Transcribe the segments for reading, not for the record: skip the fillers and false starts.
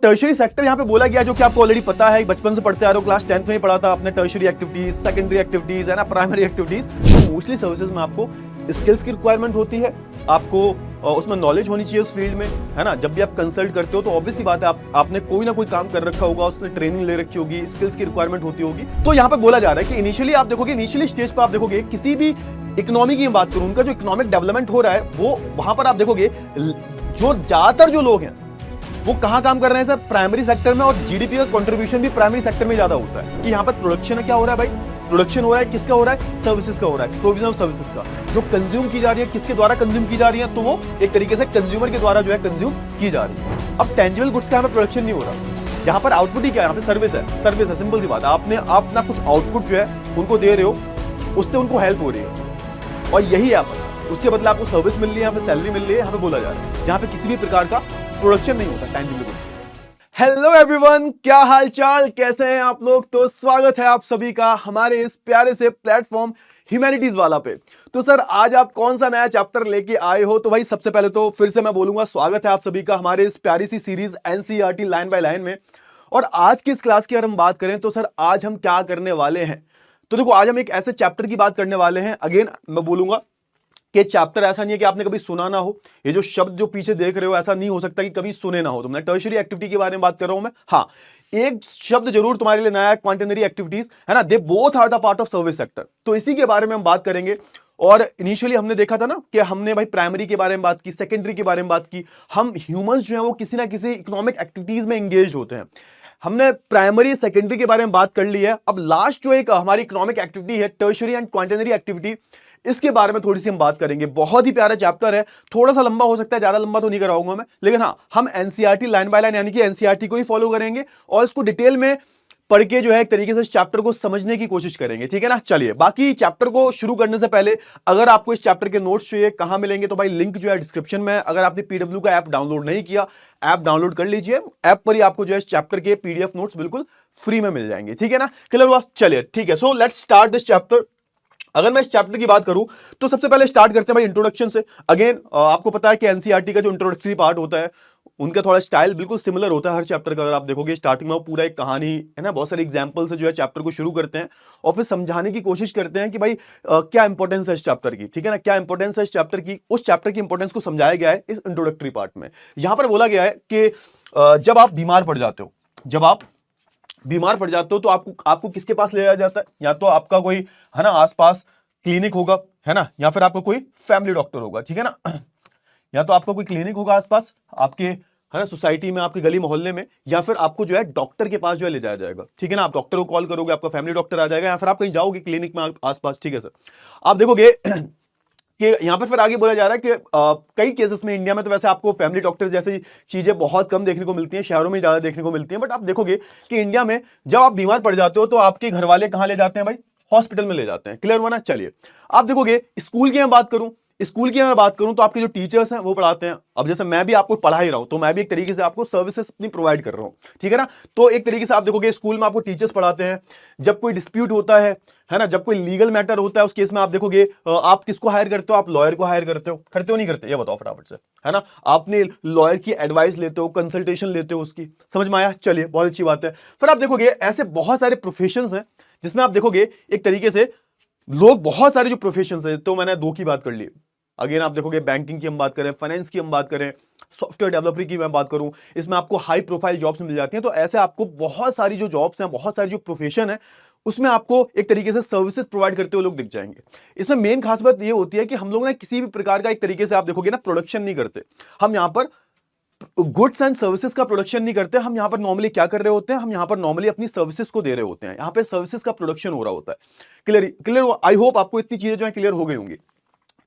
Tertiary sector यहाँ पे बोला गया, जो कि आपको ऑलरेडी पता है, बचपन से पढ़ते आ रहे हो, क्लास 10th में ही पढ़ा था आपने, टर्शियरी एक्टिविटीज, सेकेंडरी एक्टिविटीज है ना, प्राइमरी एक्टिविटीज। तो मोस्टली सर्विसेज में आपको स्किल्स की रिक्वायरमेंट होती है, आपको उसमें नॉलेज होनी चाहिए उस फील्ड में, है ना। जब भी आप कंसल्ट करते हो तो ऑब्वियसली बात है आपने कोई ना कोई काम कर रखा होगा, उसने ट्रेनिंग ले रखी होगी, स्किल्स की रिक्वायरमेंट होती होगी। तो यहाँ पे बोला जा रहा है कि इनिशियली आप देखोगे, इनिशियली स्टेज पर आप देखोगे किसी भी इकोनॉमी की बात करूं, उनका जो इकोनॉमिक डेवलपमेंट हो रहा है, वो वहां पर आप देखोगे जो ज्यादातर जो लोग हैं वो कहां काम कर रहे हैं सर, प्राइमरी सेक्टर में, और जीडीपी का कंट्रीब्यूशन भी प्राइमरी सेक्टर में ज्यादा होता है। कि यहाँ पर प्रोडक्शन क्या हो रहा है भाई, प्रोडक्शन हो रहा है किसका हो रहा है, सर्विसेज का हो रहा है, प्रोविजन ऑफ सर्विसेज का, जो कंज्यूम की जा रही है, किसके द्वारा कंज्यूम की जा रही है, तो वो एक तरीके से कंज्यूमर के द्वारा जो है कंज्यूम की जा रही है। अब टेंजिबल गुड्स का यहाँ पर प्रोडक्शन नहीं हो रहा, यहाँ पर आउटपुट ही क्या है, यहाँ पे सर्विस है, सर्विस है, सिंपल सी बात है। आपने अपना कुछ आउटपुट जो है उनको दे रहे हो, उससे उनको हेल्प हो रही है, और यही है यहाँ पर, उसके बदले आपको सर्विस मिल रही है, यहाँ पे सैलरी मिल रही है, यहाँ पे बोला जा रहा है, यहाँ पे किसी भी प्रकार का प्रोडक्शन नहीं होता टेंजिबल गुड्स। हेलो एवरीवन, क्या हाल चाल, कैसे हैं आप लोग। तो स्वागत है आप सभी का हमारे इस प्यारे से प्लेटफॉर्म ह्यूमैनिटीज वाला पे। तो सर आज आप कौन सा नया चैप्टर लेके आए हो। तो भाई सबसे पहले तो फिर से मैं बोलूंगा, स्वागत है आप सभी का हमारे इस प्यारी सी series NCERT line by line में। और आज की इस क्लास की अगर हम बात करें तो सर आज हम क्या करने वाले हैं, तो देखो आज हम एक ऐसे चैप्टर की बात करने वाले हैं। अगेन मैं बोलूंगा कि चैप्टर ऐसा नहीं है कि आपने कभी सुना ना हो, ये जो शब्द जो पीछे देख रहे हो ऐसा नहीं हो सकता कि कभी सुने ना हो तुमने। टर्शियरी एक्टिविटी के बारे में बात कर रहा हूं मैं। हाँ, एक शब्द जरूर तुम्हारे लिए नया है, क्वांटिनरी एक्टिविटीज, है ना, they both are the part of service sector. तो इसी के बारे में हम बात करेंगे। और इनिशियली हमने देखा था ना कि हमने भाई प्राइमरी के बारे में बात की, सेकेंडरी के बारे में बात की। हम ह्यूमंस जो है वो किसी ना किसी इकोनॉमिक एक्टिविटीज में एंगेज होते हैं। हमने प्राइमरी सेकेंडरी के बारे में बात कर ली है। अब लास्ट जो एक हमारी इकोनॉमिक एक्टिविटी है, टर्शियरी एंड क्वांटिनरी एक्टिविटी, इसके बारे में थोड़ी सी हम बात करेंगे। बहुत ही प्यारा चैप्टर है, थोड़ा सा लंबा हो सकता है, ज्यादा लंबा तो नहीं कराऊंगा मैं, लेकिन हाँ हम एनसीईआरटी लाइन बाय लाइन यानी कि एनसीईआरटी को ही फॉलो करेंगे और इसको डिटेल में पढ़ के जो है एक तरीके से इस चैप्टर को समझने की कोशिश करेंगे, ठीक है ना। चलिए, बाकी चैप्टर को शुरू करने से पहले अगर आपको इस चैप्टर के नोट्स चाहिए, कहां मिलेंगे, तो भाई लिंक जो है डिस्क्रिप्शन में। अगर आपने पीडब्ल्यू का ऐप डाउनलोड नहीं किया, ऐप डाउनलोड कर लीजिए, ऐप पर ही आपको जो है इस चैप्टर के पीडीएफ नोट्स बिल्कुल फ्री में मिल जाएंगे, ठीक है ना। क्लियर हुआ, चलिए ठीक है। So let's start this chapter. अगर मैं इस चैप्टर की बात करूं तो सबसे पहले स्टार्ट करते हैं भाई इंट्रोडक्शन से। अगेन आपको पता है कि एनसीईआरटी का जो इंट्रोडक्टरी पार्ट होता है उनका थोड़ा स्टाइल बिल्कुल सिमिलर होता है हर चैप्टर का। अगर आप देखोगे स्टार्टिंग में वो पूरा एक कहानी है ना, बहुत सारे एग्जांपल से जो है चैप्टर को शुरू करते हैं और फिर समझाने की कोशिश करते हैं कि भाई क्या इंपॉर्टेंस है इस चैप्टर की, ठीक है ना, क्या इंपॉर्टेंस है इस चैप्टर की। उस चैप्टर की इंपॉर्टेंस को समझाया गया है इस इंट्रोडक्टरी पार्ट में। यहां पर बोला गया है कि जब आप बीमार पड़ जाते हो, जब आप बीमार पड़ जाते हो तो आपको किसके पास ले जाया जाता है, या तो आपका कोई है ना आसपास क्लिनिक होगा, है ना, या फिर आपका कोई फैमिली डॉक्टर होगा, ठीक है ना। या तो आपका कोई क्लिनिक होगा आसपास आपके, है ना, सोसाइटी में, आपके गली मोहल्ले में, या फिर आपको जो है डॉक्टर के पास जो है ले जाया जाएगा, ठीक है ना। आप डॉक्टर को कॉल करोगे, आपका फैमिली डॉक्टर आ जाएगा, या फिर आप कहीं जाओगे क्लिनिक में आसपास, ठीक है सर। आप देखोगे कि यहां पर फिर आगे बोला जा रहा है कि कई केसेस में इंडिया में तो वैसे आपको फैमिली डॉक्टर जैसी चीजें बहुत कम देखने को मिलती हैं, शहरों में ज्यादा देखने को मिलती हैं, बट आप देखोगे कि इंडिया में जब आप बीमार पड़ जाते हो तो आपके घर वाले कहां ले जाते हैं भाई, हॉस्पिटल में ले जाते हैं। क्लियर हुआ ना। चलिए, आप देखोगे स्कूल की मैं बात करूं, स्कूल की मैं बात करूं तो आपके जो टीचर्स हैं वो पढ़ाते हैं। अब जैसे मैं भी आपको पढ़ा ही रहा हूं तो मैं भी एक तरीके से आपको सर्विसेज अपनी प्रोवाइड कर रहा हूं, ठीक है ना। तो एक तरीके से आप देखोगे स्कूल में आपको टीचर्स पढ़ाते हैं। जब कोई डिस्प्यूट होता है ना, जब कोई लीगल मैटर होता है उस केस में आप देखोगे आप किसको हायर करते हो, आप लॉयर को हायर करते हो नहीं करते, ये बताओ फटाफट से, है ना। आपने लॉयर की एडवाइस लेते हो, कंसल्टेशन लेते हो उसकी, समझ में आया। चलिए, बहुत अच्छी बात है। फिर आप देखोगे ऐसे बहुत सारे प्रोफेशंस हैं जिसमें आप देखोगे एक तरीके से लोग, बहुत सारे जो प्रोफेशंस है, तो मैंने दो की बात कर ली। अगेन आप देखोगे बैंकिंग की हम बात करें, फाइनेंस की हम बात करें, सॉफ्टवेयर डेवलपर की मैं बात करूं, इसमें आपको हाई प्रोफाइल जॉब्स मिल जाती हैं। तो ऐसे आपको बहुत सारी जो जॉब्स हैं, बहुत सारी जो प्रोफेशन है, उसमें आपको एक तरीके से सर्विसेज प्रोवाइड करते हुए लोग दिख जाएंगे। इसमें मेन खास बात ये होती है कि हम लोग ना किसी भी प्रकार का एक तरीके से आप देखोगे ना प्रोडक्शन नहीं करते। हम यहाँ पर गुड्स एंड सर्विसेज का प्रोडक्शन नहीं करते। हम यहां पर नॉर्मली क्या कर रहे होते हैं, हम यहां पर नॉर्मली अपनी सर्विसेज को दे रहे होते हैं। यहां पे सर्विसेज का प्रोडक्शन हो रहा होता है। क्लियर, आई होप आपको इतनी चीजें जो है क्लियर हो गई होंगी।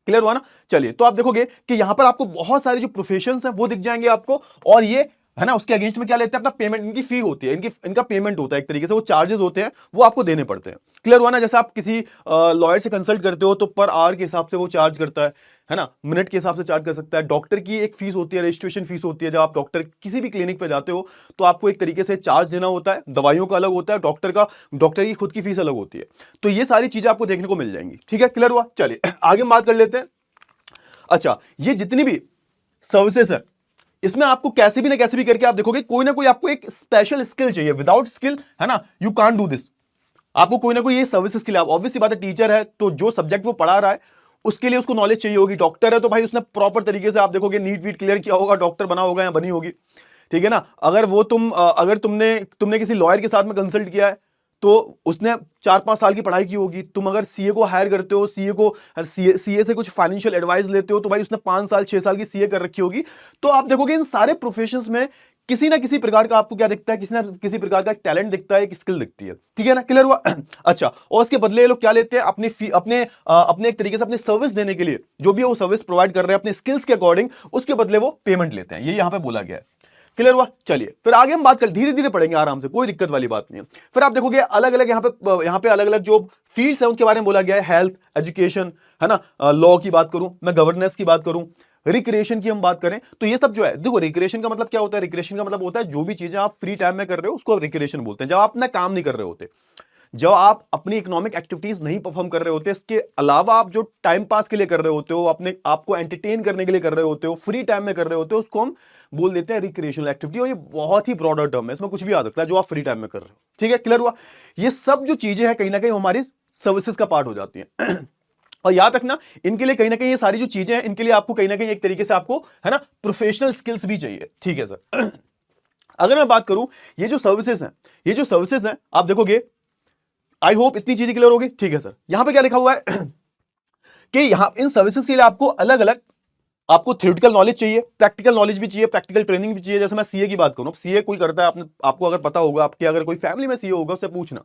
क्लियर हुआ ना। चलिए, तो आप देखोगे कि यहां पर आपको बहुत सारे जो प्रोफेशंस हैं वो दिख जाएंगे आपको, और ये है ना उसके अगेंस्ट में क्या लेते हैं, अपना पेमेंट, इनकी फी होती है, इनका पेमेंट होता है एक तरीके से, वो चार्जेस होते हैं वो आपको देने पड़ते हैं। क्लियर हुआ ना। जैसे आप किसी लॉयर से कंसल्ट करते हो तो पर आवर के हिसाब से वो चार्ज करता है ना, मिनट के हिसाब से चार्ज कर सकता है। डॉक्टर की एक फीस होती है, रजिस्ट्रेशन फीस होती है। जब आप डॉक्टर किसी भी क्लिनिक पे जाते हो तो आपको एक तरीके से चार्ज देना होता है, दवाइयों का अलग होता है, डॉक्टर की खुद की फीस अलग होती है। तो ये सारी चीजें आपको देखने को मिल जाएंगी, ठीक है। क्लियर हुआ। चलिए आगे बात कर लेते हैं। अच्छा, ये जितनी भी सर्विसेज है इसमें आपको कैसे भी ना कैसे भी करके आप देखोगे कोई ना कोई आपको एक स्पेशल स्किल चाहिए, विदाउट स्किल है ना यू कांट डू दिस। आपको कोई ना कोई ये सर्विस स्किल, आप ऑब्वियसली बात है टीचर है तो जो सब्जेक्ट वो पढ़ा रहा है उसके लिए उसको नॉलेज चाहिए होगी, डॉक्टर है तो भाई उसने प्रॉपर तरीके से आप देखोगे नीट वीट क्लियर किया होगा, डॉक्टर बना होगा या बनी होगी, ठीक है ना। अगर वो अगर तुमने किसी लॉयर के साथ में कंसल्ट किया है तो उसने 4-5 साल की पढ़ाई की होगी। तुम अगर सीए को हायर करते हो, सीए से कुछ फाइनेंशियल एडवाइस लेते हो तो भाई उसने 5 साल 6 साल की सीए कर रखी होगी। तो आप देखोगे इन सारे प्रोफेशंस में किसी ना किसी प्रकार का आपको क्या दिखता है, किसी ना किसी प्रकार का टैलेंट दिखता है, एक स्किल दिखती है, ठीक है ना, क्लियर हुआ। अच्छा, और उसके बदले ये लोग क्या लेते हैं, अपने एक तरीके से अपनी सर्विस देने के लिए, जो भी वो सर्विस प्रोवाइड कर रहे हैं अपने स्किल्स के अकॉर्डिंग, उसके बदले वो पेमेंट लेते हैं, ये यहां पे बोला गया है, क्लियर हुआ। चलिए फिर आगे हम बात कर, धीरे धीरे पढ़ेंगे आराम से, कोई दिक्कत वाली बात नहीं है। फिर आप देखोगे अलग अलग यहाँ पे अलग अलग जो फील्ड्स हैं उनके बारे में बोला गया है, हेल्थ, एजुकेशन, है ना, लॉ की बात करूं मैं, गवर्नेंस की बात करूं, रिक्रिएशन की हम बात करें तो ये सब जो है, देखो रिक्रिएशन का मतलब क्या होता है, रिक्रिएशन का मतलब होता है जो भी चीजें आप फ्री टाइम में कर रहे हो उसको रिक्रिएशन बोलते हैं। जब आप अपना काम नहीं कर रहे होते, जब आप अपनी इकोनॉमिक एक्टिविटीज नहीं परफॉर्म कर रहे होते, इसके अलावा आप जो टाइम पास के लिए कर रहे होते हो, अपने आपको एंटरटेन करने के लिए कर रहे होते हो, फ्री टाइम में कर रहे होते हो, उसको हम बोल देते हैं रिक्रिएशनल एक्टिविटी। और ये बहुत ही ब्रॉडर टर्म है, इसमें कुछ भी आ सकता है जो आप फ्री टाइम में कर रहे हो, ठीक है, क्लियर हुआ। ये सब जो चीजें हैं कहीं ना कहीं हमारी सर्विसेज का पार्ट हो जाती है। और याद रखना इनके लिए कहीं ना कहीं ये सारी जो चीजें हैं इनके लिए आपको कहीं ना कहीं एक तरीके से आपको है ना प्रोफेशनल स्किल्स भी चाहिए, ठीक है सर। अगर मैं बात करूं ये जो सर्विसेज हैं आप देखोगे, आई होप इतनी चीजें क्लियर होगी, ठीक है सर। यहां पे क्या लिखा हुआ है कि यहां इन सर्विसेज के लिए आपको अलग अलग आपको थ्योरेटिकल नॉलेज चाहिए, प्रैक्टिकल नॉलेज भी चाहिए, प्रैक्टिकल ट्रेनिंग भी चाहिए। जैसे मैं सीए की बात करूं, सीए कोई करता है, आपको अगर पता होगा, आपके अगर कोई फैमिली में सीए होगा उससे पूछना,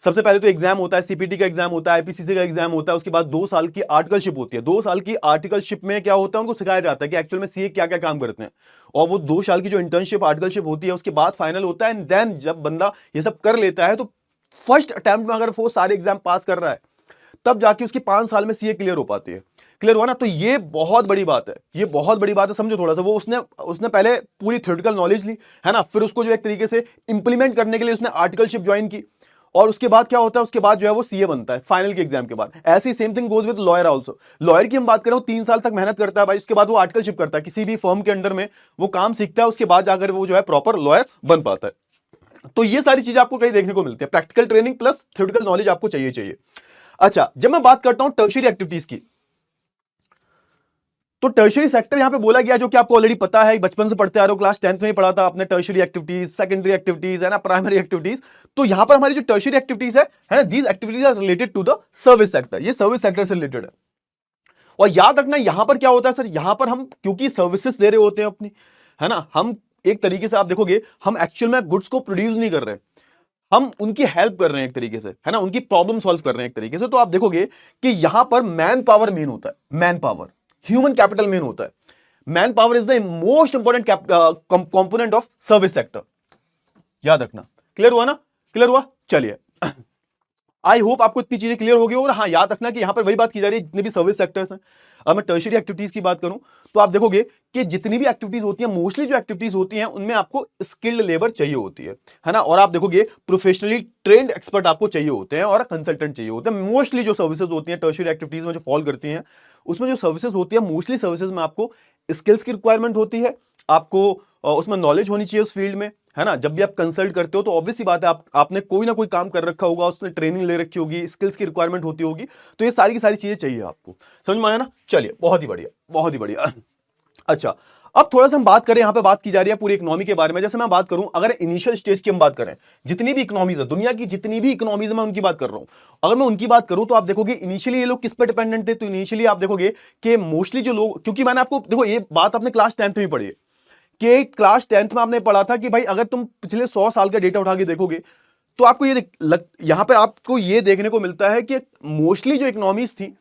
सबसे पहले तो एग्जाम होता है, सीपीटी का एग्जाम होता है, आईपीसीसी का एग्जाम होता है, उसके बाद 2 साल की आर्टिकलशिप होती है। 2 साल की आर्टिकलशिप में क्या होता है, उनको सिखाया जाता है कि एक्चुअल में सीए क्या क्या काम करते हैं, और वो 2 साल की जो इंटर्नशिप आर्टिकलशिप होती है उसके बाद फाइनल होता है। एंड देन जब बंदा ये सब कर लेता है तो फर्स्ट अटेम्प्ट में अगर वो सारे एग्जाम पास कर रहा है तब जाके उसकी 5 साल में सीए क्लियर हो पाती है, क्लियर हुआ ना। तो ये बहुत बड़ी बात है, ये बहुत बड़ी बात है, समझो थोड़ा सा। वो उसने पहले पूरी थ्योरेटिकल नॉलेज ली है ना, फिर उसको जो एक तरीके से इंप्लीमेंट करने के लिए उसने आर्टिकलशिप ज्वाइन की, और उसके बाद क्या होता है, उसके बाद जो है वो सीए बनता है फाइनल के एग्जाम के बाद। ऐसे ही same thing goes with lawyer also. Lawyer की हम बात करें, 3 साल तक मेहनत करता है भाई, उसके बाद वो आर्टिकलशिप करता है, किसी भी फर्म के अंडर में वो काम सीखता है, उसके बाद जाकर वो जो है प्रॉपर लॉयर बन पाता है। तो ये सारी चीजें आपको कहीं देखने को मिलती है, practical training plus theoretical knowledge आपको चाहिए। अच्छा, जब मैं बात करता हूं टर्शियरी एक्टिविटीज की, तो टर्शियरी सेक्टर यहां पे बोला गया जो कि आपको ऑलरेडी पता है, बचपन से पढ़ते आ रहे हो, क्लास 10th में ही पढ़ा था आपने, टर्शियरी एक्टिविटीज, सेकेंडरी एक्टिविटीज, है ना, प्राइमरी एक्टिविटीज। तो यहां पर हमारी जो टर्शियरी एक्टिविटीज है ना, these activities are related to the service sector, ये सर्विस सेक्टर से रिलेटेड है। और याद रखना यहां पर क्या होता है सर, यहां पर हम क्योंकि सर्विसेज दे रहे होते हैं अपनी, है ना, हम एक तरीके से आप देखोगे हम एक्चुअल में गुड्स को प्रोड्यूस नहीं कर रहे हैं, हम उनकी हेल्प कर रहे हैं एक तरीके से, है ना, उनकी प्रॉब्लम सॉल्व कर रहे हैं एक तरीके से। तो आप देखोगे कि यहां पर मैन पावर मेन होता है, man power, human capital main होता है। Man power is the most important component of service sector, याद रखना, क्लियर हुआ ना, क्लियर हुआ। चलिए, आई होप आपको इतनी चीजें क्लियर होगी। और हाँ, याद रखना कि यहां पर वही बात की जा रही है जितने भी सर्विस सेक्टर्स हैं। अब मैं टर्शियरी एक्टिविटीज की बात करूं तो आप देखोगे कि जितनी भी एक्टिविटीज होती हैं, मोस्टली जो एक्टिविटीज होती हैं उनमें आपको स्किल्ड लेबर चाहिए होती है ना, और आप देखोगे प्रोफेशनली ट्रेंड एक्सपर्ट आपको चाहिए होते हैं और कंसल्टेंट चाहिए होते हैं। मोस्टली जो सर्विसेज होती हैं टर्शियरी एक्टिविटीज में जो फॉल करती हैं, उसमें जो सर्विसेज होती है, मोस्टली सर्विसेज में आपको स्किल्स की रिक्वायरमेंट होती है, आपको उसमें नॉलेज होनी चाहिए उस फील्ड में, है ना। जब भी आप कंसल्ट करते हो तो ऑब्वियसली बात है आपने कोई ना कोई काम कर रखा होगा, उसने ट्रेनिंग ले रखी होगी, स्किल्स की रिक्वायरमेंट होती होगी, तो ये सारी की सारी चीजें चाहिए आपको, समझ में आया ना। चलिए, बहुत ही बढ़िया, बहुत ही बढ़िया। अच्छा, अब थोड़ा सा हम बात करें, यहां पे बात की जा रही है पूरी इकोनॉमी के बारे में। जैसे मैं बात करूं, अगर इनिशियल स्टेज की हम बात करें, जितनी भी इकोनॉमीज है, दुनिया की जितनी भी इकोनॉमीज है मैं उनकी बात कर रहा हूं, अगर मैं उनकी बात करूं तो आप देखोगे इनिशियली ये लोग किस पर डिपेंडेंट थे। तो इनिशियली आप देखोगे कि मोस्टली जो लोग, क्योंकि मैंने आपको देखो ये बात आपने क्लास 10th में पढ़ी है कि क्लास 10th में आपने पढ़ा था कि भाई अगर तुम पिछले 100 साल का डेटा उठा के देखोगे तो आपको यहां पे आपको ये देखने को मिलता है कि मोस्टली जो इकोनॉमीज थी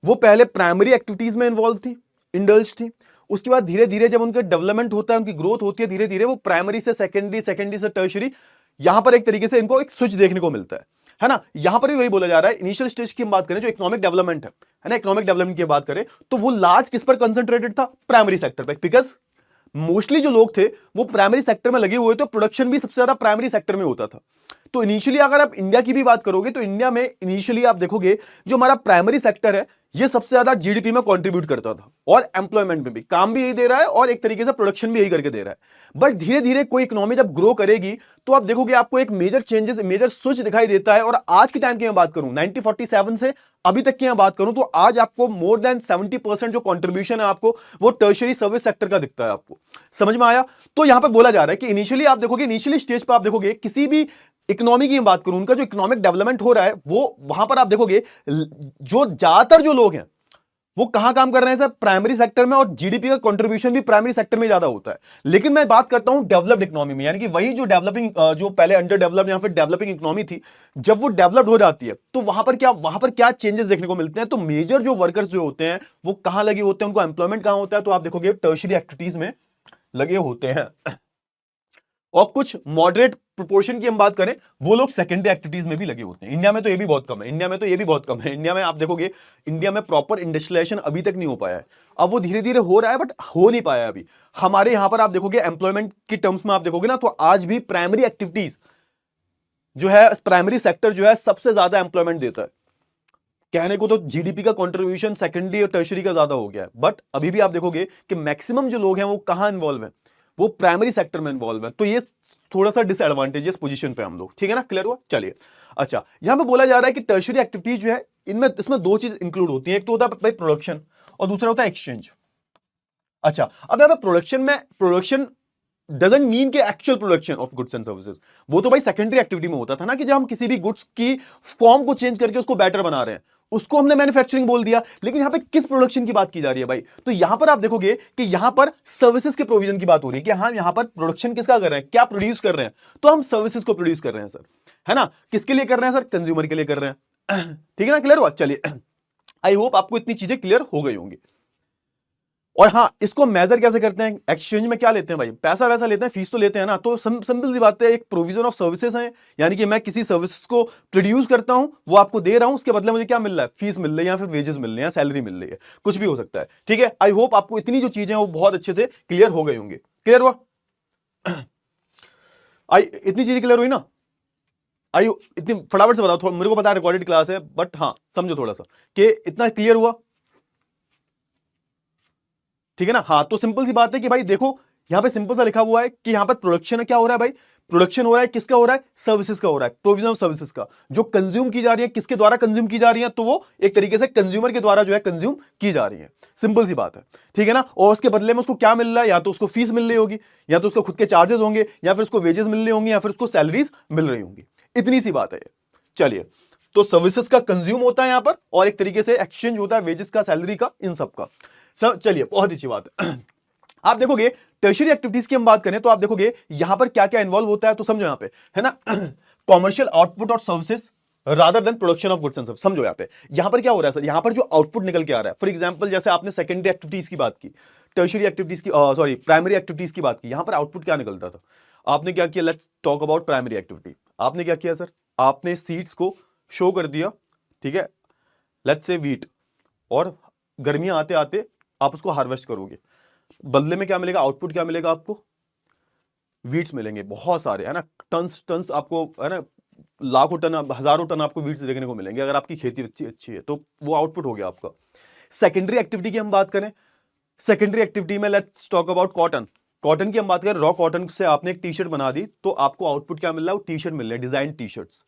वो पहले प्राइमरी एक्टिविटीज में इन्वॉल्व थी, इंडल्ज थी। उसके बाद धीरे धीरे जब उनका डेवलपमेंट होता है, उनकी ग्रोथ होती है, धीरे धीरे वो प्राइमरी से सेकेंडरी, सेकेंडरी से टर्शियरी, यहां पर एक तरीके से इनको एक स्विच देखने को मिलता है ना। यहां पर भी वही बोला जा रहा है, इनिशियल स्टेज की हम बात करें जो इकोनॉमिक डेवलपमेंट है ना, इकोनॉमिक डेवलपमेंट की बात करें तो वो लार्ज किस पर कंसंट्रेटेड था, प्राइमरी सेक्टर पर, बिकॉज मोस्टली जो लोग थे वो प्राइमरी सेक्टर में लगे हुए थे, प्रोडक्शन भी सबसे ज्यादा प्राइमरी सेक्टर में होता था। तो इनिशियली अगर आप इंडिया की भी बात करोगे तो इंडिया में इनिशियली आप देखोगे जो हमारा प्राइमरी सेक्टर है ये सबसे ज्यादा जीडीपी में कंट्रीब्यूट करता था और एम्प्लॉयमेंट में भी, काम भी यही दे रहा है और एक तरीके से प्रोडक्शन भी यही करके दे रहा है। बट धीरे धीरे कोई इकोनॉमी जब ग्रो करेगी तो आप देखोगे आपको एक मेजर चेंजेस, मेजर स्विच दिखाई देता है। और आज के टाइम की मैं बात करूं 1947 से अभी तक की मैं बात करूं तो आज आपको मोर देन 70% जो कंट्रीब्यूशन है आपको वो टर्शियरी सर्विस सेक्टर का दिखता है। आपको समझ में आया? तो यहां पर बोला जा रहा है कि इनिशियली आप देखोगे, इनिशियली स्टेज पर आप देखोगे किसी भी इकोनॉमी की बात करूं, उनका जो इकोनॉमिक डेवलपमेंट हो रहा है वो वहां पर आप देखोगे जो ज्यादातर जो लोग हैं वो कहां काम कर रहे हैं सर? प्राइमरी सेक्टर में, और जीडीपी का कंट्रीब्यूशन भी प्राइमरी सेक्टर में ज्यादा होता है। लेकिन मैं बात करता हूं डेवलप्ड इकोनॉमी में, यानी कि वही जो डेवलपिंग, जो पहले अंडर डेवलप्ड या फिर डेवलपिंग इकोनॉमी थी, जब वो डेवलप्ड हो जाती है तो वहां पर क्या चेंजेस देखने को मिलते हैं? तो मेजर जो वर्कर्स जो होते हैं वो कहां लगे होते हैं, उनको एम्प्लॉयमेंट कहां होता है? तो आप देखोगे टर्शियरी एक्टिविटीज में लगे होते हैं। और कुछ मॉडरेट प्रोपोर्शन की हम बात करें, वो लोग सेकेंडरी एक्टिविटीज में भी लगे होते हैं। इंडिया में तो ये भी बहुत कम है, इंडिया में तो ये भी बहुत कम है। इंडिया में आप देखोगे, इंडिया में प्रॉपर इंडस्ट्रियलाइजेशन अभी तक नहीं हो पाया है। अब वो धीरे धीरे हो रहा है बट हो नहीं पाया अभी। हमारे यहां पर आप देखोगे एम्प्लॉयमेंट की टर्म्स में आप देखोगे ना, तो आज भी प्राइमरी एक्टिविटीज जो है, प्राइमरी सेक्टर जो है सबसे ज्यादा एम्प्लॉयमेंट देता है। कहने को तो जीडीपी का कंट्रीब्यूशन सेकेंडरी और टर्शियरी का ज्यादा हो गया है, बट अभी भी आप देखोगे कि मैक्सिमम जो लोग हैं वो कहां इन्वॉल्व है? वो प्राइमरी सेक्टर में इन्वॉल्व है। तो ये थोड़ा सा डिसएडवांटेजेस पोजीशन पे हम लोग, ठीक है ना? क्लियर हुआ? चलिए, अच्छा, यहां पे बोला जा रहा है कि टर्शियरी एक्टिविटीज जो है इनमें इसमें दो चीज इंक्लूड होती है, एक तो होता है भाई प्रोडक्शन और दूसरा होता है एक्सचेंज। अच्छा, अब यहां पे प्रोडक्शन में, प्रोडक्शन डजंट मीन के actual production of goods and services, वो तो भाई सेकेंडरी एक्टिविटी में होता था ना, कि जब हम किसी भी गुड्स की फॉर्म को चेंज करके उसको बेटर बना रहे हैं, उसको हमने मैन्युफैक्चरिंग बोल दिया। लेकिन यहां पे किस प्रोडक्शन की बात की जा रही है भाई? तो यहां पर आप देखोगे कि यहां पर सर्विसेज के प्रोविजन की बात हो रही है कि हाँ, यहां पर प्रोडक्शन किसका कर रहे हैं, क्या प्रोड्यूस कर रहे हैं? तो हम सर्विसेज को प्रोड्यूस कर रहे हैं सर, है ना? किसके लिए कर रहे हैं सर? कंज्यूमर के लिए कर रहे हैं। ठीक है ना? क्लियर हुआ? चलिए, आई होप आपको इतनी चीजें क्लियर हो गई होंगी। और हाँ, इसको मेजर कैसे करते हैं? एक्सचेंज में क्या लेते हैं भाई? पैसा वैसा लेते हैं, फीस तो लेते हैं ना। तो सिंपल सी बात है, एक प्रोविजन ऑफ सर्विसेज है, यानी कि मैं किसी सर्विसेज को प्रोड्यूस करता हूं, वो आपको दे रहा हूं, उसके बदले मुझे क्या मिल रहा है? फीस मिल रही है या फिर वेजेस मिल रहे हैं, सैलरी मिल रही है, कुछ भी हो सकता है। ठीक है, आई होप आपको इतनी जो चीजें हैं वो बहुत अच्छे से क्लियर हो गई होंगी। क्लियर हुआ? इतनी चीजें क्लियर हुई ना? आई इतनी फटाफट से बताओ, मेरे को पता है रिकॉर्डेड क्लास है, बट हाँ समझो थोड़ा सा कि इतना क्लियर हुआ, ठीक है ना? हाँ, तो सिंपल सी बात है कि भाई देखो, यहां पे सिंपल सा लिखा हुआ है कि यहां पर प्रोडक्शन क्या हो रहा है भाई? प्रोडक्शन हो रहा है, किसका हो रहा है? सर्विसेज का हो रहा है, प्रोविजन ऑफ सर्विसेज का। जो कंज्यूम की जा रही है, किसके द्वारा कंज्यूम की जा रही है? तो वो एक तरीके से कंज्यूमर के द्वारा जो है कंज्यूम की जा रही है। सिंपल सी बात है, ठीक है ना? और उसके बदले में उसको क्या मिल रहा है? या तो उसको फीस मिल रही होगी, या तो उसको खुद के चार्जेस होंगे, या फिर उसको वेजेस मिल रही होंगी, या फिर उसको सैलरीज मिल रही होंगी। इतनी सी बात है ये। चलिए, तो सर्विसेज का कंज्यूम होता है यहां पर, और एक तरीके से एक्सचेंज होता है वेजेस का, सैलरी का, इन सब का। सब चलिए, बहुत अच्छी बात है। आप देखोगे टर्शियरी एक्टिविटीज की हम बात करें तो आप देखोगे यहां पर क्या क्या इन्वॉल्व होता है, तो समझो यहां पे, है ना? कॉमर्शियल आउटपुट और services rather than production of goods and service. समझो यहां पर क्या हो रहा है सर? यहां पर जो आउटपुट निकल के आ रहा है, फॉर एग्जांपल जैसे आपने सेकेंडरी एक्टिविटीज की बात की, टर्शियरी एक्टिविटीज की, सॉरी प्राइमरी एक्टिविटीज की बात की, यहां पर आउटपुट क्या निकलता था? आपने क्या किया? Let's talk about primary activity. आपने क्या किया सर? आपने सीड्स को शो कर दिया, ठीक है, लेट्स से वीट, और गर्मियां आते आते आप उसको हार्वेस्ट करोगे, बदले में क्या मिलेगा? आउटपुट क्या मिलेगा आपको? वीट्स मिलेंगे बहुत सारे, है ना? टन्स टन्स आपको, है ना, लाखों टन, हजारों टन आपको वीट्स देखने को मिलेंगे अगर आपकी खेती अच्छी अच्छी है, तो वो आउटपुट हो गया आपका। सेकेंडरी एक्टिविटी की हम बात करें, सेकेंडरी एक्टिविटी में let's talk about cotton. Cotton की हम बात करें, रॉ कॉटन से आपने एक टी शर्ट बना दी, तो आपको आउटपुट क्या मिल रहा है? वो टी शर्ट मिल रहे हैं, डिजाइन टी शर्ट्स।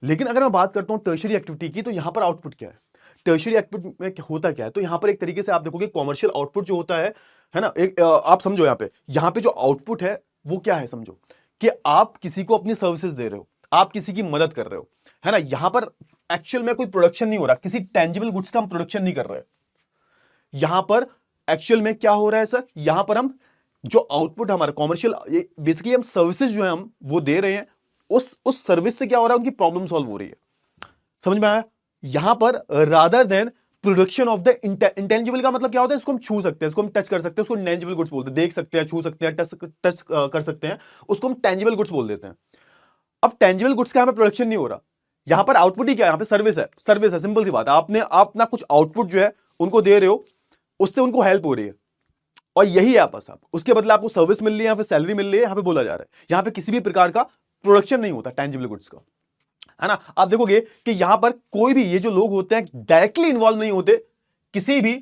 लेकिन अगर मैं बात करता हूं टर्शियरी एक्टिविटी की, तो यहां पर आउटपुट क्या है? टर्शियरी एक्टिविटी में होता क्या है? तो यहां पर एक तरीके से आप देखोगे कॉमर्शियल आउटपुट जो होता है ना, एक आप समझो यहां पे जो आउटपुट है वो क्या है? समझो कि आप किसी को अपनी सर्विसेज दे रहे हो, आप किसी की मदद कर रहे हो, है ना? यहां पर एक्चुअल में कोई प्रोडक्शन नहीं हो रहा, किसी टेंजिबल गुड्स का हम प्रोडक्शन नहीं कर रहे। यहां पर एक्चुअल में क्या हो रहा है सर? यहां पर हम जो आउटपुट हमारा कॉमर्शियल, बेसिकली हम सर्विसेज जो है हम वो दे रहे हैं, उस सर्विस से क्या हो रहा है? उनकी प्रॉब्लम सॉल्व हो रही है। समझ में आया? यहां पर rather than production of the intangible का मतलब क्या होता है? इसको हम छू सकते हैं, इसको हम टच कर सकते हैं, उसको इंटेंजिबल गुड्स बोलते हैं। देख सकते हैं, छू सकते हैं, टच कर सकते हैं, उसको हम टेंजिबल गुड्स बोल देते हैं। अब टेंजिबल गुड्स का यहां पर प्रोडक्शन नहीं हो रहा, यहां पर आउटपुट ही क्या है? यहां पे सर्विस है, सर्विस है, सिंपल सी बात है। आप ना कुछ आउटपुट जो है उनको दे रहे हो, उससे उनको हेल्प हो रही है, और यही है आपस आप, उसके बदले आपको सर्विस मिल रही है या फिर सैलरी मिल रही है। यहां पे बोला जा रहा है यहां पे किसी भी प्रकार का प्रोडक्शन नहीं होता टेंजिबल गुड्स का। है ना। आप देखोगे कि यहां पर कोई भी ये जो लोग होते हैं डायरेक्टली इन्वॉल्व नहीं होते किसी भी,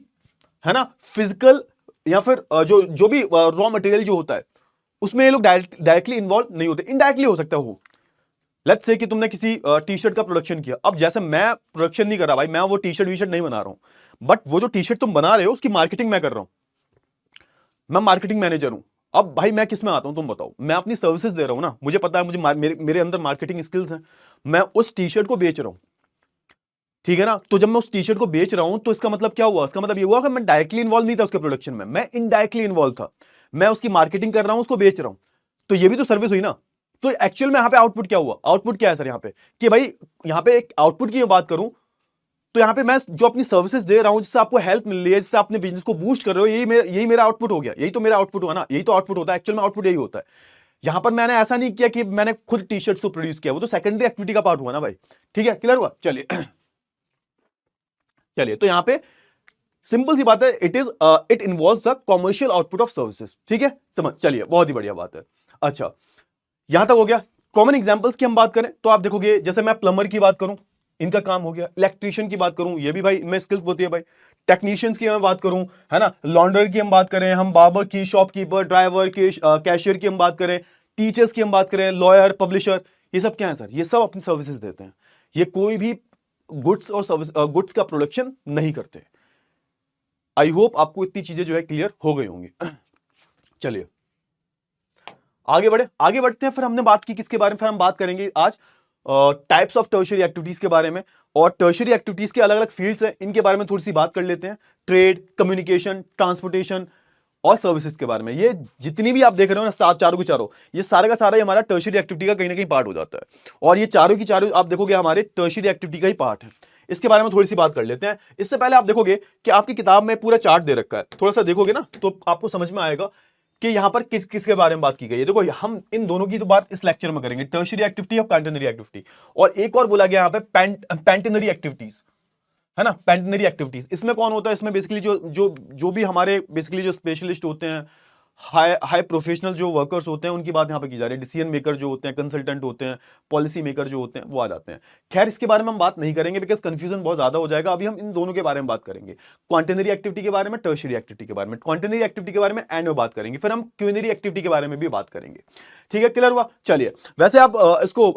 है ना, फिजिकल या फिर जो जो भी रॉ मटेरियल जो होता है उसमें ये लोग डायरेक्टली इन्वॉल्व नहीं होते, इनडायरेक्टली हो सकता है वो। लेट्स से कि तुमने किसी टी शर्ट का प्रोडक्शन किया, अब जैसे मैं प्रोडक्शन नहीं कर रहा भाई, मैं वो टी शर्ट वी शर्ट नहीं बना रहा हूं, बट वो जो टी शर्ट तुम बना रहे हो उसकी मार्केटिंग मैं कर रहा हूं, मैं मार्केटिंग मैनेजर हूं। अब भाई मैं किस में आता हूं तुम बताओ, मैं अपनी सर्विसेज दे रहा हूं ना, मुझे पता है, मुझे मेरे अंदर मार्केटिंग स्किल्स हैं, मैं उस टी शर्ट को बेच रहा हूं, ठीक है ना। तो जब मैं उस टी शर्ट को बेच रहा हूं तो इसका मतलब क्या हुआ, इसका मतलब ये हुआ कि मैं डायरेक्टली इन्वॉल्व नहीं था उसके प्रोडक्शन में, मैं इनडायरेक्टली इन्वॉल्व था, मैं उसकी मार्केटिंग कर रहा हूं, उसको बेच रहा हूं, तो ये भी तो सर्विस हुई ना। तो एक्चुअल में यहां पे आउटपुट क्या हुआ, आउटपुट क्या है सर यहां पे, कि भाई यहां पे एक आउटपुट की बात करूं तो यहां पे मैं जो अपनी सर्विसेज दे रहा हूं, जिससे आपको हेल्प मिल रही है, जिससे अपने बिजनेस को बूस्ट कर रहे हो, यही मेरा आउटपुट हो गया, यही तो मेरा आउटपुट हुआ ना, यही तो आउटपुट होता है, एक्चुअल में आउटपुट यही होता है। यहां पर मैंने ऐसा नहीं किया कि मैंने खुद टी शर्ट को प्रोड्यूस किया, वो तो सेकेंडरी एक्टिविटी का पार्ट हुआ ना भाई, ठीक है, क्लियर हुआ। चलिए चलिए, तो यहां पे सिंपल सी बात है, it involves the commercial output of services, ठीक है, समझ, चलिए बहुत ही बढ़िया बात है। अच्छा, यहां तक हो गया। कॉमन एग्जांपल्स की हम बात करें तो आप देखोगे, जैसे मैं प्लम्बर की बात करूं, इनका काम हो गया, इलेक्ट्रीशियन की बात करूं, ये भी भाई इनमें स्किल्स होती है भाई, टेक्नीशियंस की मैं बात करूं, है ना, लॉन्डर की हम बात करें, हम बार्बर की, शॉपकीपर, ड्राइवर की, कैशियर की हम बात करें, टीचर्स की हम बात करें, लॉयर, पब्लिशर, ये सब क्या है सर, ये सब अपनी सर्विसेज देते हैं, ये कोई भी गुड्स और सर्विस गुड्स का प्रोडक्शन नहीं करते। आई होप आपको इतनी चीजें जो है क्लियर हो गई होंगी। चलिए आगे बढ़ते हैं। फिर हमने बात की किसके बारे में, फिर हम बात करेंगे आज टाइप्स ऑफ टर्शियरी एक्टिविटीज के बारे में, और टर्शियरी एक्टिविटीज के अलग अलग फील्ड्स हैं, इनके बारे में थोड़ी सी बात कर लेते हैं, ट्रेड, कम्युनिकेशन, ट्रांसपोर्टेशन और सर्विसेज के बारे में। ये जितनी भी आप देख रहे हो ना, चारों के चारों, ये सारा का सारा ही हमारा टर्शियरी एक्टिविटी का कहीं ना कहीं पार्ट हो जाता है, और ये चारों की चारों आप देखोगे हमारे टर्शियरी एक्टिविटी का ही पार्ट है। इसके बारे में थोड़ी सी बात कर लेते हैं। इससे पहले आप देखोगे कि आपकी किताब में पूरा चार्ट दे रखा है, थोड़ा सा देखोगे ना तो आपको समझ में आएगा कि यहां पर किस किसके बारे में बात की गई है। देखो हम इन दोनों की तो बात इस लेक्चर में करेंगे, टर्शियरी एक्टिविटी और पैंटेनरी एक्टिविटी, और एक और बोला गया यहां पे पैंटेनरी एक्टिविटीज, है ना, पैंटेनरी एक्टिविटीज। इसमें कौन होता है, इसमें बेसिकली जो भी हमारे बेसिकली जो स्पेशलिस्ट होते हैं, हाई प्रोफेशनल जो वर्कर्स होते हैं, उनकी बात यहाँ पे की जा रही है। डिसीजन मेकर जो होते हैं, कंसल्टेंट होते हैं, पॉलिसी मेकर जो होते हैं, वो आ जाते हैं। खैर इसके बारे में हम बात नहीं करेंगे बिकॉज कंफ्यूजन बहुत ज्यादा हो जाएगा। अभी हम इन दोनों के बारे में बात करेंगे, क्वांटिनरी एक्टिविटी के बारे में, टर्शियरी एक्टिविटी के बारे में। क्वांटिनरी एक्टिविटी के बारे में एंड में बात करेंगे, फिर हम क्यूनरी एक्टिविटी के बारे में भी बात करेंगे, ठीक है, क्लियर हुआ। चलिए, वैसे आप इसको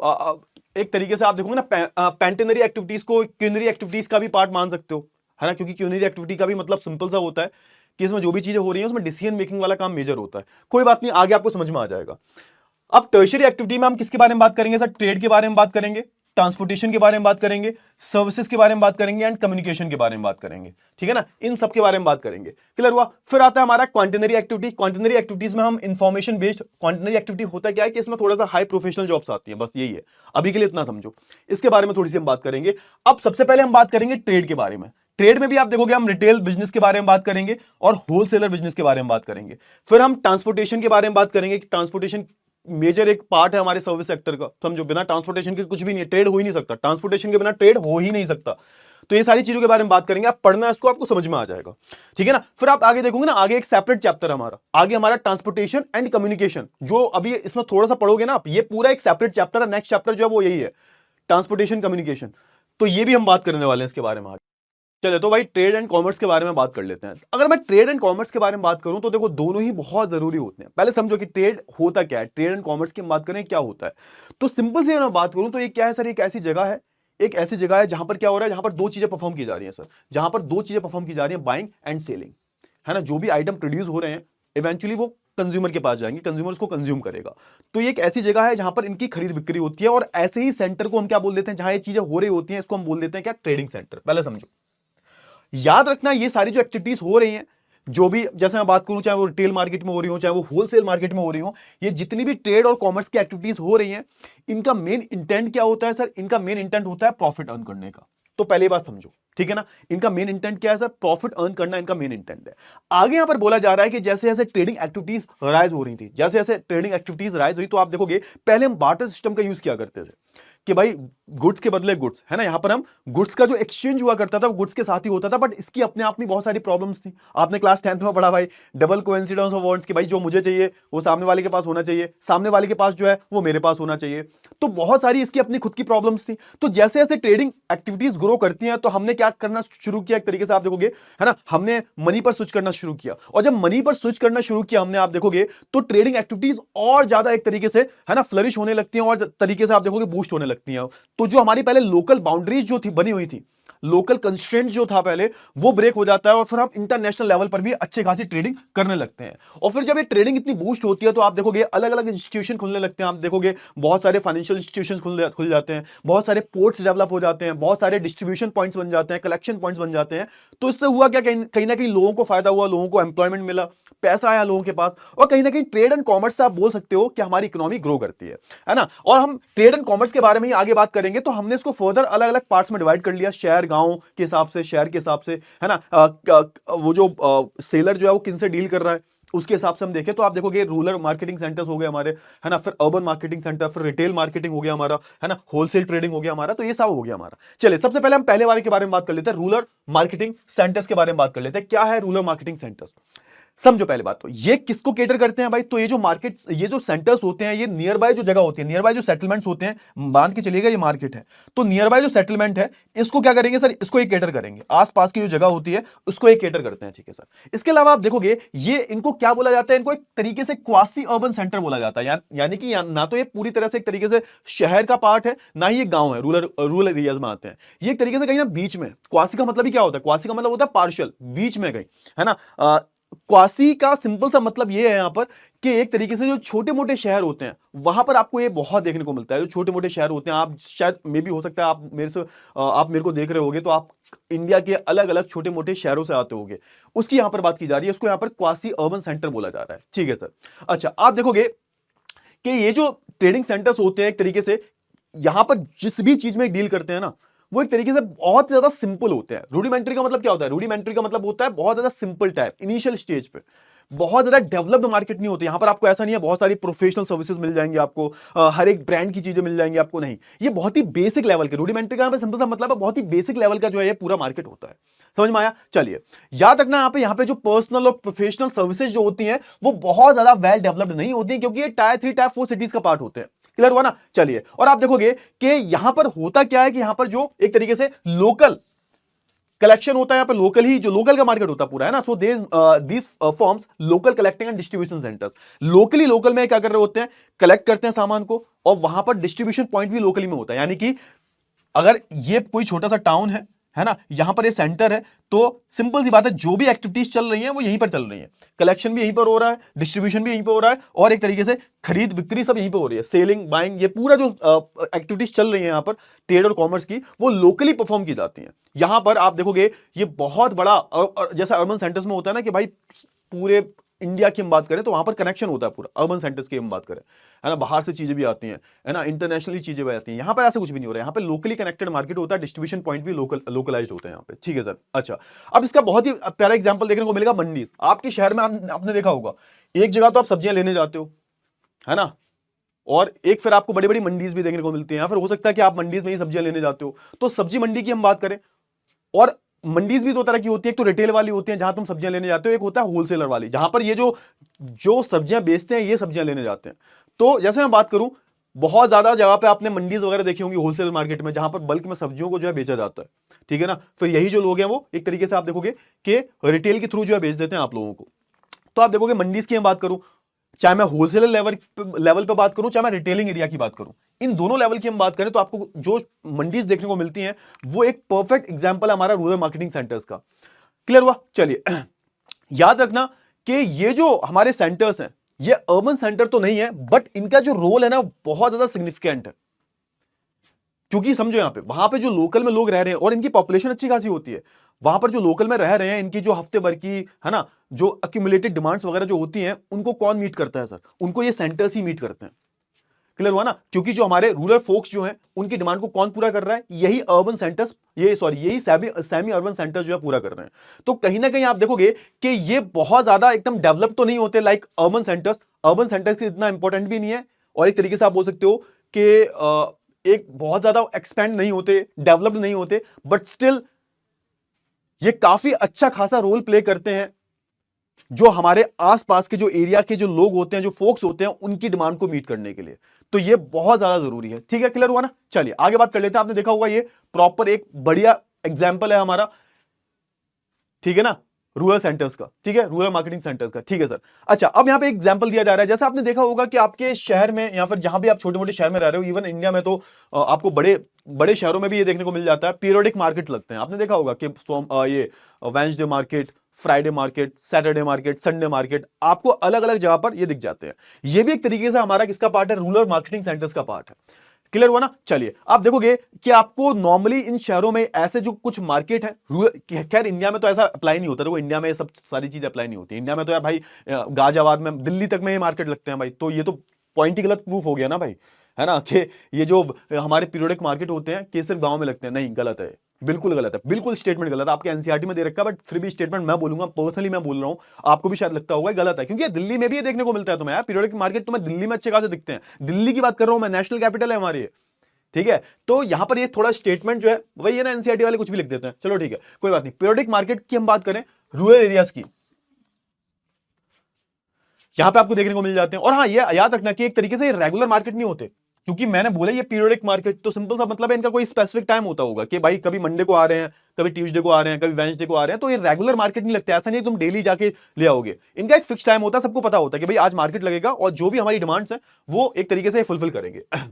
एक तरीके से आप देखोगे ना, पैंटेनरी एक्टिविटीज को क्यूनरी एक्टिविटीज का भी पार्ट मान सकते हो, है ना, क्योंकि क्यूनरी एक्टिविटी का भी मतलब सिंपल सा होता है कि इसमें जो भी चीजें हो रही हैं उसमें डिसीजन मेकिंग वाला काम मेजर होता है। कोई बात नहीं, आगे आपको समझ में आ जाएगा। अब टर्शियरी एक्टिविटी में हम किसके बारे में बात करेंगे सर, ट्रेड के बारे में बात करेंगे, ट्रांसपोर्टेशन के बारे में बात करेंगे, सर्विसेज के बारे में बात करेंगे, एंड कम्युनिकेशन के बारे में बात करेंगे, ठीक है ना, इन सब के बारे में बात करेंगे, क्लियर हुआ। फिर आता है हमारा क्वांटिनरी एक्टिविटी। क्वांटिनरी एक्टिविटीज में हम इंफॉर्मेशन बेस्ड, क्वांटिनरी एक्टिविटी होता क्या है कि इसमें थोड़ा सा हाई प्रोफेशनल जॉब्स आती है, बस यही है, अभी के लिए इतना समझो। इसके बारे में थोड़ी सी हम बात करेंगे। अब सबसे पहले हम बात करेंगे ट्रेड के बारे में। ट्रेड में भी आप देखोगे हम रिटेल बिजनेस के बारे में बात करेंगे और होलसेलर बिजनेस के बारे में बात करेंगे। फिर हम ट्रांसपोर्टेशन के बारे में बात करेंगे कि ट्रांसपोर्टेशन मेजर एक पार्ट है हमारे सर्विस सेक्टर का, समझो, बिना ट्रांसपोर्टेशन के कुछ भी नहीं है, ट्रेड हो ही नहीं सकता, ट्रांसपोर्टेशन के बिना ट्रेड हो ही नहीं सकता। तो ये सारी चीजों के बारे में बात करेंगे, आप पढ़ना इसको, आपको समझ में आ जाएगा, ठीक है ना। फिर आप आगे देखोगे ना, आगे एक सेपरेट चैप्टर हमारा, आगे हमारा ट्रांसपोर्टेशन एंड कम्युनिकेशन, जो अभी इसमें थोड़ा सा पढ़ोगे ना आप, ये पूरा एक सेपरेट चैप्टर है। नेक्स्ट चैप्टर जो है वो यही है, ट्रांसपोर्टेशन कम्युनिकेशन, तो ये भी हम बात करने वाले हैं इसके बारे में आगे। चलिए, तो भाई ट्रेड एंड कॉमर्स के बारे में बात कर लेते हैं। अगर मैं ट्रेड एंड कॉमर्स के बारे में बात करूं तो देखो दोनों ही बहुत जरूरी होते हैं। पहले समझो कि ट्रेड होता क्या है, ट्रेड एंड कॉमर्स की हम बात करें क्या होता है। तो सिंपल से मैं बात करूं तो ये क्या है सर, एक ऐसी जगह है, एक ऐसी जगह है जहां पर क्या हो रहा है, जहां पर दो चीजें परफॉर्म की जा रही है सर, जहां पर दो चीजें परफॉर्म की जा रही है, बाइंग एंड सेलिंग, है ना। जो भी आइटम प्रोड्यूस हो रहे हैं इवेंचुअली वो कंज्यूमर के पास जाएंगे, कंज्यूमर उसको कंज्यूम करेगा। तो ये एक ऐसी जगह है जहां पर इनकी खरीद बिक्री होती है, और ऐसे ही सेंटर को हम क्या बोल देते हैं, जहां ये चीजें हो रही होती हैं, इसको हम बोल देते हैं क्या, ट्रेडिंग सेंटर। पहले समझो, याद रखना ये सारी जो एक्टिविटीज हो रही हैं, जो भी, जैसे मैं बात करूं, चाहे वो रिटेल मार्केट में हो रही हो, चाहे वो होलसेल मार्केट में हो रही हो, ये जितनी भी ट्रेड और कॉमर्स की एक्टिविटीज हो रही हैं, इनका मेन इंटेंट क्या होता है सर, इनका मेन इंटेंट होता है प्रॉफिट अर्न करने का। तो पहली बात समझो, ठीक है ना, इनका मेन इंटेंट क्या है सर, प्रॉफिट अर्न करना इनका मेन इंटेंट है। आगे यहां पर बोला जा रहा है कि जैसे जैसे ट्रेडिंग एक्टिविटीज राइज हो रही थी, जैसे जैसे ट्रेडिंग एक्टिविटीज राइज हुई, तो आप देखोगे पहले हम बार्टर सिस्टम का यूज किया करते थे, कि भाई गुड्स के बदले गुड्स, है ना, यहां पर हम गुड्स का जो एक्सचेंज हुआ करता था वो गुड्स के साथ ही होता था, बट इसकी अपने आप में बहुत सारी प्रॉब्लम्स थी। आपने क्लास 10th में पढ़ा भाई डबल कोइंसिडेंस ऑफ वांट्स, कि भाई जो मुझे चाहिए वो सामने वाले के पास होना चाहिए, सामने वाले के पास जो है वो मेरे पास होना चाहिए। तो बहुत सारी इसकी अपनी खुद की प्रॉब्लम्स थी। तो जैसे जैसे ट्रेडिंग एक्टिविटीज ग्रो करती हैं तो हमने क्या करना शुरू किया, एक तरीके से आप देखोगे, है ना, हमने मनी पर स्विच करना शुरू किया। और जब मनी पर स्विच करना शुरू किया हमने, आप देखोगे तो ट्रेडिंग एक्टिविटीज और ज्यादा एक तरीके से, है ना, फ्लरिश होने लगती हैं और तरीके से आप देखोगे बूस्ट होने लगती हैं। तो जो हमारी पहले लोकल बाउंड्रीज जो थी बनी हुई थी, लोकल कंस्ट्रेंट जो था पहले, वो ब्रेक हो जाता है और फिर हम इंटरनेशनल लेवल पर भी अच्छी खासी ट्रेडिंग करने लगते हैं। और फिर जब ये ट्रेडिंग इतनी बूस्ट होती है तो आप देखोगे अलग अलग इंस्टीट्यूशन खुलने लगते हैं। आप देखोगे बहुत सारे फाइनेंशियल इंस्टीट्यूशन खुल जाते हैं, बहुत सारे पोर्ट्स डेवलप हो जाते हैं, बहुत सारे डिस्ट्रीब्यूशन पॉइंट्स बन जाते हैं, कलेक्शन पॉइंट्स बन जाते हैं। तो इससे हुआ क्या, कहीं ना कहीं लोगों को फायदा हुआ, लोगों को एम्प्लॉयमेंट मिला, पैसा आया लोगों के पास, और कहीं ना कहीं ट्रेड एंड कॉमर्स से आप बोल सकते हो कि हमारी इकोनॉमी ग्रो करती है ना। और हम ट्रेड एंड कॉमर्स के बारे में ही आगे बात करेंगे, तो हमने इसको फर्दर अलग अलग पार्ट्स में डिवाइड कर लिया, शहर गांव के हिसाब से, शहर के हिसाब से, है ना, वो जो सेलर जो है वो किन से डील कर रहा है उसके हिसाब से हम देखें तो आप देखोगे रूरल मार्केटिंग सेंटर्स हो गए हमारे, है ना, फिर अर्बन मार्केटिंग सेंटर, फिर रिटेल मार्केटिंग हो गया हमारा, है ना, होलसेल ट्रेडिंग हो गया हमारा। तो ये सब हो गया हमारा। चलिए सबसे पहले हम पहले वाले के बारे में बात कर लेते हैं, रूरल मार्केटिंग सेंटर्स के बारे में बात कर लेते हैं। क्या है रूरल मार्केटिंग सेंटर्स? समझो पहले बात तो, ये किसको केटर करते हैं भाई? तो ये जो मार्केट, ये जो सेंटर्स होते हैं, ये नियर बाय जो जगह होती है, नियर बाय जो सेटलमेंट्स होते हैं, मान के चलिएगा ये मार्केट है, तो नियर बाय जो सेटलमेंट है इसको क्या करेंगे सर? इसको एक केटर करेंगे, आसपास की जो जगह होती है उसको एक केटर करते हैं, ठीक है सर। इसके अलावा आप देखोगे ये इनको क्या बोला जाता है? इनको एक तरीके से क्वासी अर्बन सेंटर बोला जाता है, यानी कि ना तो ये पूरी तरह से एक तरीके से शहर का पार्ट है, ना ही ये गांव है, रूरल एरियाज में आते हैं। ये एक तरीके से कहीं ना बीच में, क्वासी का मतलब ही क्या होता है? क्वासी का मतलब होता है पार्शियल, बीच में कहीं, है ना। क्वासी का सिंपल सा मतलब ये है यहां पर कि एक तरीके से जो छोटे मोटे शहर होते हैं वहां पर आपको ये बहुत देखने को मिलता है। जो छोटे मोटे शहर होते हैं, आप शायद मे भी हो सकता है आप मेरे को देख रहे होगे तो आप इंडिया के अलग अलग छोटे मोटे शहरों से आते होंगे, उसकी यहां पर बात की जा रही है। उसको यहां पर क्वासी अर्बन सेंटर बोला जा रहा है, ठीक है सर। अच्छा, आप देखोगे कि ये जो ट्रेडिंग सेंटर्स होते हैं एक तरीके से यहां पर जिस भी चीज में डील करते हैं ना, वो एक तरीके से बहुत ज्यादा सिंपल होते हैं। रूडिमेंट्री का मतलब क्या होता है? रूडिमेंट्री का मतलब होता है बहुत ज्यादा सिंपल टाइप, इनिशियल स्टेज पे, बहुत ज्यादा डेवलप्ड मार्केट नहीं होती। यहां पर आपको ऐसा नहीं है बहुत सारी प्रोफेशनल सर्विसेज मिल जाएंगी आपको, हर एक ब्रांड की चीजें मिल जाएंगी आपको, नहीं। ये बहुत ही बेसिक लेवल के, रूडिमेंट्री का सिंपल सा मतलब है बहुत ही बेसिक लेवल का जो है ये पूरा मार्केट होता है। समझ में आया? चलिए याद रखना यहाँ पे जो पर्सनल और प्रोफेशनल सर्विसेज जो होती हैं वो बहुत ज्यादा वेल डेवलप्ड नहीं होती, क्योंकि ये टायर 3 टायर 4 सिटीज का पार्ट होते हैं। क्लियर हुआ ना? चलिए, और आप देखोगे कि यहां पर होता क्या है कि यहां पर जो एक तरीके से लोकल कलेक्शन होता है, यहां पर लोकल ही, जो लोकल का मार्केट होता है पूरा, है ना। So this forms local collecting and distribution centres. Locally, local में क्या कर रहे होते हैं? कलेक्ट करते हैं सामान को, और वहां पर डिस्ट्रीब्यूशन पॉइंट भी लोकली में होता है। यानी कि अगर ये कोई छोटा सा टाउन है ना, यहां पर ये सेंटर है, तो सिंपल सी बात है जो भी एक्टिविटीज चल रही हैं वो यहीं पर चल रही हैं। कलेक्शन भी यहीं पर हो रहा है, डिस्ट्रीब्यूशन भी यहीं पर हो रहा है, और एक तरीके से खरीद बिक्री सब यहीं पर हो रही है, सेलिंग बाइंग, ये पूरा जो एक्टिविटीज चल रही है यहां पर ट्रेड और कॉमर्स की, वो लोकली परफॉर्म की जाती हैं। यहां पर आप देखोगे ये बहुत बड़ा, जैसा अर्बन सेंटर्स में होता है ना कि भाई पूरे इंडिया की हम बात करें तो वहां पर कनेक्शन होता है पूरा, अर्बन सेंटर्स की हम बात करें, है ना, बाहर से चीजें भी आती हैं, है ना, इंटरनेशनली चीजें भी आती हैं। यहां पर ऐसा कुछ भी नहीं हो रहा है, यहां पर लोकली कनेक्टेड मार्केट होता है, डिस्ट्रीब्यूशन पॉइंट भी लोकलाइज्ड होते हैं यहां पे, ठीक है सर। अच्छा, अब इसका बहुत ही प्यारा एग्जांपल देखने को मिलेगा मंडीज। आपके शहर में आपने देखा होगा एक जगह तो आप सब्जियां लेने जाते हो, है ना, और एक फिर आपको बड़ी बड़ी मंडीज भी देखने को मिलती हैं, या फिर हो सकता है कि आप मंडीज में ही सब्जियां लेने जाते हो। तो सब्जी मंडी की हम बात करें, और मंडीज भी दो तरह की होती है, एक तो रिटेल वाली होती है जहां तुम सब्जियां लेने जाते हो, एक होता है होलसेलर वाली जहां पर ये जो सब्जियां बेचते हैं ये सब्जियां लेने जाते हैं। तो जैसे मैं बात करूं, बहुत ज्यादा जगह पे आपने मंडीज वगैरह देखी होंगी होलसेल मार्केट में, जहां पर बल्क में सब्जियों को जो है बेचा जाता है, ठीक है ना। फिर यही जो लोग हैं वो एक तरीके से आप देखोगे कि रिटेल के थ्रू जो है बेच देते हैं आप लोगों को। तो आप देखोगे मंडीज की हम बात करूं, चाहे मैं होलसेलर लेवल पे बात करूं, चाहे मैं रिटेलिंग एरिया की बात करूं, इन दोनों लेवल की हम बात करें तो आपको जो मंडीज देखने को मिलती हैं वो एक परफेक्ट एग्जांपल है हमारा रूरल मार्केटिंग सेंटर्स का। क्लियर हुआ? चलिए याद रखना कि ये जो हमारे सेंटर्स हैं ये अर्बन सेंटर तो नहीं है, बट इनका जो रोल है ना बहुत ज्यादा सिग्निफिकेंट है। क्योंकि समझो यहां पे, वहां पे जो लोकल में लोग रह रहे हैं और इनकी पॉपुलेशन अच्छी खासी होती है, वहां पर जो लोकल में रह रहे हैं इनकी जो हफ्ते भर की, है ना, जो अक्यूमुलेटेड डिमांड्स वगैरह जो होती हैं उनको कौन मीट करता है सर? उनको ये सेंटर्स ही मीट करते हैं। क्लियर हुआ ना? क्योंकि जो हमारे रूरल फोक्स जो हैं उनकी डिमांड को कौन पूरा कर रहा है? यही अर्बन सेंटर्स, यही सेमी अर्बन सेंटर्स जो है पूरा कर रहे हैं। तो कहीं ना कहीं आप देखोगे कि ये बहुत ज्यादा एकदम डेवलप तो नहीं होते like urban centres, urban centres इतना इंपॉर्टेंट भी नहीं है, और एक तरीके से आप बोल सकते हो कि एक बहुत ज्यादा एक्सपेंड नहीं होते, डेवलप्ड नहीं होते, बट स्टिल ये काफी अच्छा खासा रोल प्ले करते हैं जो हमारे आसपास के जो एरिया के जो लोग होते हैं, जो फोक्स होते हैं, उनकी डिमांड को मीट करने के लिए। तो ये बहुत ज्यादा जरूरी है। ठीक है, क्लियर हुआ ना? चलिए आगे बात कर लेते हैं। आपने देखा होगा ये प्रॉपर एक बढ़िया एग्जाम्पल है हमारा, ठीक है ना, रूरल सेंटर्स का। ठीक है, रूरल मार्केटिंग सेंटर्स का। ठीक है सर। अच्छा, अब यहां पे एग्जांपल दिया जा रहा है, जैसे आपने देखा होगा कि आपके शहर में या फिर जहां भी आप छोटे मोटे शहर में रह रहे हो, इवन इंडिया में तो आपको बड़े बड़े शहरों में भी ये देखने को मिल जाता है, पीरियोडिक मार्केट लगते हैं। आपने देखा होगा कि ये Wednesday market, Friday market, Saturday market, Sunday market, आपको अलग अलग जगह पर ये दिख जाते हैं। ये भी एक तरीके से हमारा किसका पार्ट है? रूरल मार्केटिंग सेंटर्स का पार्ट है। क्लियर हुआ ना? चलिए आप देखोगे कि आपको नॉर्मली इन शहरों में ऐसे जो कुछ मार्केट है, खैर इंडिया में तो ऐसा अप्लाई नहीं होता, देखो इंडिया में ये सब सारी चीजें अप्लाई नहीं होती। इंडिया में तो यार भाई गाजियाबाद में, दिल्ली तक में ये मार्केट लगते हैं भाई, तो ये तो पॉइंट ही गलत प्रूफ हो गया ना भाई, है ना, कि ये जो हमारे पीरियोडिक मार्केट होते हैं कि सिर्फ गांव में लगते हैं। नहीं, गलत है, बिल्कुल गलत है, बिल्कुल स्टेटमेंट गलत है। आपके एनसीईआरटी में दे रखा है, बट फिर भी स्टेटमेंट मैं बोलूंगा, पर्सनली मैं बोल रहा हूं, आपको भी शायद लगता होगा गलत है, क्योंकि दिल्ली में भी ये देखने को मिलता है तुम्हें यार, पीरियोडिक मार्केट तुम्हें दिल्ली में अच्छे खासे दिखते हैं। दिल्ली की बात कर रहा हूं मैं, नेशनल कैपिटल है हमारी। ठीक है, तो यहां पर ये थोड़ा स्टेटमेंट जो है वही है ना, एनसीईआरटी वाले कुछ भी लिख देते हैं। चलो ठीक है, कोई बात नहीं। पीरियोडिक मार्केट की हम बात करें, रूरल एरियाज की, यहां पे आपको देखने को मिल जाते हैं। और हाँ, ये याद रखना कि एक तरीके से रेगुलर मार्केट नहीं होते, क्योंकि मैंने बोला ये पीरियोडिक मार्केट, तो सिंपल सा मतलब है इनका कोई स्पेसिफिक टाइम होता होगा कि भाई कभी मंडे को आ रहे हैं, कभी ट्यूसडे को आ रहे हैं, कभी वेडनेसडे को आ रहे हैं। तो ये रेगुलर मार्केट नहीं लगता, ऐसा नहीं तुम डेली जाके ले आओगे। इनका एक फिक्स टाइम होता है, सबको पता होता है कि भाई आज मार्केट लगेगा और जो भी हमारी डिमांड्स है वो एक तरीके से फुलफिल करेंगे। है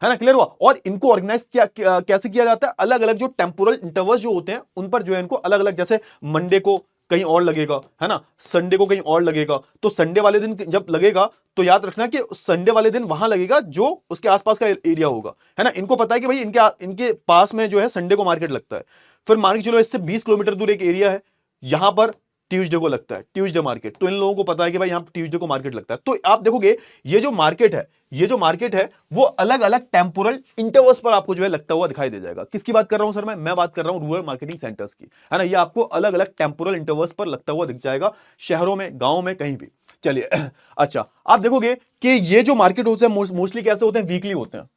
ना, क्लियर हुआ? और इनको ऑर्गेनाइज कैसे किया जाता है? अलग अलग जो टेम्पोरल इंटरवल्स जो होते हैं उन पर जो है इनको अलग अलग, जैसे मंडे को कहीं और लगेगा, है ना, संडे को कहीं और लगेगा, तो संडे वाले दिन जब लगेगा तो याद रखना कि संडे वाले दिन वहां लगेगा जो उसके आसपास का एरिया होगा, है ना। इनको पता है कि भाई इनके पास में जो है संडे को मार्केट लगता है। फिर मान के चलो इससे 20 किलोमीटर दूर एक एरिया है, यहां पर ट्यूसडे को लगता है, ट्यूसडे मार्केट, तो इन लोगों को पता है कि भाई यहां ट्यूसडे को मार्केट लगता है। तो आप देखोगे ये जो मार्केट है वो अलग अलग टेम्पोरल इंटरवल्स पर आपको जो है लगता हुआ दिखाई दे जाएगा। किसकी बात कर रहा हूं सर? मैं बात कर रहा हूं रूरल मार्केटिंग सेंटर्स की, है ना। ये आपको अलग अलग टेम्पोरल इंटरवल्स पर लगता हुआ दिख जाएगा, शहरों में, गांव में, कहीं भी। चलिए अच्छा, आप देखोगे कि ये जो मार्केट होते हैं मोस्टली कैसे होते हैं? वीकली होते हैं।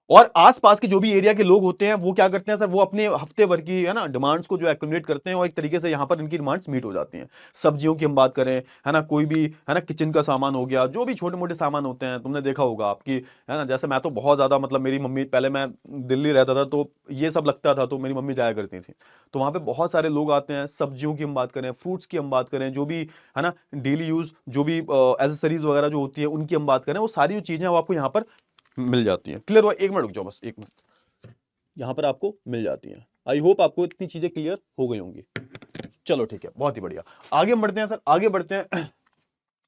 और आसपास के जो भी एरिया के लोग होते हैं वो क्या करते हैं सर? वो अपने हफ्ते भर की, है ना, डिमांड्स को जो एक्यूमुलेट करते हैं और एक तरीके से यहां पर इनकी डिमांड्स मीट हो जाती हैं। सब्जियों की हम बात करें, है ना, कोई भी, है ना, किचन का सामान हो गया, जो भी छोटे मोटे सामान होते हैं, तुमने देखा होगा आपकी, है ना। जैसे मैं तो बहुत ज्यादा, मतलब मेरी मम्मी, पहले मैं दिल्ली रहता था तो ये सब लगता था, तो मेरी मम्मी जाया करती थी, तो वहां पे बहुत सारे लोग आते हैं। सब्जियों की हम बात करें, फ्रूट्स की हम बात करें, जो भी, है ना, डेली यूज जो भी एसेसरीज वगैरह जो होती है उनकी हम बात करें, वो सारी जो चीजें वो आपको यहाँ पर मिल जाती हैं। क्लियर हुआ? एक मिनट रुक जाओ, बस एक मिनट, यहां पर आपको मिल जाती हैं। आई होप आपको इतनी चीजें क्लियर हो गई होंगी। चलो ठीक है, बहुत ही बढ़िया, आगे बढ़ते हैं सर, आगे बढ़ते हैं।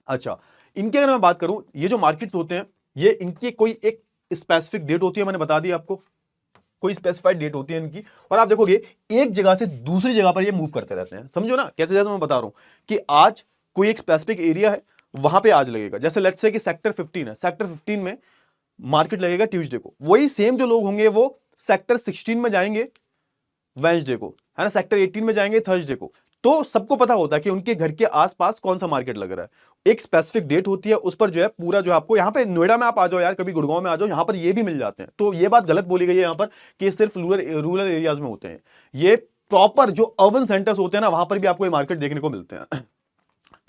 अच्छा, इनके अगर मैं बात करूं, ये जो मार्केट्स होते हैं, ये इनकी कोई एक स्पेसिफिक डेट होती है, मैंने बता दी आपको, कोई स्पेसिफाइड डेट होती है इनकी। और आप देखोगे एक जगह से दूसरी जगह पर ये मूव करते रहते हैं। समझो ना कैसे? जैसे मैं बता रहा हूं कि आज कोई एक स्पेसिफिक एरिया है, वहां पे आज लगेगा। जैसे लेट्स से कि सेक्टर 15 है, सेक्टर 15 में मार्केट लगेगा ट्यूसडे को। वही सेम जो लोग होंगे वो सेक्टर 16 में जाएंगे वेंसडे को, है ना, सेक्टर 18 में जाएंगे थर्सडे को। तो सबको पता होता है कि उनके घर के आसपास कौन सा मार्केट लग रहा है। एक स्पेसिफिक डेट होती है, उस पर जो है पूरा जो आपको, यहाँ पे नोएडा में आप आ जाओ यार, कभी गुड़गांव में आ जाओ, यहाँ पर ये भी मिल जाते हैं। तो ये बात गलत बोली गई है यहाँ पर कि ये सिर्फ रूरल एरियाज में होते हैं। ये प्रॉपर जो अर्बन सेंटर्स होते हैं ना, वहां पर भी आपको ये मार्केट देखने को मिलते हैं।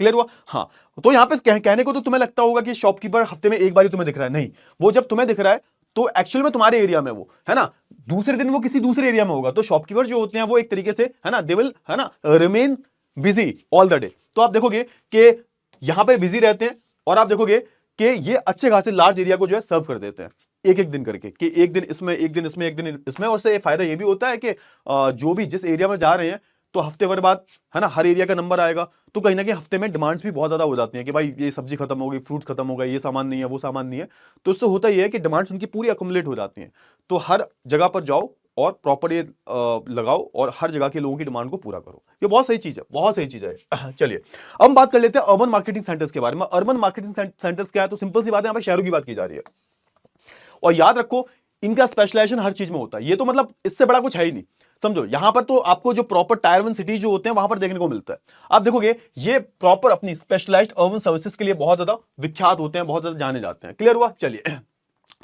क्लियर हुआ? हाँ। तो यहां पे कहने को तो तुम्हें लगता होगा कि शॉपकीपर हफ्ते में एक बार ही तुम्हें दिख रहा है। नहीं, वो जब तुम्हें दिख रहा है तो एक्चुअल में तुम्हारे एरिया में वो, है ना, दूसरे दिन वो किसी दूसरे एरिया में होगा। तो शॉपकीपर जो होते हैं वो एक तरीके से, है ना, दे विल, है ना, remain busy all the day. तो आप देखोगे कि यहां पर बिजी रहते हैं, और आप देखोगे कि ये अच्छे खासे लार्ज एरिया को जो है सर्व कर देते हैं एक एक दिन करके, कि एक दिन इसमें, एक दिन इसमें, एक दिन इसमें। और उससे फायदा ये भी होता है कि जो भी जिस एरिया में जा रहे हैं, तो हफ्ते भर बाद, है ना, हर एरिया का नंबर आएगा, तो कहीं ना कहीं हफ्ते में डिमांड्स भी बहुत ज्यादा हो जाती हैं कि भाई ये सब्जी खत्म हो गई, फ्रूट्स खत्म हो गए, ये सामान नहीं है, वो सामान नहीं है। तो उससे होता ही है कि डिमांड्स उनकी पूरी अकोमुलेट हो जाती हैं। तो हर जगह पर जाओ और प्रॉपर ये लगाओ और हर जगह के लोगों की डिमांड को पूरा करो। ये बहुत सही चीज है, बहुत सही चीज है। चलिए अब हम बात कर लेते हैं अर्बन मार्केटिंग सेंटर्स के बारे में। अर्बन मार्केटिंग सेंटर्स क्या है? तो सिंपल सी बात है, यहाँ पर शहरों की बात की जा रही है। और याद रखो, इनका स्पेशलाइजेशन हर चीज में होता है। ये तो मतलब इससे बड़ा कुछ है ही नहीं। समझो, यहां पर तो आपको जो प्रॉपर टायर 1 सिटीज जो होते हैं वहां पर देखने को मिलता है। आप देखोगे ये प्रॉपर अपनी स्पेशलाइज्ड अर्बन सर्विसेज के लिए बहुत ज्यादा विख्यात होते हैं, बहुत ज्यादा जाने जाते हैं। क्लियर हुआ? चलिए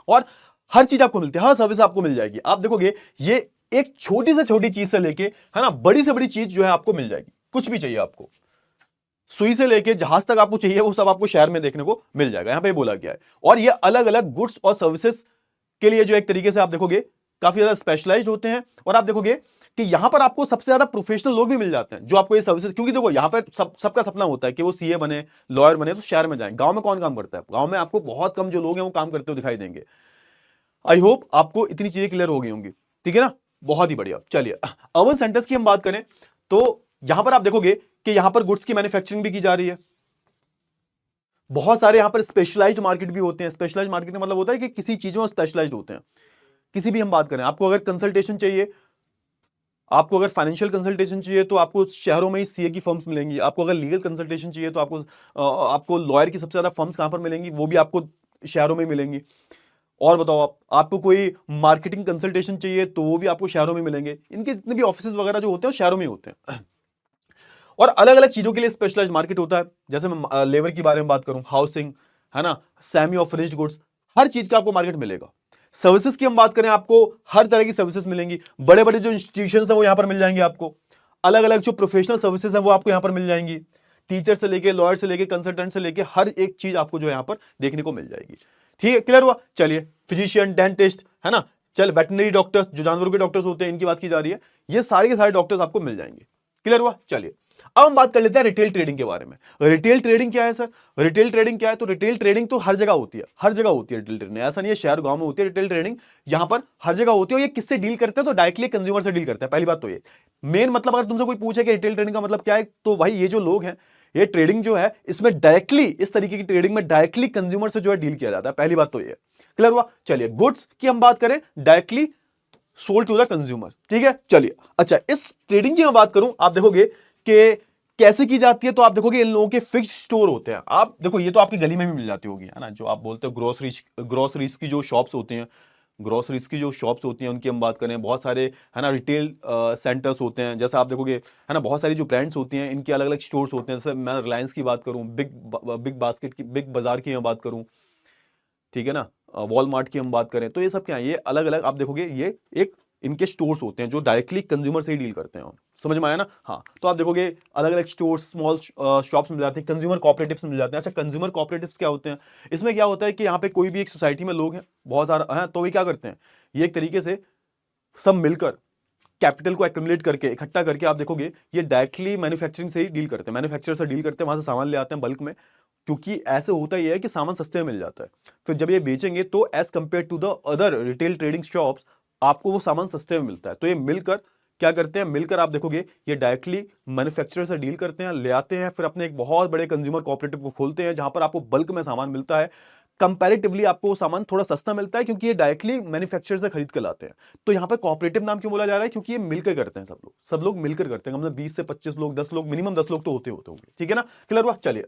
और हर चीज आपको मिलती है, हर सर्विस आपको मिल जाएगी। आप देखोगे ये एक छोटी से छोटी चीज से लेके, है ना, बड़ी से बड़ी चीज जो है आपको मिल जाएगी। कुछ भी चाहिए आपको, सुई से लेके जहाज तक आपको चाहिए, वो सब आपको शहर में देखने को मिल जाएगा। यहां पे बोला गया है। और ये अलग अलग गुड्स और सर्विसेज के लिए जो एक तरीके से आप देखोगे काफी ज्यादा स्पेशलाइज्ड होते हैं। और आप देखोगे कि यहां पर आपको सबसे ज्यादा प्रोफेशनल लोग भी मिल जाते हैं जो आपको ये सर्विसेज, क्योंकि देखो यहां पर सबका सपना होता है कि वो सीए बने, लॉयर बने, तो शहर में जाए। गांव में कौन काम करता है? गांव में आपको बहुत कम जो लोग हैं वो काम करते हुए दिखाई देंगे। आई होप आपको इतनी चीजें क्लियर हो गई होंगी, ठीक है ना? बहुत ही बढ़िया। चलिए अर्बन सेंटर्स की हम बात करें तो यहां पर आप देखोगे कि यहां पर गुड्स की मैन्युफैक्चरिंग भी की जा रही है। बहुत सारे यहां पर स्पेशलाइज्ड मार्केट भी होते हैं। स्पेशलाइज्ड मार्केट का मतलब होता है कि किसी चीजों में स्पेशलाइज्ड होते हैं। किसी भी हम बात करें, आपको अगर कंसल्टेशन चाहिए, आपको अगर फाइनेंशियल कंसल्टेशन चाहिए तो आपको शहरों में ही सीए की फर्म्स मिलेंगी। आपको अगर लीगल कंसल्टेशन चाहिए तो आपको लॉयर की सबसे ज्यादा फर्म्स कहां पर मिलेंगी? वो भी आपको शहरों में मिलेंगी। और बताओ आपको कोई मार्केटिंग कंसल्टेशन चाहिए तो वो भी आपको शहरों में मिलेंगे। इनके जितने भी ऑफिसेज वगैरह जो होते हैं वो शहरों में ही होते हैं। और अलग अलग चीजों के लिए स्पेशलाइज्ड मार्केट होता है। जैसे मैं लेबर के बारे में बात करूं, हाउसिंग, है ना, सेमी और फिनिश्ड गुड्स, हर चीज का आपको मार्केट मिलेगा। सर्विसेज की हम बात करें, आपको हर तरह की सर्विसेज मिलेंगी। बड़े बड़े जो इंस्टीट्यूशन है वो यहां पर मिल जाएंगे आपको। अलग अलग जो प्रोफेशनल सर्विसेज है वो आपको यहां पर मिल जाएंगी। टीचर से लेके, लॉयर से लेके, कंसल्टेंट से लेके, हर एक चीज आपको जो यहां पर देखने को मिल जाएगी। ठीक है, क्लियर हुआ? चलिए, फिजिशियन, डेंटिस्ट, है ना, चल वेटनरी डॉक्टर्स, जो जानवरों के डॉक्टर्स होते हैं इनकी बात की जा रही है, ये सारे के सारे डॉक्टर्स आपको मिल जाएंगे। क्लियर हुआ? चलिए अब हम बात कर लेते हैं रिटेल ट्रेडिंग के बारे में। रिटेल ट्रेडिंग क्या है सर? रिटेल ट्रेडिंग क्या है? तो रिटेल ट्रेडिंग तो हर जगह होती है, हर जगह होती है रिटेल ट्रेडिंग। ऐसा नहीं है शहर गांव में होती है रिटेल ट्रेडिंग, यहां पर हर जगह होती है। और ये किससे डील करते हैं? तो डायरेक्टली कंज्यूमर से डील करते हैं। पहली बात तो ये मेन मतलब, अगर तुमसे कोई पूछे कि रिटेल ट्रेडिंग का मतलब क्या है, तो भाई ये जो लोग हैं, ये ट्रेडिंग जो है इसमें डायरेक्टली, इस तरीके की ट्रेडिंग में डायरेक्टली कंज्यूमर से जो है डील किया जाता है। पहली बात तो ये क्लियर हुआ? चलिए, गुड्स की हम बात करें, directly sold to the consumer. ठीक है, चलिए। अच्छा, इस ट्रेडिंग की मैं बात करूं, आप देखोगे कि कैसे की जाती है, तो आप देखोगे इन लोगों के फिक्स्ड स्टोर होते हैं। आप देखो, ये तो आपकी गली में भी मिल जाती होगी, है ना, जो आप बोलते हो ग्रोसरीज की जो शॉप्स होती हैं, ग्रोसरीज की जो शॉप्स होती हैं उनकी हम बात करें, बहुत सारे, है ना, रिटेल सेंटर्स होते हैं। जैसे आप देखोगे, है ना, बहुत सारी जो ब्रांड्स होती हैं इनके अलग अलग स्टोर्स होते हैं। जैसे मैं रिलायंस की बात करूं, बिग बास्केट की, बिग बाजार की मैं बात करूं, ठीक है ना, वॉलमार्ट की हम बात करें, तो ये सब क्या है? ये अलग अलग आप देखोगे ये एक इनके स्टोर्स होते हैं जो डायरेक्टली कंज्यूमर से ही डील करते हैं। समझ में आया ना? हाँ, तो आप देखोगे अलग अलग स्टोर्स, स्मॉल शॉप्स मिल जाते हैं, कंज्यूमर कोऑपरेटिव्स मिल जाते हैं। अच्छा, कंज्यूमर कोऑपरेटिव्स क्या होते हैं? इसमें क्या होता है कि यहाँ पे कोई भी एक सोसाइटी में लोग हैं, बहुत सारा है, तो ये क्या करते हैं, ये एक तरीके से सब मिलकर कैपिटल को एक्यूमुलेट करके, इकट्ठा करके, आप देखोगे ये डायरेक्टली मैन्युफैक्चरिंग से ही डील करते हैं, मैन्युफैक्चरर से डील करते हैं, वहां से सामान ले आते हैं बल्क में। क्योंकि ऐसे होता ही है कि सामान सस्ते में मिल जाता है, फिर जब ये बेचेंगे तो as compare to the other retail trading shops आपको वो सामान सस्ते में मिलता है। तो ये मिलकर क्या करते हैं, मिलकर आप देखोगे ये डायरेक्टली मैन्युफैक्चरर से डील करते हैं, ले आते हैं, फिर अपने एक बहुत बड़े कंज्यूमर कोऑपरेटिव को खोलते हैं जहां पर आपको बल्क में सामान मिलता है। कंपैरेटिवली आपको वो सामान थोड़ा सस्ता मिलता है क्योंकि ये डायरेक्टली मैन्युफैक्चरर से खरीद कर लाते हैं। तो यहाँ पे कोऑपरेटिव नाम क्यों बोला जा रहा है? क्योंकि ये मिलकर करते हैं, सब लोग मिलकर करते हैं। मतलब 20 से 25 लोग, 10 लोग, मिनिमम 10 लोग तो होते होंगे। ठीक है ना, क्लियर हुआ? चलिए,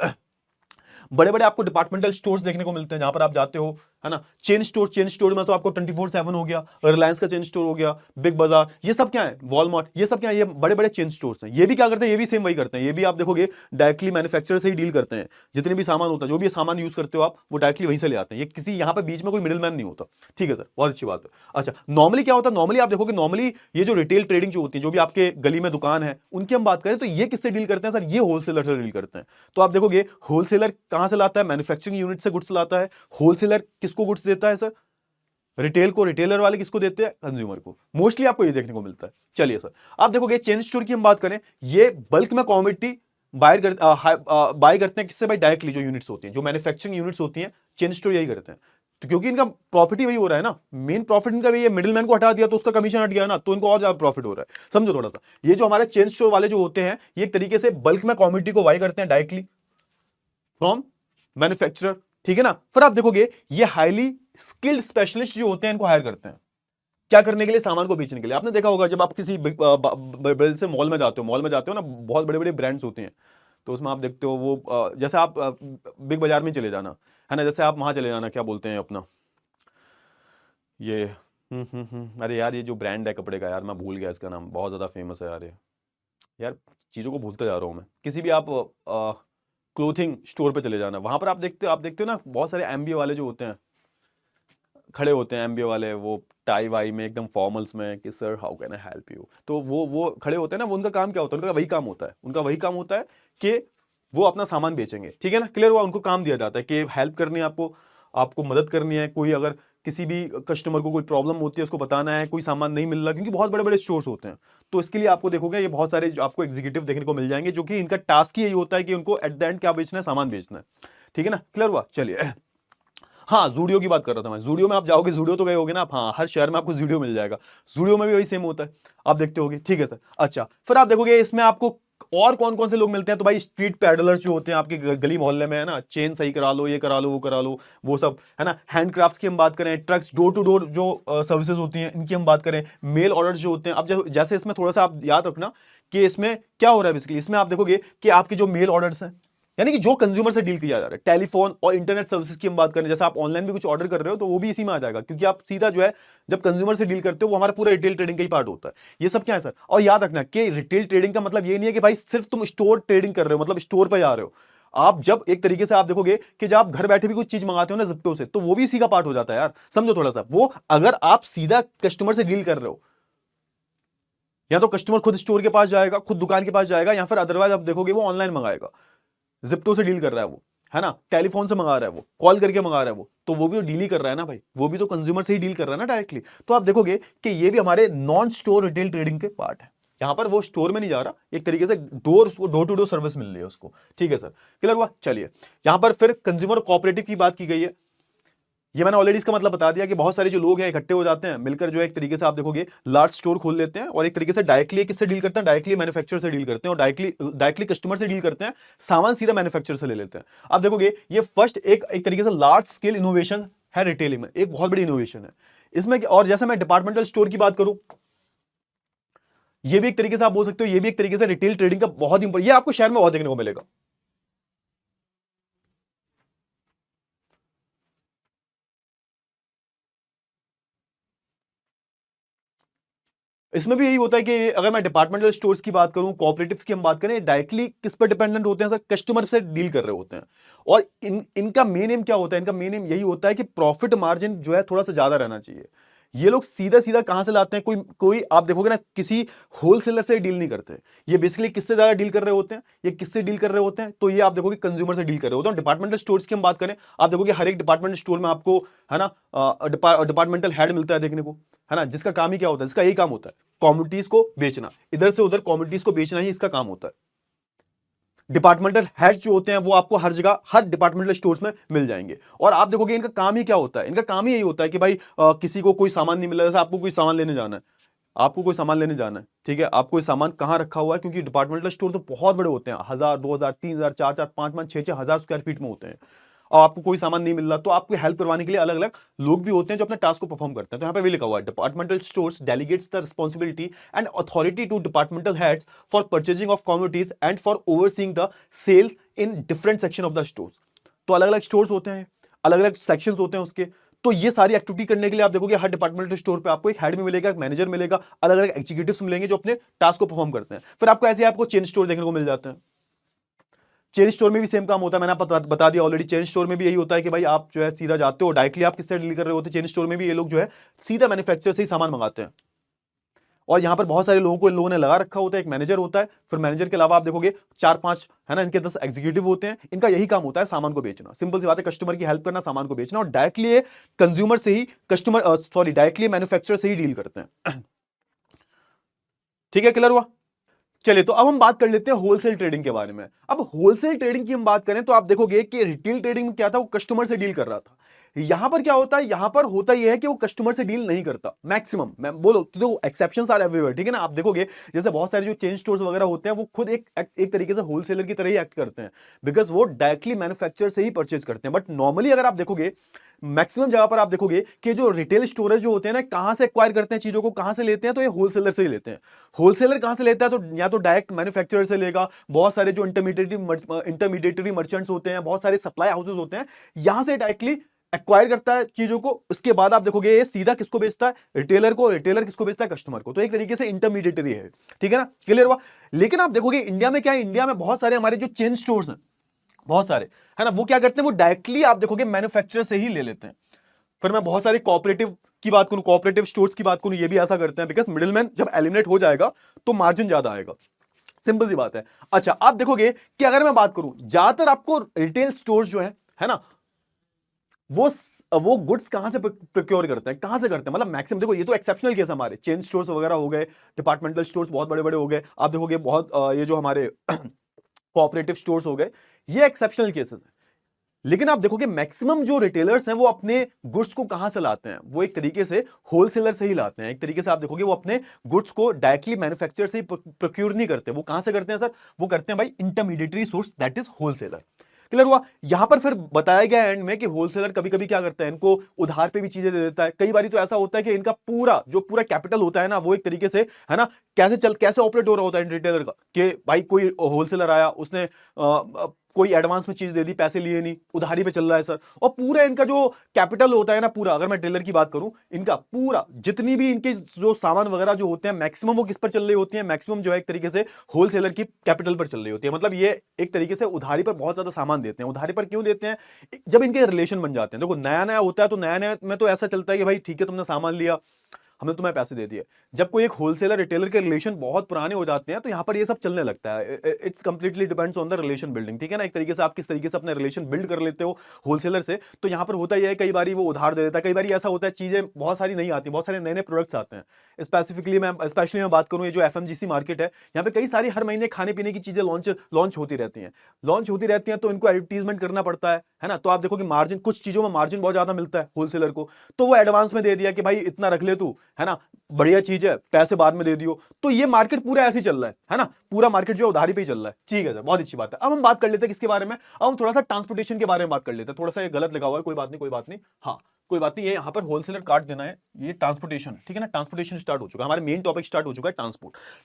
बड़े बड़े आपको डिपार्टमेंटल स्टोर्स देखने को मिलते हैं जहां पर आप जाते हो, है ना। चेन स्टोर में तो आपको 24/7 हो गया, रिलायंस का चेन स्टोर हो गया, बिग बाजार, ये सब क्या है, वॉलमार्ट, ये सब क्या है, ये बड़े बड़े चेन स्टोर्स हैं। ये भी क्या करते हैं? ये भी सेम वही करते हैं। ये भी आप देखोगे डायरेक्टली मैन्युफैक्चरर से ही डील करते हैं। जितने भी सामान होता है, जो भी सामान यूज करते हो आप, वो डायरेक्टली वहीं से ले आते हैं। ये किसी यहाँ पे बीच में कोई मिडिल मैन नहीं होता। ठीक है सर, बहुत अच्छी बात है। अच्छा, नॉर्मली क्या होता है? नॉर्मली आप देखोगे, नॉर्मली ये जो रिटेल ट्रेडिंग जो होती है, जो भी आपके गली में दुकान है, उनकी हम बात करें तो ये किससे डील करते हैं सर? ये होलसेलर से डील करते हैं। तो आप देखोगे होलसेलर कहां से लाता है? मैन्युफैक्चरिंग यूनिट से गुड्स लाता है। होलसेलर किसको गुड्स देता है सर? रिटेल को। रिटेलर वाले किसको देते हैं? कंज्यूमर को। मोस्टली आपको ये देखने को मिलता है। चलिए सर, आप देखोगे चेन स्टोर की हम बात करें, ये बल्क में कमोडिटी बाय करते हैं किससे? भाई डायरेक्टली जो यूनिट्स होती हैं, जो मैन्युफैक्चरिंग यूनिट्स होती हैं, चेन स्टोर यही करते हैं। तो क्योंकि इनका प्रॉफिट ही वही हो रहा है ना, मेन प्रॉफिट इनका भी, ये मिडिलमैन को हटा दिया तो उसका कमीशन हट गया ना, तो इनको और ज्यादा प्रॉफिट हो रहा है। समझो थोड़ा सा, ये जो हमारे चेन स्टोर वाले जो होते हैं, ये एक तरीके से बल्क में कमोडिटी को बाय करते हैं डायरेक्टली फ्रॉम मैन्युफैक्चरर। ठीक है ना। फिर आप देखोगे ये हाईली स्किल्ड स्पेशलिस्ट जो होते हैं, इनको हायर करते हैं क्या करने के लिए? सामान को बेचने के लिए। आपने देखा होगा जब आप किसी बड़े से मॉल में जाते हो, ना, बहुत बड़े बड़े ब्रांड्स होते हैं, तो उसमें आप देखते हो वो जैसे आप बिग बाजार में चले जाना, है ना, जैसे आप वहां चले जाना, क्या बोलते हैं अपना ये, अरे यार, ये जो ब्रांड है कपड़े का, यार मैं भूल गया इसका नाम, बहुत ज्यादा फेमस है यार ये, यार चीजों को भूलते जा रहा हूँ मैं। किसी भी आप क्लोथिंग स्टोर पे चले जाना, वहां पर आप देखते हो ना, बहुत सारे एमबीए वाले जो होते हैं, खड़े होते हैं एमबीए वाले, वो टाई वाई में एकदम फॉर्मल्स में कि sir how can I help you, तो वो खड़े होते हैं ना, वो उनका काम क्या होता है, उनका वही काम होता है, उनका वही काम होता है कि वो अपना सामान बेचेंगे, ठीक है ना, क्लियर हुआ। उनको काम दिया जाता है कि हेल्प करनी है आपको, आपको मदद करनी है, कोई अगर किसी भी कस्टमर को कोई प्रॉब्लम होती है उसको बताना है, कोई सामान नहीं मिल रहा, क्योंकि बहुत बड़े बड़े स्टोर्स होते हैं, तो इसके लिए आपको देखोगे ये बहुत सारे आपको एग्जीक्यूटिव देखने को मिल जाएंगे, जो कि इनका टास्क ही यही होता है कि उनको एट द एंड क्या बेचना है, सामान बेचना है, ठीक है ना, क्लियर हुआ। चलिए, हाँ जूडियो की बात कर रहा था मैं, जूडियो में आप जाओगे, जूडियो तो गए होगे ना आप, हाँ हर शहर में आपको जूडियो मिल जाएगा, जूडियो में भी वही सेम होता है, आप देखते होगे, ठीक है सर। अच्छा, फिर आप देखोगे इसमें आपको और कौन कौन से लोग मिलते हैं, तो भाई स्ट्रीट पैडलर्स जो होते हैं आपके गली मोहल्ले में, है ना, चेन सही करा लो, ये करा लो, वो करा लो, वो सब, है ना। हैंडक्राफ्ट्स की हम बात करें, ट्रक्स डोर टू डोर जो सर्विसेज होती हैं इनकी हम बात करें, मेल ऑर्डर्स जो होते हैं। अब जैसे इसमें थोड़ा सा आप याद रखना कि इसमें क्या हो रहा है बेसिकली, इसमें आप देखोगे कि आपके जो मेल ऑर्डर्स हैं, यानी कि जो कंज्यूमर से डील किया जा रहा है, टेलीफोन और इंटरनेट सर्विसेज की हम बात करें, जैसे आप ऑनलाइन भी कुछ ऑर्डर कर रहे हो तो वो भी इसी में आ जाएगा, क्योंकि आप सीधा जो है जब कंज्यूमर से डील करते हो वो हमारा पूरा रिटेल ट्रेडिंग का ही पार्ट होता है। ये सब क्या है सर, और याद रखना कि रिटेल ट्रेडिंग का मतलब ये नहीं है कि भाई सिर्फ तुम स्टोर ट्रेडिंग कर रहे हो, मतलब स्टोर पर जा रहे हो। आप जब एक तरीके से आप देखोगे कि जब आप घर बैठे भी कुछ चीज मंगाते हो ना जिप्टो से, तो वो भी इसी का पार्ट हो जाता है यार, समझो थोड़ा सा। वो अगर आप सीधा कस्टमर से डील कर रहे हो, या तो कस्टमर खुद स्टोर के पास जाएगा, खुद दुकान के पास जाएगा, या फिर अदरवाइज आप देखोगे वो ऑनलाइन मंगाएगा, जिप्टो से डील कर रहा है वो, है ना, टेलीफोन से मंगा रहा है वो, कॉल करके मंगा रहा है वो, तो वो भी तो डील ही कर रहा है ना भाई, वो भी तो कंज्यूमर से ही डील कर रहा है ना डायरेक्टली। तो आप देखोगे कि ये भी हमारे नॉन स्टोर रिटेल ट्रेडिंग के पार्ट है। यहां पर वो स्टोर में नहीं जा रहा, एक तरीके से डोर टू डोर सर्विस मिल रही है उसको, ठीक है सर, क्लियर हुआ। चलिए, यहां पर फिर कंज्यूमर कोऑपरेटिव की बात की गई है। ये मैंने ऑलरेडी इसका मतलब बता दिया कि बहुत सारे जो लोग हैं इकट्ठे हो जाते हैं, मिलकर जो है एक तरीके से आप देखोगे लार्ज स्टोर खोल लेते हैं, और एक तरीके से डायरेक्टली किससे डील करते हैं, डायरेक्टली मैन्युफैक्चरर से डील करते हैं, और डायरेक्टली कस्टमर से डील करते हैं, सामान सीधा मैन्युफैक्चरर से ले लेते हैं। आप देखोगे ये फर्स्ट एक तरीके से लार्ज स्केल इनोवेशन है रिटेलिंग में, एक बहुत बड़ी इनोवेशन है इसमें। और जैसे मैं डिपार्टमेंटल स्टोर की बात करूं, ये भी एक तरीके से आप बोल सकते हो, ये भी एक तरीके से रिटेल ट्रेडिंग का बहुत इंपॉर्टेंट, ये आपको शहर में बहुत देखने को मिलेगा। इसमें भी यही होता है कि अगर मैं डिपार्टमेंटल स्टोर्स की बात करूं, कोऑपरेटिव्स की हम बात करें, डायरेक्टली किस पर डिपेंडेंट होते हैं सर, कस्टमर से डील कर रहे होते हैं। और इनका मेन एम क्या होता है, इनका मेन एम यही होता है कि प्रॉफिट मार्जिन जो है थोड़ा सा ज्यादा रहना चाहिए। ये लोग सीधा सीधा कहां से लाते हैं, कोई कोई आप देखोगे ना, किसी होलसेलर से डील नहीं करते। ये बेसिकली किससे ज्यादा डील कर रहे होते हैं, ये किससे डील कर रहे होते हैं, तो ये आप देखोगे कंज्यूमर से डील कर रहे होते हैं। डिपार्टमेंटल स्टोर्स की हम बात करें, आप देखोगे हर एक डिपार्टमेंटल स्टोर में आपको, है ना, डिपार्टमेंटल हेड मिलता है देखने को, है ना, जिसका काम ही क्या होता है, इसका यही काम होता है कमोडिटीज को बेचना, इधर से उधर कमोडिटीज को बेचना ही इसका काम होता है। डिपार्टमेंटल हेड जो होते हैं वो आपको हर जगह, हर डिपार्टमेंटल स्टोर्स में मिल जाएंगे। और आप देखोगे इनका काम ही क्या होता है, इनका काम ही यही होता है कि भाई किसी को कोई सामान नहीं मिला, जैसे आपको कोई सामान लेने जाना है, आपको कोई सामान लेने जाना है, ठीक है, आपको कोई सामान कहां रखा हुआ है, क्योंकि डिपार्टमेंटल स्टोर तो बहुत बड़े होते हैं, 1000 2000 3000 4000 5000 6000 स्क्वायर फीट में होते हैं, और आपको कोई सामान नहीं मिल रहा, तो आपको हेल्प करवाने के लिए अलग अलग लोग भी होते हैं जो अपने टास्क को परफॉर्म करते हैं। तो यहाँ पे भी लिखा हुआ है, departmental stores delegates the responsibility and authority to departmental heads for purchasing of commodities and for overseeing the sale in different section of the stores. तो अलग अलग स्टोर्स होते हैं, अलग अलग सेक्शंस होते हैं उसके, तो ये सारी एक्टिविटी करने के लिए आप देखोगे हर डिपार्टमेंटल स्टोर पे आपको एक हेड भी मिलेगा, एक मैनेजर मिलेगा, अलग अलग एग्जीक्यूटिव्स मिलेंगे जो अपने टास्क को परफॉर्म करते हैं। फिर आपको ऐसे आपको चेन स्टोर देखने को मिल जाते हैं। चेन स्टोर में भी सेम काम होता है, मैंने आपको बता दिया ऑलरेडी। चेन स्टोर में भी यही होता है कि भाई आप जो है सीधा जाते हो, डायरेक्टली आप किससे डील कर रहे होते हैं। चेन स्टोर में भी ये लोग जो है सीधा मैन्युफैक्चरर से ही सामान मंगाते हैं, और यहां पर बहुत सारे लोगों को इन लोगों ने लगा रखा होता है, एक मैनेजर होता है, फिर मैनेजर के अलावा आप देखोगे 4-5, है ना, इनके 10 एग्जीक्यूटिव होते हैं। इनका यही काम होता है सामान को बेचना, सिंपल सी बात है, कस्टमर की हेल्प करना, सामान को बेचना, और डायरेक्टली कंज्यूमर से ही डायरेक्टली मैन्युफैक्चरर से ही डील करते हैं। ठीक है, क्लियर हुआ। चलिए, तो अब हम बात कर लेते हैं होलसेल ट्रेडिंग के बारे में। अब होलसेल ट्रेडिंग की हम बात करें तो आप देखोगे कि रिटेल ट्रेडिंग में क्या था, वो कस्टमर से डील कर रहा था। यहां पर क्या होता है, यहां पर होता यह है कि वो कस्टमर से डील नहीं करता मैक्सिमम, मैं बोलो तो एक्सेप्शंस आर एवरीवेयर, ठीक है ना। आप देखोगे जैसे बहुत सारे जो चेन स्टोर्स वगैरह होते हैं वो खुद एक तरीके से होलसेलर की तरह ही एक्ट करते हैं, बिकॉज वो डायरेक्टली मैन्युफैक्चरर से ही परचेज करते हैं। बट नॉर्मली अगर आप देखोगे, मैक्सिमम जगह पर आप देखोगे कि जो रिटेल स्टोरेज जो होते हैं ना, कहां से एक्वायर करते हैं चीजों को, कहां से लेते हैं, तो ये होलसेलर से ही लेते हैं। होलसेलर कहां से लेता है, तो या तो डायरेक्ट मैन्युफैक्चरर से लेगा, बहुत सारे जो इंटरमीडिएटरी मर्चेंट्स होते हैं, बहुत सारे सप्लाई हाउसेज होते हैं, यहां से डायरेक्टली एक्वायर करता है चीजों को। उसके बाद आप देखोगे ये सीधा किसको बेचता है, रिटेलर को, रिटेलर किसको बेचता है, कस्टमर को। तो एक तरीके से इंटरमीडिएटरी है, ठीक है ना, क्लियर हुआ। लेकिन आप देखोगे इंडिया में क्या है, इंडिया में बहुत सारे हमारे जो चेन स्टोर्स हैं, बहुत सारे, है ना, वो क्या करते हैं, वो डायरेक्टली आप देखोगे मैन्युफैक्चरर से ही ले लेते हैं। फिर मैं बहुत सारे कोऑपरेटिव की बात करूं, कोऑपरेटिव स्टोर्स की बात करूं, ये भी ऐसा करते हैं, बिकॉज मिडिलमैन जब एलिमिनेट हो जाएगा तो मार्जिन ज्यादा आएगा, सिंपल सी बात है। अच्छा, आप देखोगे कि अगर मैं बात करूं, ज्यादातर आपको रिटेल स्टोर्स जो है ना, वो गुड्स कहां से प्रोक्योर करते हैं, कहां से करते हैं, मतलब मैक्सिमम, देखो ये तो एक्सेप्शनल केस हमारे चेन स्टोर्स वगैरह हो गए, डिपार्टमेंटल स्टोर्स बहुत बड़े बड़े हो गए, आप देखोगे बहुत ये जो हमारे कोऑपरेटिव स्टोर्स हो गए, ये एक्सेप्शनल केसेस हैं। लेकिन आप देखोगे मैक्सिमम जो रिटेलर्स हैं वो अपने गुड्स को कहां से लाते हैं, वो एक तरीके से होलसेलर से ही लाते हैं। एक तरीके से आप देखोगे वो अपने गुड्स को डायरेक्टली मैन्युफैक्चर से ही प्रोक्योर नहीं करते, वो कहां से करते हैं सर, वो करते हैं भाई intermediary source, that is wholesaler. Clear हुआ। यहां पर फिर बताया गया एंड में कि होलसेलर कभी कभी क्या करता है, इनको उधार पे भी चीजें दे देता है। कई बार तो ऐसा होता है कि इनका पूरा कैपिटल होता है ना, वो एक तरीके से है ना, कैसे ऑपरेट हो रहा होता है इन रिटेलर का, कि भाई कोई होलसेलर आया, उसने कोई एडवांस में चीज दे दी, पैसे लिए नहीं, उधारी पे चल रहा है सर, और पूरा इनका जो कैपिटल होता है ना, पूरा, अगर मैं टेलर की बात करूं, इनका पूरा जितनी भी इनके जो सामान वगैरह जो होते हैं, मैक्सिमम वो किस पर चल रही होती है, मैक्सिमम जो है एक तरीके से होलसेलर की कैपिटल पर चल रही होती है। मतलब ये एक तरीके से उधारी पर बहुत ज्यादा सामान देते हैं। उधारी पर क्यों देते हैं, जब इनके रिलेशन बन जाते हैं। देखो नया नया होता है तो नया नया में तो ऐसा चलता है कि भाई ठीक है, तुमने सामान लिया, हमने तुम्हें पैसे दे दिए। जब कोई एक होलसेलर रिटेलर के रिलेशन बहुत पुराने हो जाते हैं तो यहां पर ये सब चलने लगता है। It's completely depends on the relation building, ठीक है ना। एक तरीके से आप किस तरीके से अपने रिलेशन बिल्ड कर लेते हो होलसेलर से, तो यहां पर होता ही है, कई बार वो उधार दे देता है, कई बार ऐसा होता है चीजें बहुत सारी नहीं आती, बहुत सारे नए नए प्रोडक्ट्स आते हैं। स्पेशली मैं बात करूं, ये जो एफएमजीसी मार्केट है, यहाँ पे कई सारी हर महीने खाने पीने की चीजें लॉन्च होती रहती हैं, तो इनको एडवर्टीजमेंट करना पड़ता है ना। तो आप देखो कि मार्जिन, कुछ चीजों में मार्जिन बहुत ज्यादा मिलता है होलसेलर को, तो वो एडवांस में दे दिया कि भाई इतना रख ले तू, है ना, बढ़िया चीज है, पैसे बाद में दे दियो। तो ये मार्केट पूरा ऐसे ही चल रहा है ना, पूरा मार्केट जो उधारी पे ही चल रहा है। ठीक है सर, बहुत अच्छी बात है। अब हम बात कर लेते हैं किसके बारे में, अब हम थोड़ा सा ट्रांसपोर्टेशन के बारे में बात कर लेते हैं। थोड़ा सा ये गलत लिखा हुआ है, कोई बात नहीं, हाँ कोई बात नहीं, ये यहाँ पर होलसेलर काट देना है, ये ट्रांसपोर्टेशन, ठीक है ना। ट्रांसपोर्टेशन स्टार्ट हो चुका है, हमारे मेन टॉपिक स्टार्ट हो चुका है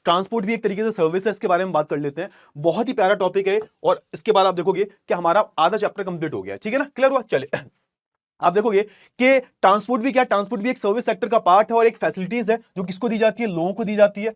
ट्रांसपोर्ट भी एक तरीके से सर्विस है, इसके बारे में बात कर लेते हैं। बहुत ही प्यारा टॉपिक है, और इसके बाद आप देखोगे कि हमारा आधा चैप्टर कंप्लीट हो गया, ठीक है ना। क्लियर हुआ। चलिए आप देखोगे कि ट्रांसपोर्ट भी एक सर्विस सेक्टर का पार्ट है, और एक फैसिलिटीज है जो किसको दी जाती है, लोगों को दी जाती है।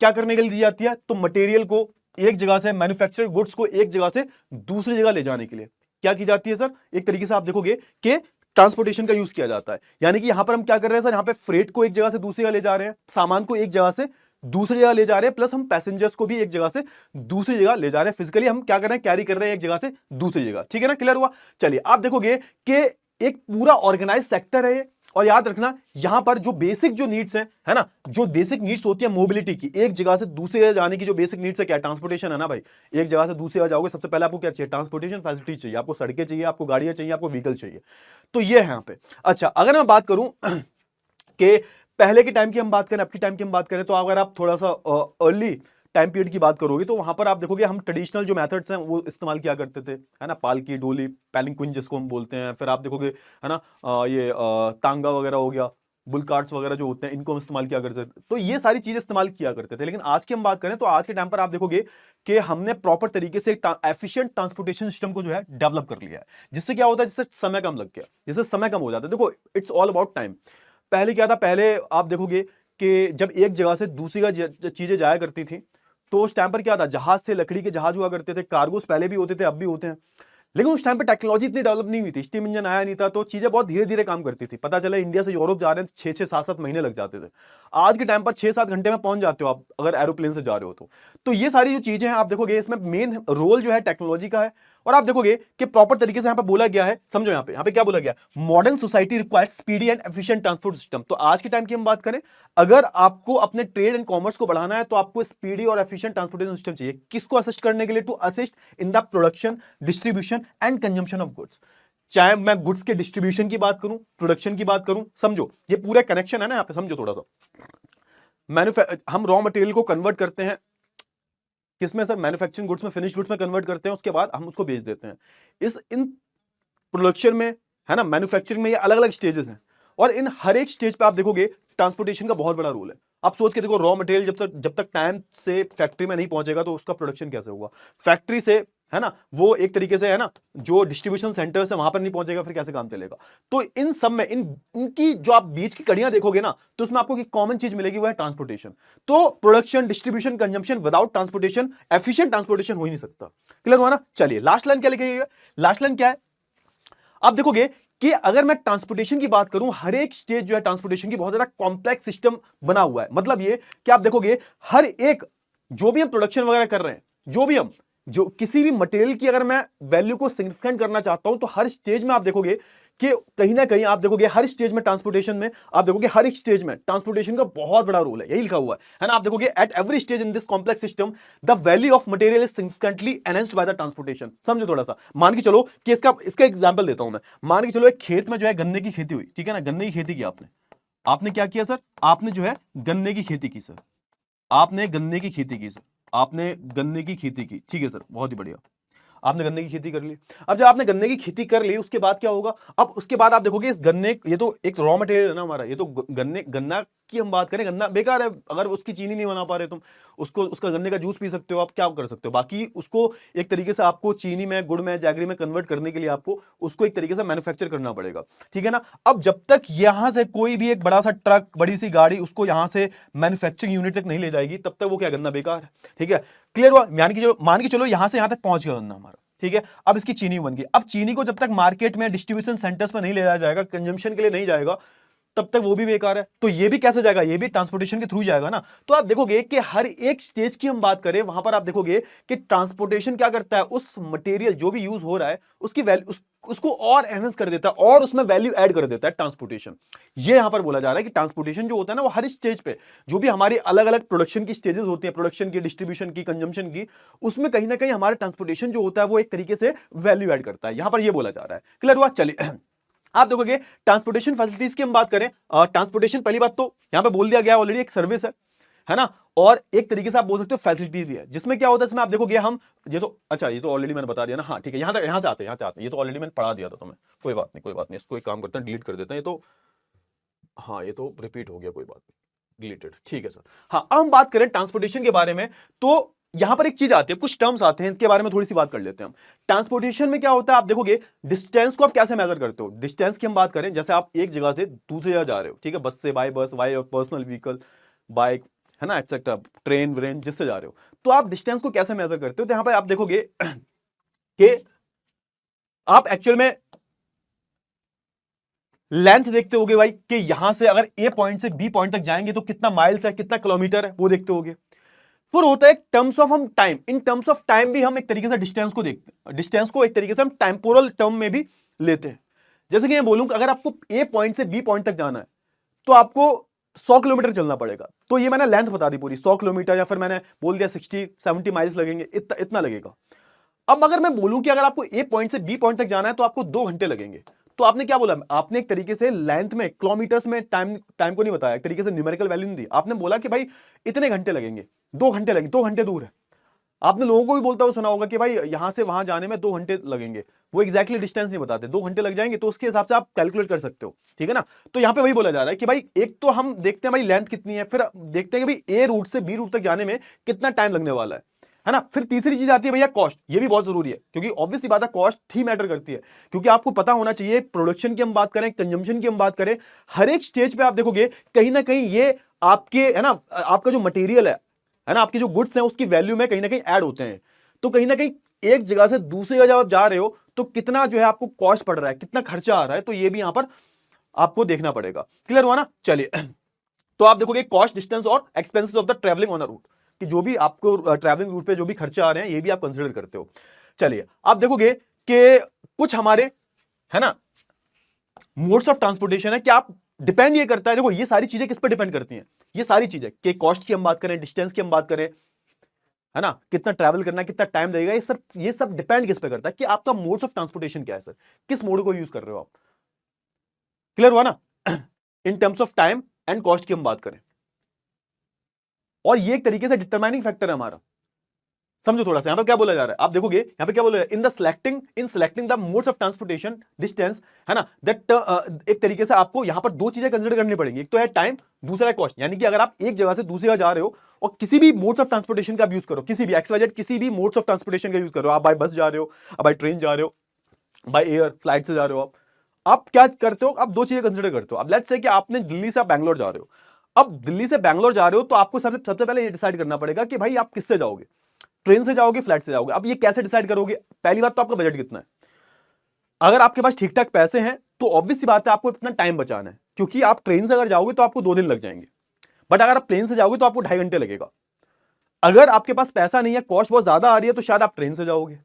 क्या करने के लिए दी जाती है, तो मटेरियल को एक जगह से, मैन्युफैक्चर्ड गुड्स को एक जगह से दूसरी जगह ले जाने के लिए क्या की जाती है सर, एक तरीके से आप देखोगे कि ट्रांसपोर्टेशन का यूज किया जाता है। यानी कि यहां पर हम क्या कर रहे हैं सर, यहां पे फ्रेट को एक जगह से दूसरी जगह ले जा रहे हैं, सामान को एक जगह से दूसरी जगह ले जा रहे हैं, प्लस हम पैसेंजर्स को भी एक जगह से दूसरी जगह ले जा रहे हैं। फिजिकली हम क्या कर रहे हैं, कैरी कर रहे हैं एक जगह से दूसरी जगह, ठीक है ना। क्लियर हुआ। चलिए आप देखोगे कि एक पूरा ऑर्गेनाइज सेक्टर है ये, और याद रखना यहां पर जो बेसिक जो नीड्स है ना, जो बेसिक नीड्स होती है मोबिलिटी की, एक जगह से दूसरी जगह जाने की जो बेसिक नीड्स है, क्या ट्रांसपोर्टेशन है ना भाई। एक जगह से दूसरी जगह जाओगे, सबसे पहले आपको क्या चाहिए, ट्रांसपोर्टेशन फैसिलिटी चाहिए, आपको सड़कें चाहिए, आपको गाड़ियां चाहिए, आपको व्हीकल चाहिए। तो ये है यहाँ पे। अच्छा, अगर मैं बात करूं कि पहले के टाइम की हम बात करें, अब की टाइम की हम बात करें, तो अगर आप थोड़ा सा अर्ली टाइम पीरियड की बात करोगे तो वहां पर आप देखोगे हम ट्रेडिशनल जो मेथड्स हैं वो इस्तेमाल किया करते थे, है ना। पालकी, डोली, पैलिंक्विन जिसको हम बोलते हैं, फिर आप देखोगे है ना ये तांगा वगैरह हो गया, बुल कार्ट्स वगैरह जो होते हैं, इनको हम इस्तेमाल किया करते थे। तो ये सारी चीजें इस्तेमाल किया करते थे। लेकिन आज की हम बात करें तो आज के टाइम पर आप देखोगे कि हमने प्रॉपर तरीके से एफिशिएंट ट्रांसपोर्टेशन सिस्टम को जो है डेवलप कर लिया है, जिससे क्या होता है, जिससे समय कम लग गया, जिससे समय कम हो जाता है। देखो इट्स ऑल अबाउट टाइम। पहले क्या था, पहले आप देखोगे कि जब एक जगह से दूसरी जगह चीजें जाया करती थी, तो उस टाइम पर क्या था, जहाज से, लकड़ी के जहाज हुआ करते थे, कार्गोस पहले भी होते थे, अब भी होते हैं। लेकिन उस टाइम पे टेक्नोलॉजी इतनी डेवलप नहीं हुई थी, स्टीम इंजन आया नहीं था, तो चीजें बहुत धीरे धीरे काम करती थी। पता चला इंडिया से यूरोप जा रहे हैं, 6-6, 7-7 महीने लग जाते थे। आज के टाइम पर 6-7 घंटे में पहुंच जाते हो आप, अगर एरोप्लेन से जा रहे हो तो ये सारी जो चीजें हैं आप देखोगे, इसमें मेन रोल जो है टेक्नोलॉजी का है। और आप देखोगे कि प्रॉपर तरीके से यहां पर बोला गया है, समझो यहां पे क्या बोला गया, modern society requires speedy and efficient transport system. तो आज के टाइम की हम बात करें, अगर आपको अपने ट्रेड एंड कॉमर्स को बढ़ाना है तो आपको स्पीडी और एफिशिएंट ट्रांसपोर्टेशन सिस्टम चाहिए। किसको असिस्ट करने के लिए, to assist in the production, distribution and consumption of goods. चाहे मैं गुड्स के डिस्ट्रीब्यूशन की बात करूं, प्रोडक्शन की बात करूं, समझो ये पूरा कनेक्शन है ना, यहां पे समझो थोड़ा सा। हम रॉ मटेरियल को कन्वर्ट करते हैं किसमें सर, मैन्युफैक्चरिंग गुड्स में, फिनिश गुड्स में कन्वर्ट करते हैं, उसके बाद हम उसको बेच देते हैं। इन प्रोडक्शन में, है ना, मैन्युफैक्चरिंग में ये अलग अलग स्टेजेस हैं, और इन हर एक स्टेज पे आप देखोगे ट्रांसपोर्टेशन का बहुत बड़ा रोल है। आप सोच के देखो, रॉ मटेरियल जब तक टाइम से फैक्ट्री में नहीं पहुंचेगा तो उसका प्रोडक्शन कैसे होगा, फैक्ट्री से, है ना, वो एक तरीके से, है ना, जो डिस्ट्रीब्यूशन सेंटर्स है वहां पर नहीं पहुंचेगा, फिर कैसे काम चलेगा। तो इन सब में इनकी जो आप बीच की कड़ियां देखोगे ना, तो उसमें आपको एक कॉमन चीज मिलेगी, वो है ट्रांसपोर्टेशन। तो production, distribution, consumption, without transportation efficient transportation हो ही नहीं सकता। क्लियर हुआ ना। चलिए लास्ट लाइन क्या लिखी है, लास्ट लाइन क्या है, आप देखोगे कि अगर मैं ट्रांसपोर्टेशन की बात करूं, हर एक स्टेज जो है ट्रांसपोर्टेशन की बहुत ज्यादा कॉम्प्लेक्स सिस्टम बना हुआ है। मतलब ये कि आप देखोगे हर एक जो भी हम प्रोडक्शन वगैरह कर रहे हैं, जो किसी भी मटेरियल की अगर मैं वैल्यू को सिग्निफिकेंट करना चाहता हूं, तो हर स्टेज में आप देखोगे कि कहीं ना कहीं आप देखोगे हर स्टेज में ट्रांसपोर्टेशन में, आप देखोगे हर एक स्टेज में ट्रांसपोर्टेशन का बहुत बड़ा रोल है, यही लिखा हुआ है ना। आप देखोगे at every stage in this complex system the value of material is significantly enhanced by the transportation. समझो थोड़ा सा, मान के चलो कि इसका एग्जांपल देता हूं मैं। मान के चलो एक खेत में जो है गन्ने की खेती हुई, ठीक है ना, गन्ने की खेती की आपने क्या किया सर, आपने जो है गन्ने की खेती की सर, आपने गन्ने की खेती की सर, आपने गन्ने की खेती की, ठीक है सर, बहुत ही बढ़िया, आपने गन्ने की खेती कर ली। अब जब आपने गन्ने की खेती कर ली, उसके बाद क्या होगा, अब उसके बाद आप देखोगे इस गन्ने, ये तो एक रॉ मटेरियल है ना हमारा, ये तो गन्ना की हम बात करें, गन्ना बेकार है, अगर उसकी चीनी नहीं बना पा रहे तुम, उसका गन्ने का जूस पी सकते हो, आप क्या कर सकते हो, बाकी उसको एक तरीके से आपको चीनी में, गुड़ में, जैगरी में कन्वर्ट करने के लिए आपको उसको एक तरीके से मैन्युफैक्चर करना पड़ेगा, ठीक है ना। अब जब तक यहां से कोई भी एक बड़ा सा ट्रक, बड़ी सी गाड़ी उसको यहां से मैन्युफैक्चरिंग यूनिट तक नहीं ले जाएगी, तब तक वो क्या, गन्ना बेकार है, ठीक है। क्लियर हुआ, मान के चलो यहां से यहां तक पहुंच गया गन्ना हमारा, ठीक है। अब इसकी चीनी बन गई। अब चीनी को जब तक मार्केट में डिस्ट्रीब्यूशन सेंटर्स पर नहीं ले जाया जाएगा, कंजम्पशन के लिए नहीं जाएगा, तब तक वो भी बेकार है। तो ये भी कैसे जाएगा, ये भी ट्रांसपोर्टेशन के थ्रू जाएगा ना। तो आप देखोगे कि हर एक स्टेज की हम बात करें, वहां पर आप देखोगे कि ट्रांसपोर्टेशन क्या करता है, उस मटेरियल जो भी यूज हो रहा है उसकी वैल्यू उसको और एनहांस कर देता है और उसमें वैल्यू ऐड कर देता है ट्रांसपोर्टेशन। ये यहां पर बोला जा रहा है कि ट्रांसपोर्टेशन जो होता है ना, वो हर स्टेज पे जो भी हमारी अलग अलग प्रोडक्शन की स्टेजेस होती है, प्रोडक्शन की, डिस्ट्रीब्यूशन की, कंजम्पशन की, उसमें कहीं ना कहीं हमारा ट्रांसपोर्टेशन जो होता है वो एक तरीके से वैल्यू ऐड करता है। यहां पर ये बोला जा रहा है। क्लियर हुआ, चलिए आप देखोगे ट्रांसपोर्टेशन फैसिलिटीज की हम बात करें, ट्रांसपोर्टेशन पहली बात तो यहां पे बोल दिया गया ऑलरेडी, एक सर्विस है ना, और एक तरीके से आप बोल सकते हो फैसिलिटीज भी है, जिसमें क्या होता है, इसमें आप देखोगे हम, ये तो अच्छा, ये तो ऑलरेडी मैंने बता दिया ना, हाँ ठीक है, यहां से आते हैं, ये तो ऑलरेडी मैंने पढ़ा दिया था तुम्हें, कोई बात नहीं, इसको एक काम करते हैं, डिलीट कर देते हैं, ये तो, हाँ ये तो रिपीट हो गया, कोई बात नहीं, डिलीटेड, ठीक है सर। हाँ, अब हम बात करें ट्रांसपोर्टेशन के बारे में, तो यहां पर एक चीज आती है, कुछ टर्म्स आते हैं, इसके बारे में थोड़ी सी बात कर लेते हैं हम। ट्रांसपोर्टेशन में क्या होता है, आप देखोगे डिस्टेंस को आप कैसे मेजर करते हो। डिस्टेंस की हम बात करें, जैसे आप एक जगह से दूसरी जगह जा रहे हो, ठीक है, बस से, बाय बस, बाय पर्सनल व्हीकल, बाइक, है ना, एक्सेट्रा, ट्रेन व्रेन, जिससे जा रहे हो, तो आप डिस्टेंस को कैसे मेजर करते हो। तो यहां पर आप देखोगे कि आप एक्चुअल में लेंथ देखते होगे भाई, कि यहां से अगर ए पॉइंट से बी पॉइंट तक जाएंगे तो कितना माइल्स है, कितना किलोमीटर है, वो देखते होगे। फिर होता है टर्म्स ऑफ हम time, in terms of time भी हम एक तरीके से डिस्टेंस को देखते हैं, डिस्टेंस को एक तरीके से हम टेम्पोरल टर्म में भी लेते हैं। जैसे कि मैं बोलूं कि अगर आपको ए पॉइंट से बी पॉइंट तक जाना है, तो आपको 100 किलोमीटर चलना पड़ेगा। तो ये मैंने लेंथ बता दी पूरी, 100 किलोमीटर, या फिर मैंने बोल दिया 60-70 माइल्स लगेंगे, इतना लगेगा। अब अगर मैं बोलूं कि अगर आपको ए पॉइंट से बी पॉइंट तक जाना है तो आपको 2 घंटे लगेंगे, तो आपने क्या बोला, आपने एक तरीके से लेंथ में, किलोमीटर्स में टाइम को नहीं बताया, एक तरीके से न्यूमेरिकल वैल्यू नहीं दी, आपने बोला कि भाई इतने घंटे लगेंगे, 2 घंटे लगेंगे, 2 घंटे दूर है। आपने लोगों को भी बोलता हुआ सुना होगा कि भाई यहां से वहां जाने में 2 घंटे लगेंगे, वो एक्जैक्टली डिस्टेंस नहीं बताते, 2 घंटे लग जाएंगे, तो उसके हिसाब से आप कैलकुलेट कर सकते हो, ठीक है ना। तो यहां पे वही बोला जा रहा है कि भाई एक तो हम देखते हैं भाई लेंथ कितनी है, फिर देखते हैं कि भाई ए रूट से बी रूट तक जाने में कितना टाइम लगने वाला है ना। फिर तीसरी चीज आती है भैया कॉस्ट, ये भी बहुत जरूरी है, क्योंकि ऑब्वियस सी बात है कॉस्ट ही मैटर करती है, क्योंकि आपको पता होना चाहिए, प्रोडक्शन की हम बात करें, कंजम्पशन की हम बात करें, हर एक स्टेज पे आप देखोगे कहीं ना कहीं ये आपके, है ना, आपका जो मटेरियल है ना, आपके जो गुड्स हैं उसकी वैल्यू में कहीं ना कहीं ऐड होते हैं। तो कहीं ना कहीं एक जगह से दूसरी जगह जब आप जा रहे हो, तो कितना जो है आपको कॉस्ट पड़ रहा है, कितना खर्चा आ रहा है, तो ये भी यहां पर आपको देखना पड़ेगा। क्लियर हुआ ना, चलिए तो आप देखोगे कॉस्ट, डिस्टेंस और expenses of the travelling on a route, कि जो भी आपको ट्रैवलिंग रूट पे जो भी खर्चे आ रहे हैं, ये भी आप कंसीडर करते हो। चलिए आप देखोगे कि कुछ हमारे, है ना, मोड्स ऑफ ट्रांसपोर्टेशन है कि आप डिपेंड ये करता है, देखो ये सारी चीजें किस पर डिपेंड करती हैं, ये सारी चीजें, कि कॉस्ट की हम बात करें, डिस्टेंस की हम बात करें, है ना, कितना ट्रैवल करना है, कितना टाइम लगेगा, ये सब डिपेंड किस पे करता है, कि आपका मोड्स ऑफ ट्रांसपोर्टेशन क्या है सर, किस मोड को यूज कर रहे हो आप। क्लियर हुआ ना इन terms of time and cost की हम बात करें, और ये एक तरीके से डिटरमाइनिंग फैक्टर है हमारा। समझो थोड़ा सा, यहां पर क्या बोला जा रहा है, आप देखोगे यहां पे क्या बोला जा रहा है, इन selecting the modes of transportation, distance, है ना, दैट एक तरीके से आपको यहां पर 2 चीजें कंसीडर करनी पड़ेंगी, एक तो है टाइम, दूसरा है कॉस्ट। यानी कि अगर आप एक जगह से दूसरी जगह जा रहे हो और किसी भी मोड्स ऑफ ट्रांसपोर्टेशन का आप यूज करो, किसी भी XYZ, किसी भी मोड्स ऑफ ट्रांसपोर्टेशन का यूज करो, आप बाय बस जा रहे हो, आप बाय ट्रेन जा रहे हो, बाय एयर फ्लाइट से जा रहे हो, आप क्या करते हो, आप 2 चीजें कंसीडर करते हो। अब लेट्स से कि आपने दिल्ली से बैंगलोर जा रहे हो, अब दिल्ली से बैंगलोर जा रहे हो, तो आपको सबसे पहले ये डिसाइड करना पड़ेगा कि भाई आप किससे जाओगे, ट्रेन से जाओगे, फ्लाइट से जाओगे। अब ये कैसे डिसाइड करोगे, पहली बात तो आपका बजट कितना है, अगर आपके पास ठीक ठाक पैसे हैं तो ऑब्वियस सी बात है आपको इतना टाइम बचाना है, क्योंकि आप ट्रेन से अगर जाओगे तो आपको 2 दिन लग जाएंगे, बट अगर आप प्लेन से जाओगे तो आपको 2.5 घंटे लगेगा। अगर आपके पास पैसा नहीं है, कॉस्ट बहुत ज्यादा आ रही है, तो शायद आप ट्रेन से जाओगे।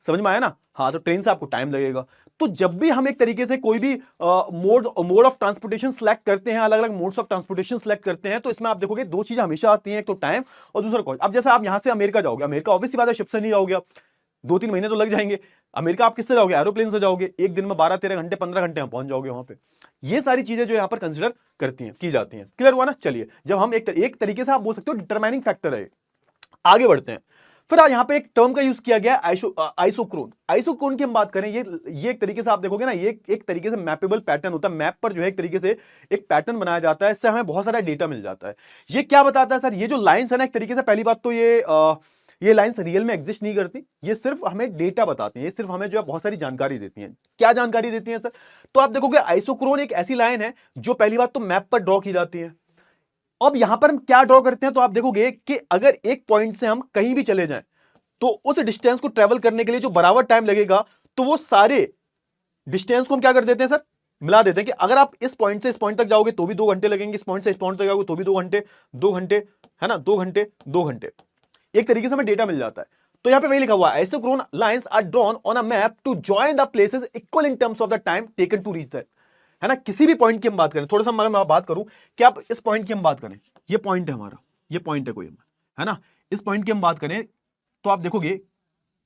समझ में आया ना? हाँ, तो ट्रेन से आपको टाइम लगेगा। तो जब भी हम एक तरीके से कोई भी मोड ऑफ ट्रांसपोर्टेशन सेलेक्ट करते हैं, अलग अलग मोड्स ऑफ ट्रांसपोर्टेशन सेलेक्ट करते हैं, तो इसमें आप देखोगे 2 चीजें हमेशा आती हैं, एक तो टाइम और दूसरा कॉस्ट। अब जैसे आप यहां से अमेरिका जाओगे, अमेरिका ऑब्वियस सी बात है शिप से नहीं जाओगे आप, 2-3 महीने तो लग जाएंगे। अमेरिका आप किससे जाओगे? एरोप्लेन से जाओगे, एक दिन में 12-13 घंटे 15 घंटे में पहुंच जाओगे वहां पे। ये सारी चीजें जो यहाँ पर कंसिडर करती हैं, की जाती हैं। क्लियर हुआ ना? चलिए, जब हम एक तरीके से आप बोल सकते हो डिटरमाइनिंग फैक्टर है। आगे बढ़ते हैं। फिर यहाँ पे एक टर्म का यूज किया गया आइसोक्रोन। आइसोक्रोन की हम बात करें, ये एक तरीके से आप देखोगे ना, ये एक तरीके से मैपेबल पैटर्न होता है। मैप पर जो है एक तरीके से एक पैटर्न बनाया जाता है, इससे हमें बहुत सारा डेटा मिल जाता है। ये क्या बताता है सर? ये जो लाइंस है ना, एक तरीके से पहली बात तो ये लाइंस रियल में एग्जिस्ट नहीं करती, ये सिर्फ हमें डेटा बताती हैं, ये सिर्फ हमें जो है बहुत सारी जानकारी देती हैं। क्या जानकारी देती हैं सर? तो आप देखोगे आइसोक्रोन एक ऐसी लाइन है जो पहली बात तो मैप पर ड्रॉ की जाती है। अब यहां पर हम क्या ड्रॉ करते हैं, तो आप देखोगे कि अगर एक पॉइंट से हम कहीं भी चले जाएं तो उस डिस्टेंस को ट्रेवल करने के लिए जो बराबर टाइम लगेगा, तो वो सारे डिस्टेंस को हम क्या कर देते हैं सर? मिला देते हैं कि अगर आप इस पॉइंट से इस पॉइंट तक जाओगे तो भी 2 घंटे लगेंगे, इस पॉइंट से इस पॉइंट तक जाओगे तो भी 2 घंटे, 2 घंटे, है ना, 2 घंटे, 2 घंटे। एक तरीके से हमें डेटा मिल जाता है। तो यहां पे वही लिखा हुआ है, isochrone lines are drawn on a map to join the places equal in terms of the time taken to reach that. है ना, किसी भी पॉइंट की हम बात करें, थोड़ा सा मैं बात करूं कि आप इस पॉइंट की हम बात करें, ये पॉइंट है हमारा, ये पॉइंट है कोई, है ना, इस पॉइंट की हम बात करें तो आप देखोगे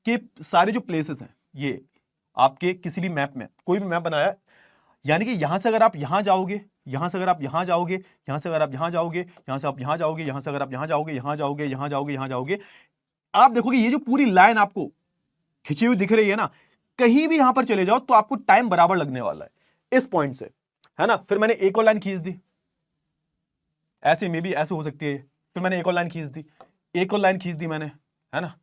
कि सारे जो प्लेसेस हैं, ये आपके किसी भी मैप में, कोई भी मैप बनाया, यानी कि यहां से अगर आप यहां जाओगे, यहां से अगर आप यहां जाओगे, यहां से अगर आप यहां जाओगे, यहां से आप यहां जाओगे, यहां से अगर आप यहां जाओगे, यहां जाओगे, यहां जाओगे, यहां जाओगे, आप देखोगे ये जो पूरी लाइन आपको खिंची हुई दिख रही है ना, कहीं भी यहां पर चले जाओ तो आपको टाइम बराबर लगने वाला है इस पॉइंट से, है ना। फिर मैंने एक और लाइन खींच दी, ऐसे में भी ऐसे हो सकती है, फिर मैंने एक और लाइन खींच दी, एक और लाइन खींच दी मैंने, है ना,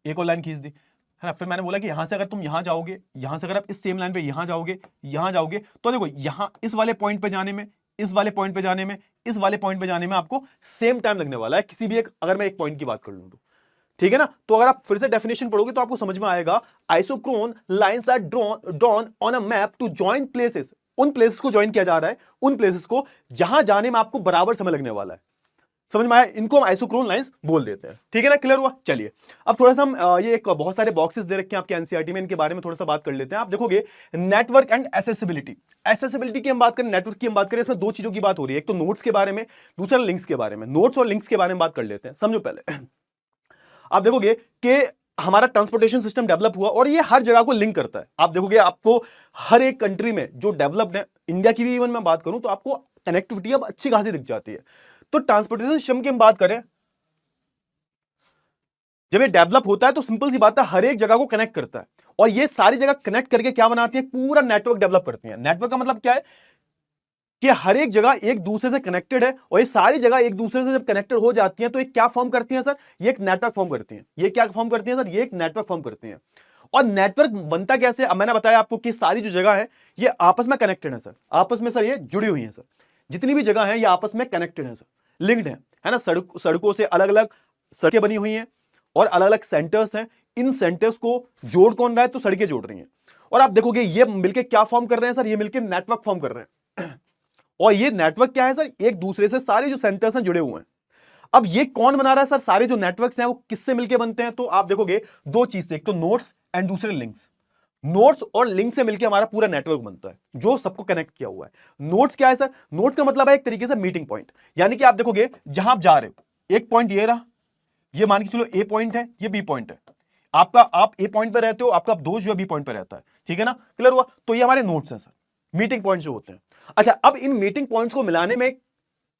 एक और लाइन खींच दी, है ना। फिर मैंने बोला कि यहां से अगर तुम यहां जाओगे, यहां से अगर आप इस सेम लाइन पे यहां जाओगे, यहां जाओगे, तो देखो यहां इस वाले पॉइंट पे जाने में, इस वाले पॉइंट पे जाने में, इस वाले पॉइंट पे जाने में आपको सेम टाइम लगने वाला है, किसी भी एक, अगर मैं एक पॉइंट की बात कर लूं तो, ठीक है ना। तो अगर आप फिर से डेफिनेशन पढ़ोगे तो आपको समझ में आएगा, isochrone lines are drawn on a map to join places, उन प्लेसेस को ज्वाइन किया जा रहा है, उन प्लेसेस को जहां जाने में आपको बराबर समय लगने वाला है। समझ में आया? इनको हम आइसोक्रोन लाइंस बोल देते हैं, ठीक है ना। क्लियर हुआ? चलिए, अब थोड़ा सा हम ये एक बहुत सारे बॉक्सेस दे रखे हैं आपके एनसीईआरटी में, इनके बारे में थोड़ा सा बात कर लेते हैं। आप देखोगे नेटवर्क एंड एसेसिबिलिटी। एसेसिबिलिटी की हम बात करें, नेटवर्क की हम बात करें, इसमें 2 चीजों की बात हो रही है, एक तो नोट्स के बारे में, दूसरा लिंक्स के बारे में। नोट्स और लिंक्स के बारे में बात कर लेते हैं, समझो पहले। आप देखोगे कि हमारा ट्रांसपोर्टेशन सिस्टम डेवलप हुआ और ये हर जगह को लिंक करता है। आप देखोगे आपको हर एक कंट्री में जो डेवलप्ड है, इंडिया की भी इवन मैं बात करूं तो आपको कनेक्टिविटी अब अच्छी खासी दिख जाती है। तो ट्रांसपोर्टेशन सिस्टम की हम बात करें, जब ये डेवलप होता है तो सिंपल सी बात है, हर एक जगह को कनेक्ट करता है, और ये सारी जगह कनेक्ट करके क्या बनाती है? पूरा नेटवर्क डेवलप करती है। नेटवर्क का मतलब क्या है कि हर एक जगह एक दूसरे से कनेक्टेड है, और ये सारी जगह एक दूसरे से जब कनेक्टेड हो जाती हैं तो ये क्या फॉर्म करती हैं सर? ये एक नेटवर्क फॉर्म करती हैं। ये क्या फॉर्म करती हैं सर? ये एक नेटवर्क फॉर्म करती हैं। और नेटवर्क बनता कैसे? अब मैंने बताया आपको कि सारी जो जगह है ये आपस में कनेक्टेड है सर, आपस में सर ये जुड़ी हुई है सर, जितनी भी जगह है ये आपस में कनेक्टेड है सर, लिंक्ड है ना। सड़कों से अलग अलग सड़कें बनी हुई हैं और अलग अलग सेंटर्स हैं, इन सेंटर्स को जोड़ कौन रहा है? तो सड़कें जोड़ रही हैं। और आप देखोगे ये मिलकर क्या फॉर्म कर रहे हैं सर? ये मिलकर नेटवर्क फॉर्म कर रहे हैं। और ये नेटवर्क क्या है सर? एक दूसरे से सारे जो सेंटर्स हैं जुड़े हुए हैं। अब ये कौन बना रहा है सर? सारे जो नेटवर्क्स हैं वो किससे मिलके बनते हैं? तो आप देखोगे 2 चीज से, एक तो नोड्स एंड दूसरे लिंक्स। नोड्स और लिंक से मिलकर हमारा पूरा नेटवर्क बनता है जो सबको कनेक्ट किया हुआ है। नोड्स क्या है सर? नोड्स का मतलब है एक तरीके से मीटिंग पॉइंट, यानी कि आप देखोगे जहां आप जा रहे हो, एक पॉइंट ये रहा, ये मान के चलो ए पॉइंट है, ये बी पॉइंट है आपका, आप ए पॉइंट पे रहते हो, आपका दोस्त जो है बी पॉइंट पे रहता है, ठीक है ना। क्लियर हुआ? तो ये हमारे नोड्स हैं सर, मीटिंग पॉइंट जो होते हैं। अच्छा, अब इन मीटिंग पॉइंट्स को मिलाने में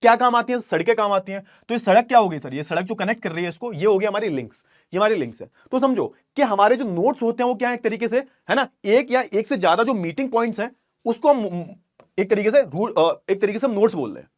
क्या काम आती है? सड़कें काम आती हैं। तो ये सड़क क्या होगी सर? ये सड़क जो कनेक्ट कर रही है इसको, ये हो गया हमारी लिंक्स, ये हमारी लिंक्स है। तो समझो कि हमारे जो नोड्स होते हैं वो क्या है? एक तरीके से, है ना, एक या एक से ज्यादा जो मीटिंग पॉइंट्स हैं उसको हम एक तरीके से हम नोड्स बोल रहे हैं,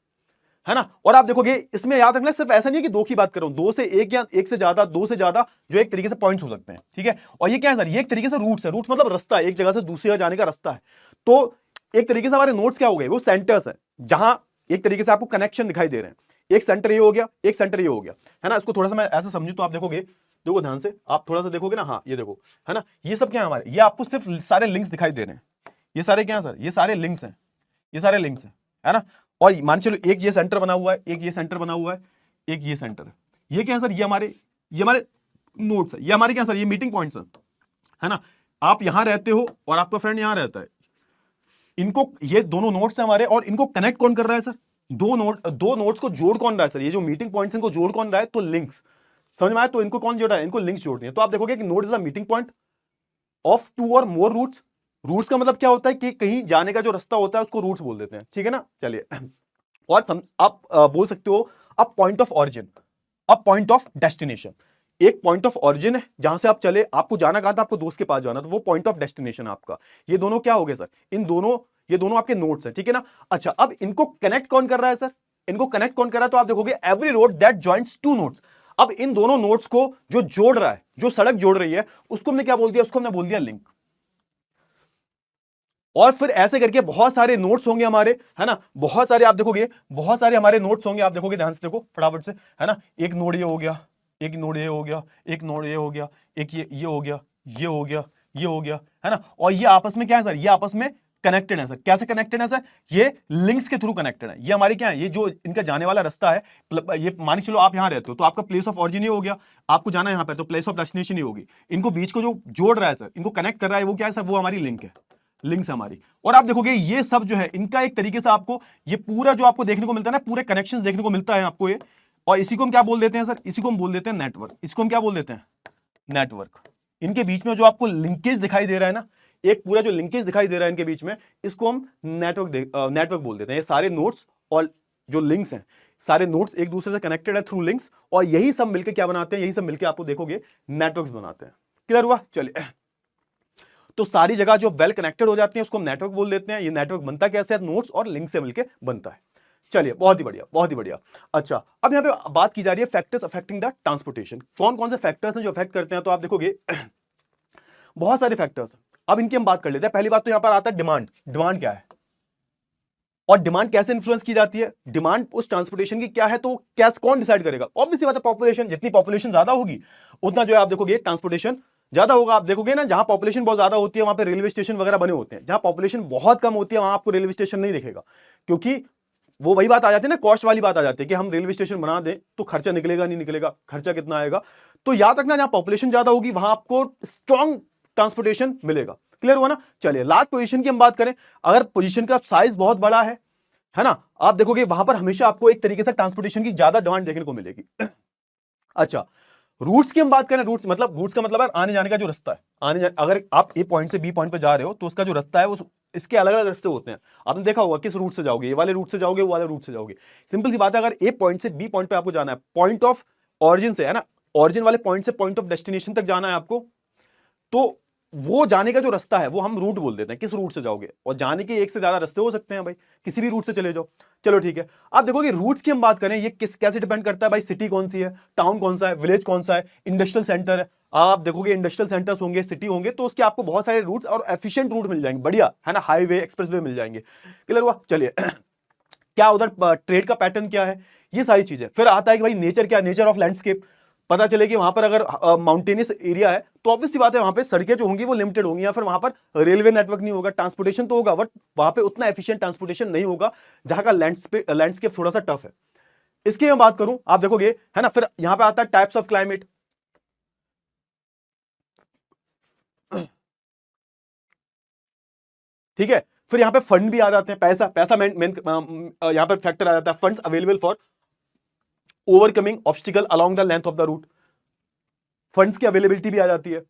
है ना। और आप देखोगे इसमें याद रखना, सिर्फ ऐसा नहीं है कि 2 की बात कर रहा हूं, 2 से 1 या 1 से ज्यादा, 2 से ज्यादा जो एक तरीके से पॉइंट्स हो सकते हैं, ठीक है। और ये क्या है सर? ये एक तरीके से रूट्स है। रूट्स मतलब रास्ता है, एक जगह से दूसरी जगह जाने का रास्ता है। तो एक तरीके से हमारे नोड्स क्या हो गए? वो सेंटर्स है, जहां एक तरीके से आपको कनेक्शन दिखाई दे रहे हैं। एक सेंटर ये हो गया, एक सेंटर ये हो गया, है ना। इसको थोड़ा सा मैं ऐसा समझू तो आप देखोगे, देखो ध्यान से, आप थोड़ा सा देखोगे ना, हाँ ये देखो, है ना, ये सब क्या है हमारे? ये आपको सिर्फ सारे लिंक्स दिखाई दे रहे हैं, ये सारे क्या है सर, ये सारे लिंक्स हैं, ये सारे लिंक्स हैं, है ना। और मान चलो एक ये सेंटर बना हुआ है, एक ये सेंटर बना हुआ है, एक ये सेंटर है, ये क्या है सर, ये हमारे नोट्स है, ये हमारे क्या सर, ये मीटिंग पॉइंट्स है ना। आप यहां रहते हो और आपका फ्रेंड यहां रहता है, इनको, ये दोनों नोट्स हैं हमारे, और इनको कनेक्ट कौन कर रहा है सर, दो नोट्स को जोड़ कौन रहा है सर, ये जो मीटिंग पॉइंट्स इनको जोड़ कौन रहा है, तो लिंक्स, समझ में आया। तो इनको कौन जोड़ रहा है, इनको लिंक्स जोड़नी है। तो आप देखोगे कि node is the meeting point of two और मोर रूट्स। रूट्स का मतलब क्या होता है कि कहीं जाने का जो रास्ता होता है उसको रूट्स बोल देते हैं, ठीक है ना। चलिए, और आप बोल सकते हो अब पॉइंट ऑफ ऑरिजिन, अब पॉइंट ऑफ डेस्टिनेशन। एक पॉइंट ऑफ ऑरिजिन है जहां से आप चले, आपको जाना कहां था, आपको दोस्त के पास जाना, तो वो पॉइंट ऑफ डेस्टिनेशन आपका। ये दोनों क्या हो गए सर, ये दोनों आपके नोट्स हैं, ठीक है ना। अच्छा, अब इनको कनेक्ट कौन कर रहा है सर, इनको कनेक्ट कौन कर रहा है, तो आप देखोगे every road that joints to nodes. अब इन दोनों नोट्स को जो जोड़ रहा है, जो सड़क जोड़ रही है, उसको हमने क्या बोल दिया, उसको हमने बोल दिया लिंक। और फिर ऐसे करके बहुत सारे नोट्स होंगे हमारे, है ना, बहुत सारे आप देखोगे, बहुत सारे हमारे नोट्स होंगे, आप देखोगे ध्यान से देखो फटाफट से, है ना। एक नोड ये हो गया, एक नोड ये हो गया, एक नोड ये हो गया, एक ये हो गया, ये हो गया, ये हो गया, है ना। और ये आपस में क्या है सर, ये आपस में कनेक्टेड है सर। कैसे कनेक्टेड है सर, ये लिंक्स के थ्रू कनेक्टेड है। ये हमारी क्या है, ये जो इनका जाने वाला रास्ता है, ये मान के चलो आप यहां रहते हो तो आपका प्लेस ऑफ ऑरिजिन ही हो गया, आपको जाना है यहां पे तो प्लेस ऑफ डेस्टिनेशन ही होगी। इनको बीच को जो जोड़ रहा है सर, इनको कनेक्ट कर रहा है, वो क्या है सर, वो हमारी लिंक है, लिंक्स हमारी। और आप देखोगे ये सब जो है इनका एक तरीके से आपको ये पूरा जो आपको देखने को मिलता है ना, पूरे कनेक्शंस देखने को मिलता है आपको ये। और इसी को हम क्या बोल देते हैं सर, इसी को हम बोल देते हैं नेटवर्क। इसको हम क्या बोल देते हैं, नेटवर्क। इनके बीच में जो आपको लिंकेज दिखाई दे रहा है ना, एक पूरा जो लिंकेज दिखाई दे रहा है इनके बीच में, इसको हम नेटवर्क बोल देते हैं। ये सारे नोट्स और जो लिंक्स हैं, सारे नोट्स एक दूसरे से कनेक्टेड है थ्रू लिंक्स, और यही सब मिलकर क्या बनाते हैं, यही सब मिलकर आपको देखोगे नेटवर्क्स बनाते हैं। क्लियर हुआ। चलिए, तो सारी जगह जो वेल कनेक्टेड हो जाती है उसको हम नेटवर्क बोल देते हैं। ये नेटवर्क बनता कैसे है, नोट्स और लिंक से मिलकर बनता है। चलिए, बहुत ही बढ़िया, बहुत ही बढ़िया। अच्छा, अब यहां पे बात की जा रही है फैक्टर्स अफेक्टिंग द ट्रांसपोर्टेशन। कौन कौन से फैक्टर्स हैं जो अफेक्ट करते हैं, तो आप देखोगे बहुत सारे फैक्टर्स। अब इनकी हम बात कर लेते हैं। पहली बात तो यहां पर आता है डिमांड। डिमांड क्या है और डिमांड कैसे इन्फ्लुएंस की जाती है, डिमांड उस ट्रांसपोर्टेशन की क्या है, तो क्या कौन डिसाइड करेगा, ऑब्वियसली बात है पॉपुलेशन। जितनी पॉपुलेशन ज्यादा होगी उतना जो है आप देखोगे ट्रांसपोर्टेशन ज्यादा होगा। आप देखोगे ना, जहां पॉपुलेशन बहुत ज्यादा होती है वहां पे रेलवे स्टेशन वगैरह बने होते हैं, जहां पॉपुलेशन बहुत कम होती है वहां आपको रेलवे स्टेशन नहीं दिखेगा, क्योंकि वो वही बात आ जाती है ना, कॉस्ट वाली बात आ जाती है कि हम रेलवे स्टेशन बना दें तो खर्चा निकलेगा नहीं निकलेगा, खर्चा कितना आएगा। तो याद रखना, जहां पॉपुलेशन ज्यादा होगी वहां आपको स्ट्रॉन्ग ट्रांसपोर्टेशन मिलेगा। क्लियर हुआ ना। चलिए, लास्ट पोजीशन की हम बात करें, अगर पोजीशन का साइज बहुत बड़ा है ना, आप देखोगे वहां पर हमेशा आपको एक तरीके से ट्रांसपोर्टेशन की ज्यादा डिमांड देखने को मिलेगी। अच्छा, रूट्स की हम बात करें, रूट्स का मतलब है आने जाने का जो रास्ता है, अगर आप ए पॉइंट से बी पॉइंट पे जा रहे हो तो उसका जो रास्ता है वो, इसके अलग अलग रास्ते होते हैं। आपने देखा होगा किस रूट से जाओगे, ये वाले रूट से जाओगे, वो वाले रूट से जाओगे। सिंपल सी बात है, अगर ए पॉइंट से बी पॉइंट पे आपको जाना है, पॉइंट ऑफ ऑरिजिन से, है ना, ऑरिजिन वाले पॉइंट से पॉइंट ऑफ डेस्टिनेशन तक जाना है आपको, तो वो जाने का जो रास्ता है वो हम रूट बोल देते हैं, किस रूट से जाओगे। और जाने के एक से ज्यादा रास्ते हो सकते हैं भाई, किसी भी रूट से चले जाओ। चलो ठीक है, आप देखोगे रूट्स की हम बात करें, ये कैसे डिपेंड करता है भाई, सिटी कौन सी है, टाउन कौन सा है, विलेज कौन सा है, इंडस्ट्रियल सेंटर है। आप देखोगे इंडस्ट्रियल सेंटर्स होंगे, सिटी होंगे, तो उसके आपको बहुत सारे रूट्स और एफिशिएंट रूट मिल जाएंगे, बढ़िया, है ना, हाईवे एक्सप्रेसवे मिल जाएंगे। क्लियर हुआ। चलिए, क्या उधर ट्रेड का पैटर्न क्या है, ये सारी चीजें। फिर आता है कि भाई नेचर क्या, नेचर ऑफ लैंडस्केप। पता चले कि वहां पर अगर माउंटेनियस एरिया है तो ऑब्वियस सी बात है वहां पे सड़कें जो होंगी वो लिमिटेड होंगी, या फिर वहां पर रेलवे नेटवर्क नहीं होगा, ट्रांसपोर्टेशन तो होगा बट वहां पे उतना एफिशिएंट ट्रांसपोर्टेशन नहीं होगा, जहां का लैंडस्केप थोड़ा सा टफ है। इसकी मैं बात करूं, आप देखोगे, है ना, फिर यहां पे आता है टाइप्स ऑफ क्लाइमेट। ठीक है, फिर यहां पे फंड भी आ जाते हैं, पैसा पैसा मेन यहां पर फैक्टर आ जाता है, funds available for overcoming obstacle along the length of the route. Funds की अवेलेबिलिटी भी आ जाती है।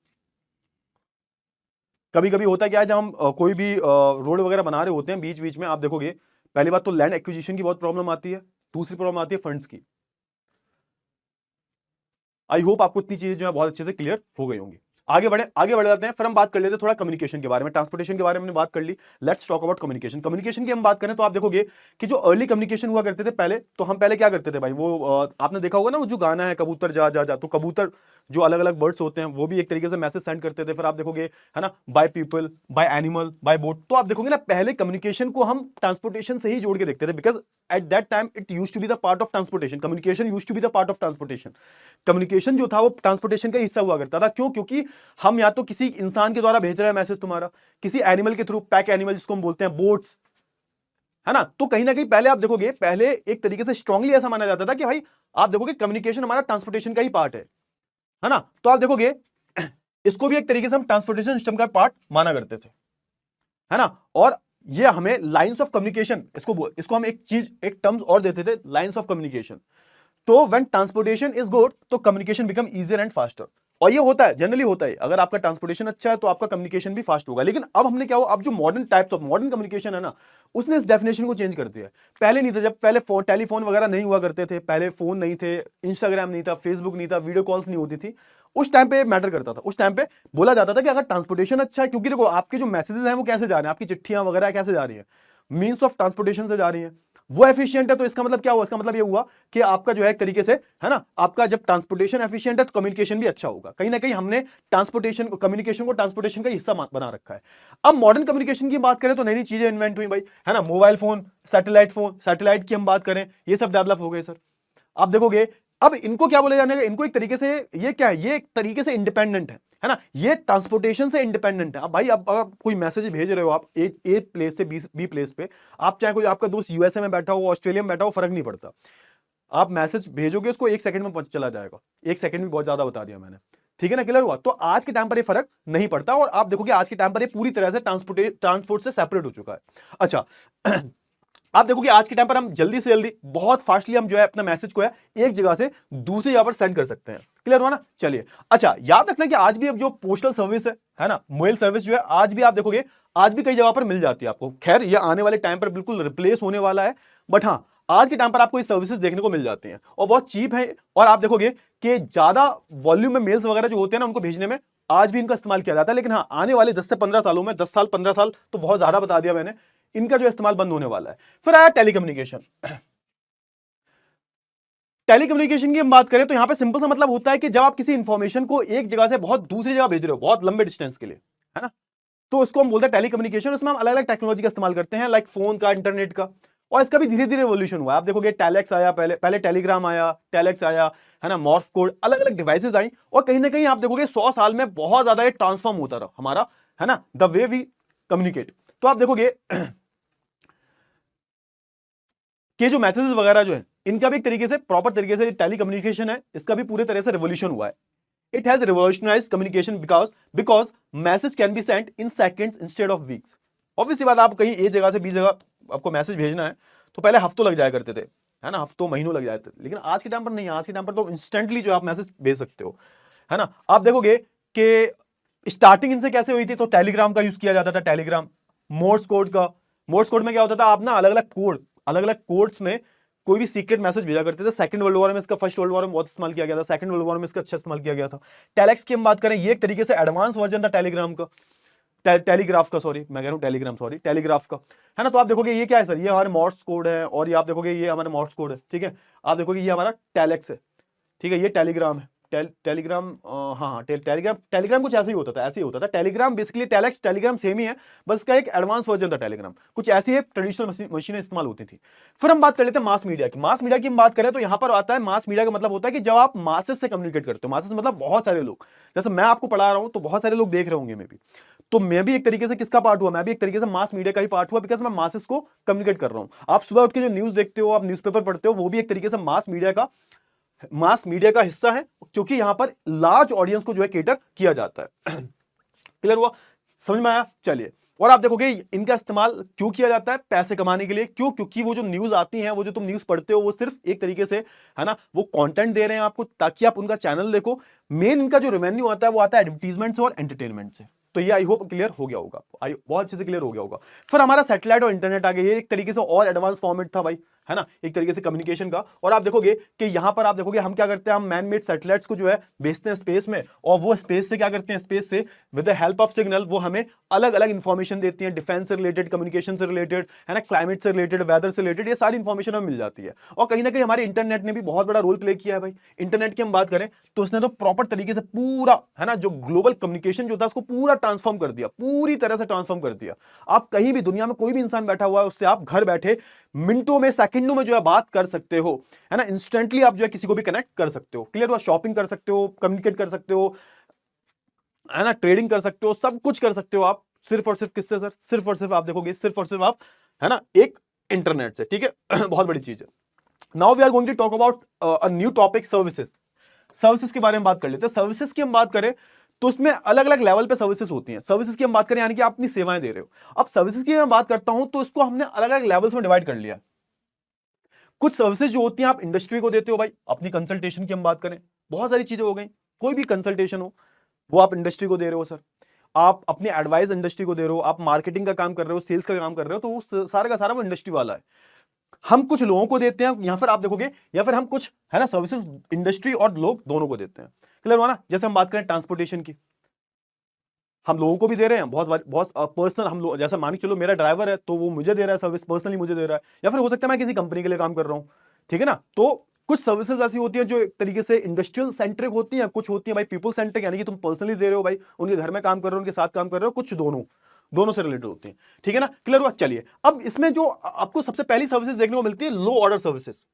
कभी कभी होता है क्या है, जब हम कोई भी रोड वगैरह बना रहे होते हैं, बीच बीच में आप देखोगे, पहली बात तो लैंड एक्विजिशन की बहुत प्रॉब्लम आती है, दूसरी प्रॉब्लम आती है फंड्स की। आई होप आपको इतनी चीजें जो है बहुत अच्छे से क्लियर हो गई होंगी। आगे बढ़ जाते हैं, फिर हम बात कर लेते हैं थोड़ा कम्युनिकेशन के बारे में। ट्रांसपोर्टेशन के बारे में हमने बात कर ली, let's talk about communication. Communication की हम बात करें तो आप देखोगे कि जो अर्ली कम्युनिकेशन हुआ करते थे पहले, तो हम पहले क्या करते थे भाई, वो आपने देखा होगा ना, वो जो गाना है कबूतर जा जा जा, तो कबूतर जो अलग अलग बर्ड्स होते हैं वो भी एक तरीके से मैसेज सेंड करते थे। फिर आप देखोगे है ना, by people, by animal, by boat. तो आप देखोगे ना पहले कम्युनिकेशन को हम ट्रांसपोर्टेशन से ही जोड़ के देखते थे, because at that time it use to be the part of transportation, communication use to be the part of transportation. Communication जो था वो ट्रांसपोर्टेशन का हिस्सा हुआ करता था। क्यों? क्योंकि हम या तो किसी इंसान के द्वारा भेज रहे हैं मैसेज तुम्हारा, किसी एनिमल के थ्रू, पैक एनिमल जिसको हम बोलते हैं, बोट्स, है ना। तो कहीं ना कहीं पहले आप देखोगे, पहले एक तरीके से स्ट्रांगली ऐसा माना जाता था कि भाई आप देखोगे कम्युनिकेशन हमारा ट्रांसपोर्टेशन का ही पार्ट है ना। तो आप देखोगे इसको भी एक तरीके से हम ट्रांसपोर्टेशन सिस्टम का पार्ट माना करते थे, है ना। और ये हमें लाइंस ऑफ कम्युनिकेशन, इसको हम एक चीज, एक टर्म्स और देते थे, लाइंस ऑफ कम्युनिकेशन। तो व्हेन ट्रांसपोर्टेशन इज गुड तो communication become easier and faster. और ये होता है, जनरली होता है, अगर आपका ट्रांसपोर्टेशन अच्छा है तो आपका कम्युनिकेशन भी फास्ट होगा। लेकिन अब हमने क्या हुआ, अब जो modern types of modern communication है ना, उसने इस डेफिनेशन को चेंज कर दिया है। पहले नहीं था, जब पहले टेलीफोन वगैरह नहीं हुआ करते थे, पहले फोन नहीं थे, इंस्टाग्राम नहीं था, फेसबुक नहीं था, वीडियो कॉल्स नहीं होती थी, उस टाइम पे मैटर करता था। उस टाइम पे बोला जाता था कि अगर ट्रांसपोर्टेशन अच्छा है, क्योंकि देखो आपके जो मैसेजेस हैं वो कैसे जा रहे हैं, आपकी चिट्ठियां वगैरह कैसे जा रही है, मीन्स ऑफ ट्रांसपोर्टेशन से जा रही है, वो एफिशिएंट है। तो इसका मतलब क्या हुआ, इसका मतलब ये हुआ कि आपका जो है एक तरीके से, है ना, आपका जब ट्रांसपोर्टेशन एफिशिएंट है तो कम्युनिकेशन भी अच्छा होगा। कहीं ना कहीं हमने ट्रांसपोर्टेशन को, कम्युनिकेशन को ट्रांसपोर्टेशन का हिस्सा बना रखा है। अब मॉडर्न कम्युनिकेशन की बात करें तो नई नई चीजें इन्वेंट हुई भाई, है ना। मोबाइल फोन, सैटेलाइट की हम बात करें, ये सब डेवलप हो गए सर। आप देखोगे अब इनको क्या बोले जाने, इनको एक तरीके से, ये क्या है, ये एक तरीके से इंडिपेंडेंट है ना, ये ट्रांसपोर्टेशन से इंडिपेंडेंट है। अब भाई अब अगर कोई मैसेज भेज रहे हो आप ए प्लेस से बी प्लेस पे, आप चाहे कोई आपका दोस्त यूएसए में बैठा हो, ऑस्ट्रेलिया में बैठा हो, फर्क नहीं पड़ता, आप मैसेज भेजोगे उसको 1 सेकंड में पहुंच चला जाएगा। 1 सेकंड भी बहुत ज्यादा बता दिया मैंने, ठीक है ना, क्लियर हुआ। तो आज के टाइम पर ये फर्क नहीं पड़ता, और आप देखोगे आज के टाइम पर ये पूरी तरह से ट्रांसपोर्ट से सेपरेट हो चुका है। अच्छा आप देखोगे आज के टाइम पर हम जल्दी से जल्दी, बहुत फास्टली हम जो है अपना मैसेज को है एक जगह से दूसरी जगह पर सेंड कर सकते हैं, क्लियर हुआ ना। चलिए, अच्छा याद रखना कि आज भी अब जो पोस्टल सर्विस है ना, मेल सर्विस जो है, आज भी आप देखोगे आज भी कई जगह पर मिल जाती है आपको। खैर ये आने वाले टाइम पर बिल्कुल रिप्लेस होने वाला है, बट हाँ आज के टाइम पर आपको ये सर्विसेज देखने को मिल जाती हैं और बहुत चीप है। और आप देखोगे कि ज्यादा वॉल्यूम में मेल्स वगैरह जो होते हैं ना, उनको भेजने में आज भी इनका इस्तेमाल किया जाता है। लेकिन हाँ आने वाले 10 से 15 सालों में, 10 साल 15 साल तो बहुत ज्यादा बता दिया मैंने, इनका जो इस्तेमाल बंद होने वाला है। फिर आया टेलीकम्युनिकेशन। टेलीकम्युनिकेशन की हम बात करें तो यहां पे सिंपल सा मतलब होता है कि जब आप किसी इंफॉर्मेशन को एक जगह से बहुत दूसरी जगह भेज रहे हो, बहुत लंबे डिस्टेंस के लिए, है ना, तो उसको हम बोलते हैं टेलीकम्युनिकेशन। उसमें हम अलग अलग टेक्नोलॉजी का इस्तेमाल करते हैं, लाइक फोन का, इंटरनेट का। और इसका भी धीरे धीरे एवोल्यूशन हुआ। आप देखोगे टेलेक्स आया, पहले टेलीग्राम आया, टेलेक्स आया, है ना, मॉर्स कोड, अलग अलग डिवाइसेस आई। और कहीं ना कहीं आप देखोगे 100 साल में बहुत ज्यादा ये ट्रांसफॉर्म होता रहा हमारा, है ना, द वे वी कम्युनिकेट। तो आप देखोगे कि जो मैसेजेस वगैरह जो है, इनका भी एक तरीके से, प्रॉपर तरीके से टेलीकम्युनिकेशन है, इसका भी पूरे तरह से रिवोल्यूशन हुआ है। It has revolutionized communication because message can be sent in seconds instead of weeks. Obviously बात, आप कहीं एक जगह से बी जगह आपको मैसेज भेजना है तो पहले हफ्तों लग जाया करते थे, है ना, हफ्तों महीनों लग जाते थे। लेकिन आज के टाइम पर नहीं, आज के टाइम पर तो इंस्टेंटली जो आप मैसेज भेज सकते हो, है ना। आप देखोगे कि स्टार्टिंग इनसे कैसे हुई थी, तो टेलीग्राम का यूज किया जाता था, टेलीग्राम, मोर्स कोड का। मोर्स कोड में क्या होता था, आप ना अलग अलग कोड्स में कोई भी सीक्रेट मैसेज भेजा करते थे। सेकंड वर्ल्ड वॉर में इसका, फर्स्ट वर्ल्ड वॉर में बहुत इस्तेमाल किया गया था, सेकंड वर्ल्ड वॉर में इसका अच्छा इस्तेमाल किया गया था। टेलेक्स की हम बात करें, ये एक तरीके से एडवांस वर्जन था टेलीग्राम का, टेलीग्राफ का, सॉरी मैं कह रहा हूं टेलीग्राम, सॉरी टेलीग्राफ का, है ना। तो आप देखोगे ये क्या है सर, ये हमारे मॉर्स कोड है, और ये आप देखोगे ये हमारा मॉर्स कोड है, ठीक है। आप देखोगे ये हमारा टेलेक्स है, ठीक है, ये टेलीग्राम है, टेलीग्राम, हाँ टेलीग्राम कुछ ऐसे ही होता था, ऐसे ही होता था टेलीग्राम। बेसिकली टेलीग्राम सेम ही है, बस इसका एक एडवांस वर्जन था टेलीग्राम, कुछ ऐसी है, ट्रेडिशनल मशीनें इस्तेमाल होती थी। फिर हम बात कर लेते हैं मास मीडिया की। मास मीडिया की हम बात करें तो यहां पर आता है, मास मीडिया का मतलब होता है कि जब आप मासेस से कम्युनिकेट करते हो, मासेस मतलब बहुत सारे लोग, जैसे मैं आपको पढ़ा रहा हूं तो बहुत सारे लोग देख रहे होंगे, मे भी, तो मैं भी एक तरीके से किसका पार्ट हुआ, मैं भी एक तरीके से मास मीडिया का ही पार्ट हुआ, बिकॉज मैं मासेस को कम्युनिकेट कर रहा हूं। आप सुबह उठ के जो न्यूज देखते हो, आप न्यूज़पेपर पढ़ते हो, वो भी एक तरीके से मास मीडिया का हिस्सा है, क्योंकि यहां पर लार्ज ऑडियंस को जो है केटर किया जाता है। क्लियर हुआ, समझ में आया। चलिए, और आप देखोगे इनका इस्तेमाल क्यों किया जाता है, पैसे कमाने के लिए। क्यों? क्योंकि वो जो न्यूज आती है, वो जो तुम न्यूज पढ़ते हो, वो सिर्फ एक तरीके से, है ना, वो कंटेंट दे रहे हैं आपको ताकि आप उनका चैनल देखो। मेन इनका जो रेवेन्यू आता है वो आता है एडवर्टीजमेंट से और एंटरटेनमेंट से। तो ये आई होप क्लियर हो गया होगा, बहुत अच्छे से क्लियर हो गया होगा। फिर हमारा सैटेलाइट और इंटरनेट आ गया, ये एक तरीके से और एडवांस फॉर्मेट था भाई, है ना, एक तरीके से कम्युनिकेशन का। और आप देखोगे कि यहां पर आप देखोगे हम क्या करते हैं, हम मैन मेड सैटेलाइट्स को जो है भेजते हैं स्पेस में, और वो स्पेस से क्या करते हैं, स्पेस से with the help of signal वो हमें अलग अलग इंफॉर्मेशन देती है, डिफेंस से रिलेटेड, कम्युनिकेशन से रिलेटेड, है ना, क्लाइमेट से रिलेटेड, वेदर से रिलेटेड, ये सारी इंफॉर्मेशन हमें मिल जाती है। और कहीं ना कहीं हमारे इंटरनेट ने भी बहुत बड़ा रोल प्ले किया है भाई। इंटरनेट की हम बात करें तो उसने तो प्रॉपर तरीके से पूरा, है ना, जो ग्लोबल कम्युनिकेशन जो था उसको पूरा ट्रांसफॉर्म कर दिया, पूरी तरह से ट्रांसफॉर्म कर दिया। आप कहीं भी दुनिया में कोई भी इंसान बैठा हुआ है, उससे आप घर बैठे मिनटों में, सेकंडों में जो है बात कर सकते हो, है ना, इंस्टेंटली आप जो है किसी को भी कनेक्ट कर सकते हो, क्लियर हुआ, शॉपिंग कर सकते हो, कम्युनिकेट कर सकते हो, है ना, ट्रेडिंग कर सकते हो, सब कुछ कर सकते हो आप सिर्फ और सिर्फ किससे सर, सिर्फ और सिर्फ आप देखोगे, सिर्फ और सिर्फ आप, है ना, एक इंटरनेट से, ठीक है। बहुत बड़ी चीज है। Now we are going to talk about a new topic, services. Services के बारे में बात कर लेते हैं। सर्विसेज की हम बात करें तो उसमें अलग अलग लेवल पे सर्विसेज होती हैं। सर्विसेज की हम बात करें यानी कि आप अपनी सेवाएं दे रहे हो। अब सर्विसेज की मैं बात करता हूं तो इसको हमने अलग अलग लेवल्स में डिवाइड कर लिया। कुछ सर्विसेज जो होती हैं आप इंडस्ट्री को देते हो भाई, अपनी कंसल्टेशन की हम बात करें, बहुत सारी चीजें हो गई, कोई भी कंसल्टेशन हो वो आप इंडस्ट्री को दे रहे हो सर। आप अपनी एडवाइस इंडस्ट्री को दे रहे हो, आप मार्केटिंग का काम कर रहे हो, सेल्स का काम कर रहे हो, तो वो सारा का सारा वो इंडस्ट्री वाला है। हम कुछ लोगों को देते हैं, या फिर आप देखोगे, या फिर हम कुछ, है ना, सर्विसेज इंडस्ट्री और लोग दोनों को देते हैं। क्लियर हुआ ना। जैसे हम बात करें ट्रांसपोर्टेशन की, हम लोगों को भी दे रहे हैं, बहुत पर्सनल, हम लोग जैसे मान के चलो मेरा ड्राइवर है तो वो मुझे दे रहा है सर्विस, पर्सनली मुझे दे रहा है, या फिर हो सकता है मैं किसी कंपनी के लिए काम कर रहा हूं, ठीक है ना। तो कुछ सर्विसेज ऐसी होती हैं जो एक तरीके से इंडस्ट्रियल सेंट्रिक होती हैं, कुछ होती है भाई पीपल सेंट्रिक, यानी कि तुम पर्सनली दे रहे हो भाई, उनके घर में काम कर रहे हो, उनके साथ काम कर रहे हो, कुछ दोनों दोनों से रिलेटेड होती हैं, ठीक है ना। क्लियर हुआ। चलिए अब इसमें जो आपको सबसे पहली सर्विसेज देखने को मिलती है, लो ऑर्डर सर्विसेज।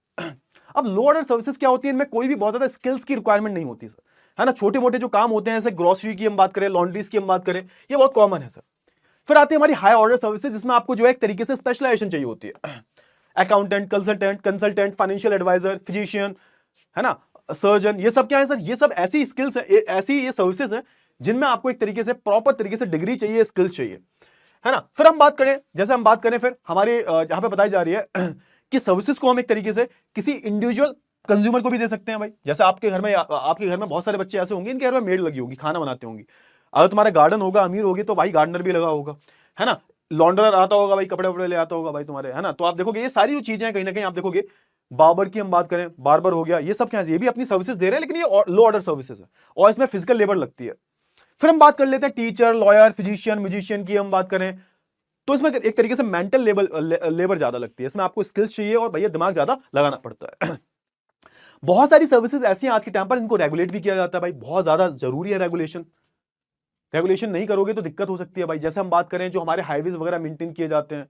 अब लो ऑर्डर सर्विसेज क्या होती है, इनमें कोई भी बहुत ज्यादा स्किल्स की रिक्वायरमेंट नहीं होती सर, है ना। छोटे मोटे जो काम होते हैं, जैसे ग्रोसरी की हम बात करें, लॉन्ड्रीज की हम बात करें, ये बहुत कॉमन है सर। फिर आती है हमारी हाई ऑर्डर सर्विसेज, जिसमें आपको जो है एक तरीके से स्पेशलाइजेशन चाहिए होती है। Accountant, consultant, financial adviser, physician, है ना, सर्जन, ये सब क्या है सर, ये सब ऐसी स्किल्स है, ऐसी ये सर्विसेज है जिनमें आपको एक तरीके से प्रॉपर तरीके से डिग्री चाहिए, स्किल्स चाहिए, है ना। फिर हम बात करें, जैसे हम बात करें फिर हमारे यहां पे बताई जा रही है कि सर्विसेज को हम एक तरीके से किसी इंडिविजुअल कंज्यूमर को भी दे सकते हैं भाई। जैसे आपके घर में बहुत सारे बच्चे ऐसे होंगे, इनके घर में मेड लगी होगी, खाना बनाते होंगी। अगर तुम्हारा गार्डन होगा, अमीर होगी, तो भाई गार्डनर भी लगा होगा, है ना। लॉन्ड्रर आता होगा भाई, कपड़े वपड़े ले आता होगा भाई तुम्हारे, है ना। तो आप देखोगे ये सारी जो चीजें हैं, कहीं ना कहीं आप देखोगे, बार्बर की हम बात करें, बार्बर हो गया, ये सब क्या है, ये भी अपनी सर्विसेज दे रहे हैं, लेकिन ये लो ऑर्डर सर्विसेज है और इसमें फिजिकल लेबर लगती है। फिर हम बात कर लेते हैं टीचर, लॉयर, फिजिशियन, म्यूजिशियन की हम बात करें, तो इसमें एक तरीके से मेंटल लेबर ज्यादा लगती है, इसमें आपको स्किल्स चाहिए और भैया दिमाग ज्यादा लगाना पड़ता है। बहुत सारी सर्विसेज ऐसी हैं आज के टाइम पर, इनको रेगुलेट भी किया जाता है भाई, बहुत ज्यादा जरूरी है रेगुलेशन। रेगुलेशन नहीं करोगे तो दिक्कत हो सकती है भाई। जैसे हम बात करें जो हमारे हाईवेज वगैरह मेंटेन किए जाते हैं,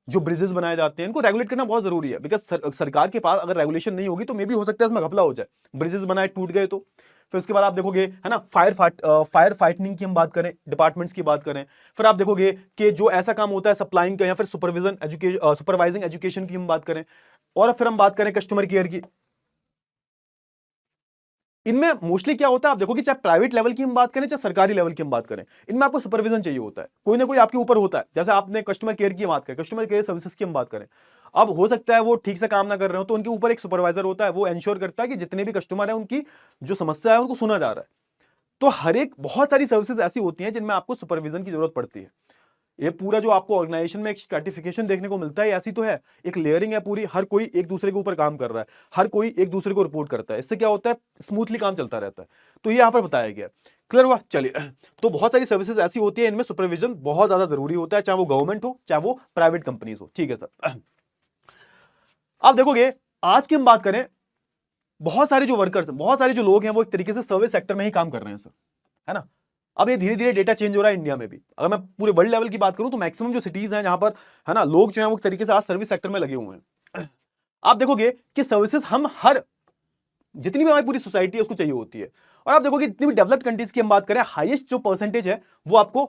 जो ब्रिजेस बनाए जाते हैं, इनको रेगुलेट करना बहुत जरूरी है, बिकॉज सरकार के पास अगर रेगुलेशन नहीं होगी तो मे भी हो सकता है इसमें घपला हो जाए, ब्रिजेस बनाए टूट गए तो। फिर उसके बाद आप देखोगे, है ना, फायर फाइटिंग की हम बात करें, डिपार्टमेंट्स की बात करें, फिर आप देखोगे कि जो ऐसा काम होता है सप्लाइंग का, या फिर सुपरवाइजिंग एजुकेशन की हम बात करें, और फिर हम बात करें कस्टमर केयर की। इनमें मोस्टली क्या होता है, आप देखोगे, चाहे प्राइवेट लेवल की हम बात करें, चाहे सरकारी लेवल की हम बात करें, इनमें आपको सुपरविजन चाहिए होता है, कोई ना कोई आपके ऊपर होता है। जैसे आपने कस्टमर केयर की बात करें, कस्टमर केयर सर्विसेज की हम बात करें, अब हो सकता है वो ठीक से काम ना कर रहे हो, तो उनके ऊपर एक सुपरवाइजर होता है, वो इंश्योर करता है कि जितने भी कस्टमर है उनकी जो समस्या है उनको सुना जा रहा है। तो हर एक बहुत सारी सर्विसेज ऐसी होती हैं जिनमें आपको सुपरविजन की जरूरत पड़ती है। ये पूरा जो आपको ऑर्गेनाइजेशन में एक स्ट्रैटिफिकेशन देखने को मिलता है, ऐसी तो है, एक लेयरिंग है पूरी, हर कोई एक दूसरे के ऊपर काम कर रहा है, हर कोई एक दूसरे को रिपोर्ट करता है, इससे क्या होता है, स्मूथली काम चलता रहता है। तो ये यहां पर बताया गया। क्लियर हुआ। चलिए, तो बहुत सारी सर्विसेज ऐसी होती है, इनमें सुपरविजन बहुत ज्यादा जरूरी होता है, चाहे वो गवर्नमेंट हो, चाहे वो प्राइवेट कंपनीज हो, ठीक है सर। आप देखोगे, आज की हम बात करें, बहुत सारे जो वर्कर्स, बहुत सारे जो लोग हैं, वो एक तरीके से सर्विस सेक्टर में ही काम कर रहे हैं सर, है ना। अब ये धीरे धीरे डेटा चेंज हो रहा है इंडिया में भी। अगर मैं पूरे वर्ल्ड लेवल की बात करूं तो मैक्सिमम जो सिटीज हैं जहां पर, है ना, लोग जो हैं वो एक तरीके से आज सर्विस सेक्टर में लगे हुए हैं। आप देखोगे कि सर्विसेज हम हर, जितनी भी हमारी पूरी सोसाइटी है उसको चाहिए होती है। और आप देखोगे जितनी भी डेवलप्ड कंट्रीज की हम बात करें, हाईएस्ट जो परसेंटेज है वो आपको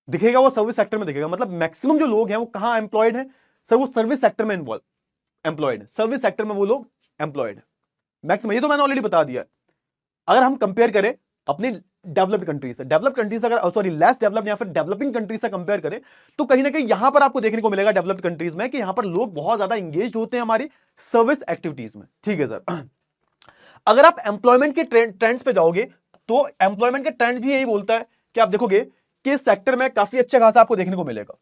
दिखेगा, वो सर्विस सेक्टर में दिखेगा। मतलब मैक्सिमम जो लोग हैं वो कहां एम्प्लॉयड है सर, वो सर्विस सेक्टर में एम्प्लॉयड, सर्विस सेक्टर में वो लोग एम्प्लॉयड है मैक्सिमम। ये तो मैंने ऑलरेडी बता दिया। अगर हम कंपेयर करें अपनी डेवलप्ड कंट्रीज से, डेवलप्ड कंट्रीज अगर सॉरी लेस डेवलप्ड या फिर डेवलपिंग कंट्रीज से कंपेयर करें, तो कहीं ना कहीं यहां पर आपको देखने को मिलेगा डेवलप्ड कंट्रीज में कि यहां पर लोग बहुत ज्यादा इंगेज होते हैं हमारी सर्विस एक्टिविटीज में, ठीक है सर। अगर आप एम्प्लॉयमेंट के ट्रेंड्स पे जाओगे तो एम्प्लॉयमेंट के ट्रेंड भी यही बोलता है कि आप देखोगे कि इस सेक्टर में काफी अच्छा खासा आपको देखने को मिलेगा।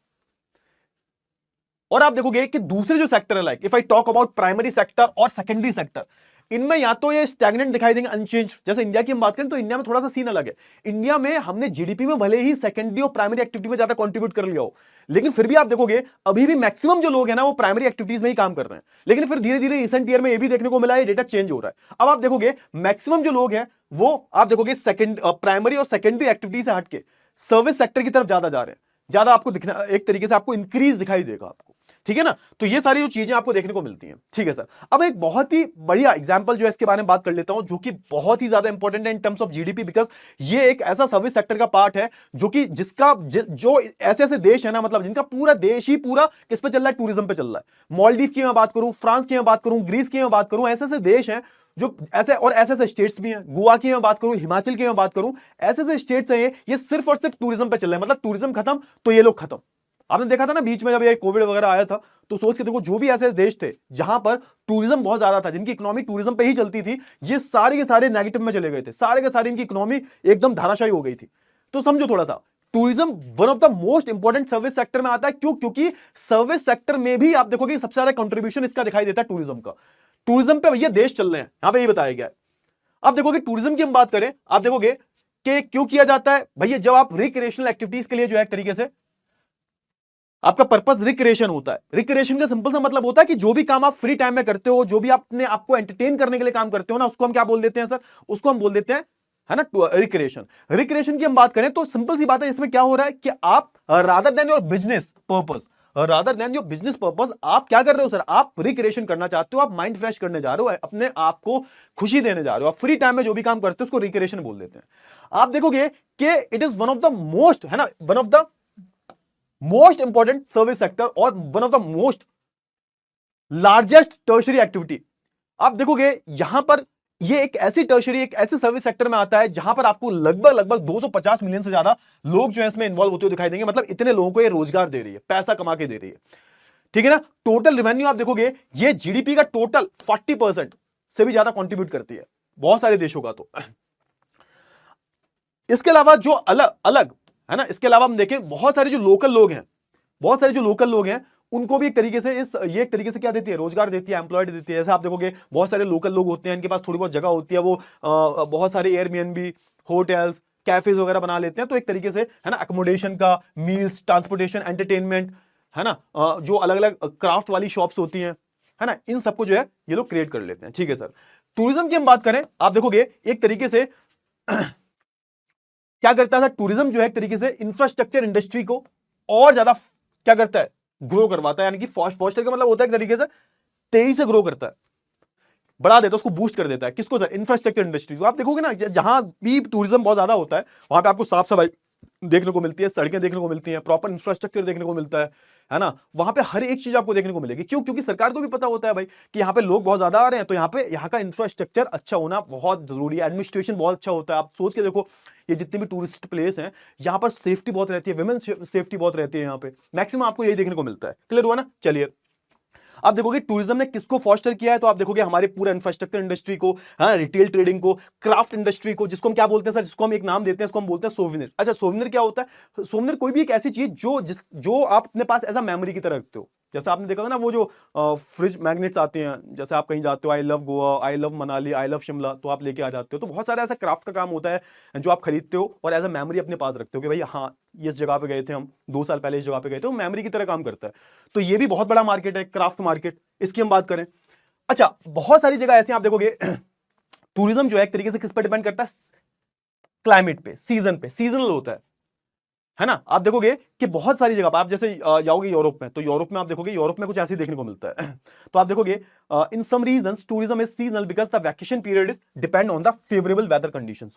और आप देखोगे कि दूसरे जो सेक्टर है, like if I talk about primary sector और सेकेंडरी सेक्टर, इनमें या तो ये स्टैग्नेंट दिखाई देंगे, अनचेंज। जैसे इंडिया की हम बात करें तो इंडिया में थोड़ा सा सीन अलग है। इंडिया में हमने जीडीपी में भले ही सेकेंडरी और प्राइमरी एक्टिविटी में ज्यादा कंट्रीब्यूट कर लिया हो, लेकिन फिर भी आप देखोगे अभी भी मैक्सिमम जो लोग हैं ना वो प्राइमरी एक्टिविटीज में ही काम कर रहे हैं। लेकिन फिर धीरे धीरे रिसेंट ईयर में ये भी देखने को मिला है, डेटा चेंज हो रहा है। अब आप देखोगे मैक्सिमम जो लोग हैं वो आप देखोगे सेकेंड प्राइमरी और सेकेंडरी एक्टिविटी से हटके सर्विस सेक्टर की तरफ ज्यादा जा रहे हैं, ज्यादा आपको दिखना, एक तरीके से आपको इंक्रीज दिखाई देगा आपको, ठीक है ना। तो ये सारी जो चीजें आपको देखने को मिलती हैं, ठीक है सर। अब एक बहुत ही बढ़िया एग्जांपल जो है इसके बारे में बात कर लेता हूं, जो कि बहुत ही ज्यादा इंपॉर्टेंट है इन टर्म्स ऑफ जीडीपी, बिकॉज ये एक ऐसा सर्विस सेक्टर का पार्ट है जो कि जिसका जो ऐसे ऐसे देश है ना, मतलब जिनका पूरा देश ही पूरा किस पे चल रहा है, टूरिज्म पे चल रहा है। मॉलडीव की मैं बात करूं, फ्रांस की मैं बात करूं, ग्रीस की मैं बात करूं, ऐसे ऐसे देश हैं जो ऐसे, और ऐसे ऐसे स्टेट्स भी हैं, गोवा की मैं बात करूं, हिमाचल की मैं बात करूं, ऐसे ऐसे स्टेट्स हैं ये सिर्फ और सिर्फ टूरिज्म पे चल रहे हैं। मतलब टूरिज्म खत्म तो ये लोग खत्म। आपने देखा था ना बीच में जब ये कोविड वगैरह आया था, तो सोच के देखो जो भी ऐसे देश थे जहां पर टूरिज्म बहुत ज्यादा था, जिनकी इकोनॉमी टूरिज्म पे ही चलती थी, ये सारे के सारे नेगेटिव में चले गए थे, सारे के सारे इनकी इकोनॉमी एकदम धाराशायी हो गई थी। तो समझो थोड़ा सा, tourism one of the most important service sector में आता है। क्यों? क्योंकि सर्विस सेक्टर में भी आप देखोगे सबसे ज्यादा कंट्रीब्यूशन इसका दिखाई देता है टूरिज्म का। टूरिज्म पे भैया देश चल रहे हैं, यहां पे ये बताया गया है। आप देखोगे टूरिज्म की हम बात करें, आप देखोगे कि क्यों किया जाता है भैया, जब आप रिक्रिएशनल एक्टिविटीज के लिए जो है एक तरीके से आपका पर्पस रिक्रिएशन होता है। रिक्रिएशन का सिंपल सा मतलब होता है कि जो भी काम आप फ्री टाइम में करते हो, जो भी आपने आपको एंटरटेन करने के लिए काम करते हो ना, उसको हम क्या बोल देते हैं सर, उसको हम बोल देते हैं, है ना, रिक्रिएशन। रिक्रिएशन की हम बात करें तो सिंपल सी बात है, इसमें क्या हो रहा है कि आप rather than your business purpose, rather than your business purpose, आप क्या कर रहे हो सर, आप रिक्रिएशन करना चाहते हो, आप माइंड फ्रेश करने जा रहे हो, अपने आप को खुशी देने जा रहे हो, आप फ्री टाइम में जो भी काम करते हो उसको रिक्रिएशन बोल देते हैं। आप देखोगे कि it is one of the most, है ना, one of the most important service sector और one of the most largest tertiary activity. आप देखोगे यहां पर ये एक ऐसी टर्शरी, एक ऐसे सर्विस सेक्टर में आता है जहां पर आपको लगभग लगभग 250 मिलियन से ज्यादा लोग जो है इसमें इन्वॉल्व होते हुए दिखाई देंगे। मतलब इतने लोगों को ये रोजगार दे रही है, पैसा कमा के दे रही है, ठीक है ना। टोटल रेवेन्यू आप देखोगे ये जीडीपी का टोटल 40% से भी ज्यादा कंट्रीब्यूट करती है बहुत सारे देशों का। तो इसके अलावा जो अलग अलग, है ना, इसके अलावा हम देखें बहुत सारे जो लोकल लोग हैं, बहुत सारे जो लोकल लोग हैं उनको भी एक तरीके से ये एक तरीके से क्या देती है, रोजगार देती है, एम्प्लॉयड देती है। जैसे आप देखोगे बहुत सारे लोकल लोग होते हैं, इनके पास थोड़ी बहुत जगह होती है, वो बहुत सारे एयरबीएनबी, होटल्स, कैफेज वगैरह बना लेते हैं। तो एक तरीके से, है ना, अकोमोडेशन का, मील्स, ट्रांसपोर्टेशन, एंटरटेनमेंट, है ना, जो अलग अलग क्राफ्ट वाली शॉप्स होती हैं, है ना, इन सबको जो है ये लोग क्रिएट कर लेते हैं, ठीक है सर। टूरिज्म की हम बात करें, आप देखोगे एक तरीके से क्या करता है टूरिज्म जो है एक तरीके से इंफ्रास्ट्रक्चर इंडस्ट्री को और ज्यादा क्या करता है, ग्रो करवाता है। यानी कि फॉस्टर का मतलब होता है एक तरीके से तेजी से ग्रो करता है, बढ़ा देता है, उसको बूस्ट कर देता है। किसको सर? इंफ्रास्ट्रक्चर इंडस्ट्री को। आप देखोगे ना जहां भी टूरिज्म बहुत ज्यादा होता है वहां पे आपको साफ सफाई देखने को मिलती है, सड़कें देखने को मिलती हैं, प्रॉपर इंफ्रास्ट्रक्चर देखने को मिलता है ना। वहां पे हर एक चीज आपको देखने को मिलेगी। क्यों? क्योंकि सरकार को भी पता होता है भाई कि यहाँ पे लोग बहुत ज्यादा आ रहे हैं, तो यहाँ पे यहाँ का इंफ्रास्ट्रक्चर अच्छा होना बहुत जरूरी है, एडमिनिस्ट्रेशन बहुत अच्छा होता है। आप सोच के देखो ये जितने भी टूरिस्ट प्लेस हैं यहाँ पर सेफ्टी बहुत रहती है, विमेन सेफ्टी बहुत रहती है, यहाँ पे मैक्सिमम आपको यही देखने को मिलता है। क्लियर हुआ ना? चलिए आप देखोगे टूरिज्म ने किसको फॉस्टर किया है, तो आप देखोगे हमारे पूरा इंफ्रास्ट्रक्चर इंडस्ट्री को, हाँ, रिटेल ट्रेडिंग को, क्राफ्ट इंडस्ट्री को, जिसको हम क्या बोलते हैं सर, जिसको हम एक नाम देते हैं, इसको हम बोलते हैं सोवेनिर। अच्छा, सोवेनिर क्या होता है? सोवेनिर कोई भी एक ऐसी चीज जो आप अपने पास एज अ मेमोरी की तरह रखते हो। जैसे आपने देखा था ना वो जो फ्रिज मैग्नेट्स आते हैं, जैसे आप कहीं जाते हो, I love Goa, I love Manali, I love Shimla, तो आप लेके आ जाते हो। तो बहुत सारा ऐसा क्राफ्ट का काम होता है जो आप खरीदते हो और एज अ मेमोरी अपने पास रखते हो कि भाई हाँ इस जगह पे गए थे हम 2 साल पहले, इस जगह पे गए थे, वो मेमोरी की तरह काम करता है। तो ये भी बहुत बड़ा मार्केट है, क्राफ्ट मार्केट, इसकी हम बात करें। अच्छा, बहुत सारी जगह ऐसी आप देखोगे टूरिज्म जो है एक तरीके से किस पर डिपेंड करता है, क्लाइमेट पे, सीजन पे, सीजनल होता है ना। आप देखोगे कि बहुत सारी जगह पर आप जैसे जाओगे यूरोप में, तो यूरोप में आप देखोगे यूरोप में कुछ ऐसे देखने को मिलता है तो आप देखोगे in some regions tourism is seasonal because the vacation period is depend on the favourable weather conditions.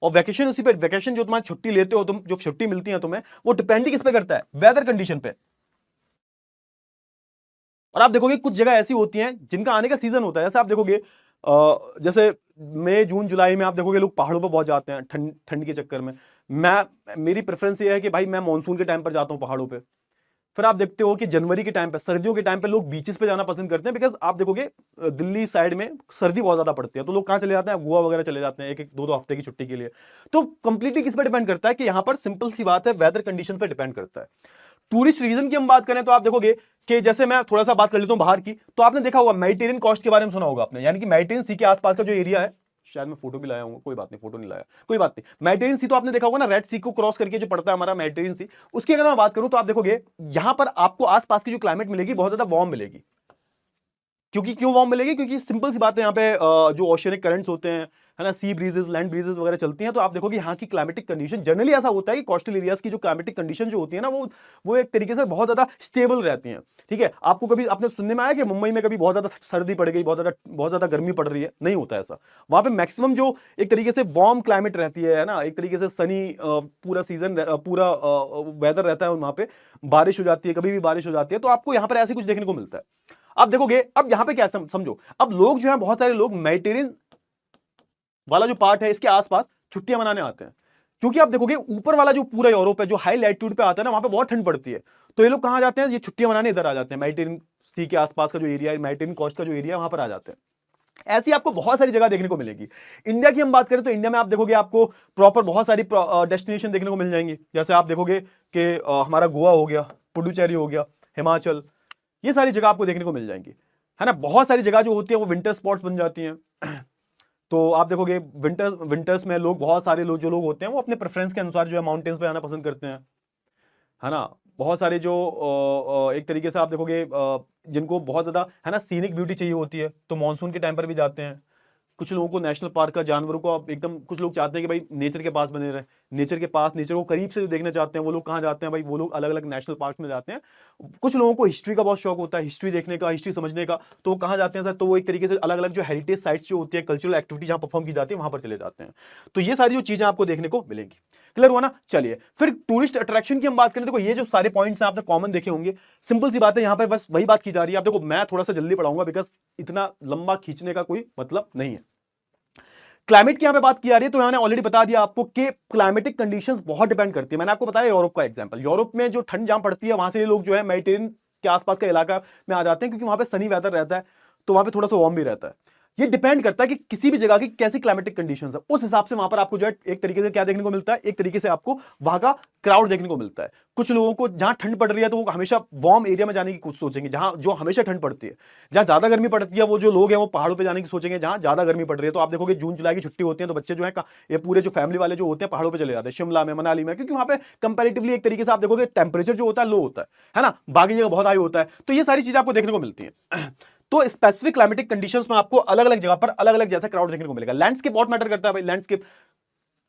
और वैकेशन उसी पे, वैकेशन जो तुम्हारी छुट्टी लेते हो तुम, जो छुट्टी मिलती है तुम्हें, वो डिपेंड ही किस पे करता है, वेदर कंडीशन पे। और आप देखोगे कुछ जगह ऐसी होती हैं जिनका आने का सीजन होता है। जैसे आप देखोगे जैसे मई जून जुलाई में आप देखोगे लोग पहाड़ों पर बहुत जाते हैं ठंड के चक्कर में। मेरी प्रेफरेंस ये है कि भाई मैं मानसून के टाइम पर जाता हूँ पहाड़ों पे। फिर आप देखते हो कि जनवरी के टाइम पे, सर्दियों के टाइम पे लोग बीचेस पे जाना पसंद करते हैं, बिकॉज आप देखोगे दिल्ली साइड में सर्दी बहुत ज्यादा पड़ती है, तो लोग कहाँ चले जाते हैं, गोवा वगैरह चले जाते हैं एक एक 2-2 हफ्ते की छुट्टी के लिए। तो कंप्लीटली किस पे डिपेंड करता है कि यहाँ पर सिंपल सी बात है, वेदर कंडीशन पे डिपेंड करता है। टूरिस्ट रीजन की हम बात करें तो आप देखोगे कि जैसे मैं थोड़ा सा बात कर लेता हूं बाहर की, तो आपने देखा होगा मेडिटेरियन कोस्ट के बारे में सुना होगा आपने, यानी कि मेडिटेरियन सी के आसपास का जो एरिया है, शायद मैं फोटो भी लाया हूँ, कोई बात नहीं, फोटो नहीं लाया, कोई बात नहीं। मेडिटेरियन सी तो आपने देखा होगा ना, रेड सी को क्रॉस करके जो पड़ता है हमारा मेडिटेरियन सी, उसकी अगर मैं बात करूं तो आप देखोगे यहां पर आपको आसपास की जो क्लाइमेट मिलेगी बहुत ज्यादा वार्म मिलेगी। क्योंकि क्यों वार्म मिलेगी? क्योंकि सिंपल सी बात है, यहाँ पे जो ओशियनिक करंट्स होते हैं, है ना, सी ब्रीजेस, लैंड ब्रीजेस वगैरह चलती हैं, तो आप देखोगे यहाँ की क्लाइमेटिक कंडीशन जनरली ऐसा होता है कि कोस्टल एरियाज की जो क्लाइमेटिक कंडीशन जो होती है ना, वो एक तरीके से बहुत ज्यादा स्टेबल रहती हैं। ठीक है, आपको कभी आपने सुनने में आया कि मुंबई में कभी बहुत ज्यादा सर्दी पड़ गई, बहुत ज्यादा गर्मी पड़ रही है? नहीं होता ऐसा। वहां पे मैक्सिमम जो एक तरीके से वार्म क्लाइमेट रहती है ना, एक तरीके से सनी पूरा सीजन, पूरा वेदर रहता है, वहां पे बारिश हो जाती है, कभी भी बारिश हो जाती है, तो आपको यहाँ पर ऐसे कुछ देखने को मिलता है। अब देखोगे, अब यहां पे क्या समझो, अब लोग जो है, बहुत सारे लोग मेडिटेरियन वाला जो पार्ट है इसके आसपास छुट्टियां मनाने आते हैं, क्योंकि आप देखोगे ऊपर वाला जो पूरा यूरोप है, जो हाई लैटिट्यूड पे आता है ना, वहां पे बहुत ठंड पड़ती है, तो ये लोग कहां जाते हैं? ये छुट्टियां मनाने इधर आ जाते हैं, मेडिटेरियन सी के आसपास का जो एरिया है, मेडिटेरियन कोस्ट का जो एरिया है, वहां पर आ जाते हैं। ऐसी आपको बहुत सारी जगह देखने को मिलेगी। इंडिया की हम बात करें तो इंडिया में आप देखोगे आपको प्रॉपर बहुत सारी डेस्टिनेशन देखने को मिल जाएंगी। जैसे आप देखोगे कि हमारा गोवा हो गया, पुडुचेरी हो गया, हिमाचल, ये सारी जगह आपको देखने को मिल जाएंगी, है ना। बहुत सारी जगह जो होती है वो विंटर स्पॉट्स बन जाती हैं। तो आप देखोगे विंटर्स में लोग, बहुत सारे लोग जो लोग होते हैं वो अपने प्रेफरेंस के अनुसार जो है माउंटेन्स पे आना पसंद करते हैं, है ना। बहुत सारे जो एक तरीके से आप देखोगे जिनको बहुत ज्यादा, है ना, सीनिक ब्यूटी चाहिए होती है, तो मानसून के टाइम पर भी जाते हैं। कुछ लोगों को नेशनल पार्क का, जानवरों को आप एकदम, कुछ लोग चाहते हैं कि भाई नेचर के पास बने रहे, नेचर के पास, नेचर को करीब से जो देखना चाहते हैं, वो लोग कहाँ जाते हैं भाई? वो लोग अलग अलग नेशनल पार्क में जाते हैं। कुछ लोगों को हिस्ट्री का बहुत शौक होता है, हिस्ट्री देखने का, हिस्ट्री समझने का, तो वो कहाँ जाते हैं सर? तो वो एक तरीके से अलग अलग जो हेरिटेज साइट्स जो होती है, कल्चरल एक्टिविटी जहाँ परफॉर्म की जाती है, वहां पर चले जाते हैं। तो ये सारी जो चीजें आपको देखने को मिलेंगी। क्लियर हुआ ना? चलिए फिर टूरिस्ट अट्रैक्शन की हम बात करें, देखो ये जो सारे पॉइंट्स हैं आपने कॉमन देखे होंगे। सिंपल सी बात है, यहाँ पर बस वही बात की जा रही है। आप देखो, मैं थोड़ा सा जल्दी पढ़ाऊंगा बिकॉज इतना लंबा खींचने का कोई मतलब नहीं है। क्लाइमेट की यहां पे बात की जा रही है, तो मैंने ऑलरेडी बता दिया आपको कि क्लाइमेटिक कंडीशंस बहुत डिपेंड करती है। मैंने आपको बताया यूरोप का एग्जांपल, यूरोप में जो ठंड जहां पड़ती है, वहां से ये लोग जो है मेडिटेरियन के आसपास का इलाका में आ जाते हैं, क्योंकि वहां पे सनी वेदर रहता है, तो वहां पे थोड़ा सा वार्म भी रहता है। ये डिपेंड करता है कि किसी भी जगह की कैसी क्लाइमेटिक कंडीशंस है, उस हिसाब से वहां पर आपको जो है एक तरीके से क्या देखने को मिलता है, एक तरीके से आपको वहां का क्राउड देखने को मिलता है। कुछ लोगों को जहां ठंड पड़ रही है तो वो हमेशा वार्म एरिया में जाने की कुछ सोचेंगे, जहां जो हमेशा ठंड पड़ती है। जहां ज्यादा गर्मी पड़ती है, वो जो लोग हैं वो पहाड़ों पे जाने की सोचेंगे जहां ज्यादा गर्मी पड़ रही है। तो आप देखोगे जून जुलाई की छुट्टी होती है तो बच्चे जो है ये पूरे जो फैमिली वाले जो होते हैं पहाड़ों पे चले जाते हैं, शिमला में, मनाली में, क्योंकि वहां पे कंपैरेटिवली एक तरीके से आप देखोगे टेम्परेचर जो होता है लो होता है ना, बाकी जगह बहुत हाई होता है। तो ये सारी चीजें आपको देखने को मिलती है। तो स्पेसिफिक क्लाइमेटिक कंडीशंस में आपको अलग अलग जगह पर अलग अलग जैसा क्राउड देखने को मिलेगा। लैंडस्केप बहुत मैटर करता है भाई, लैंडस्केप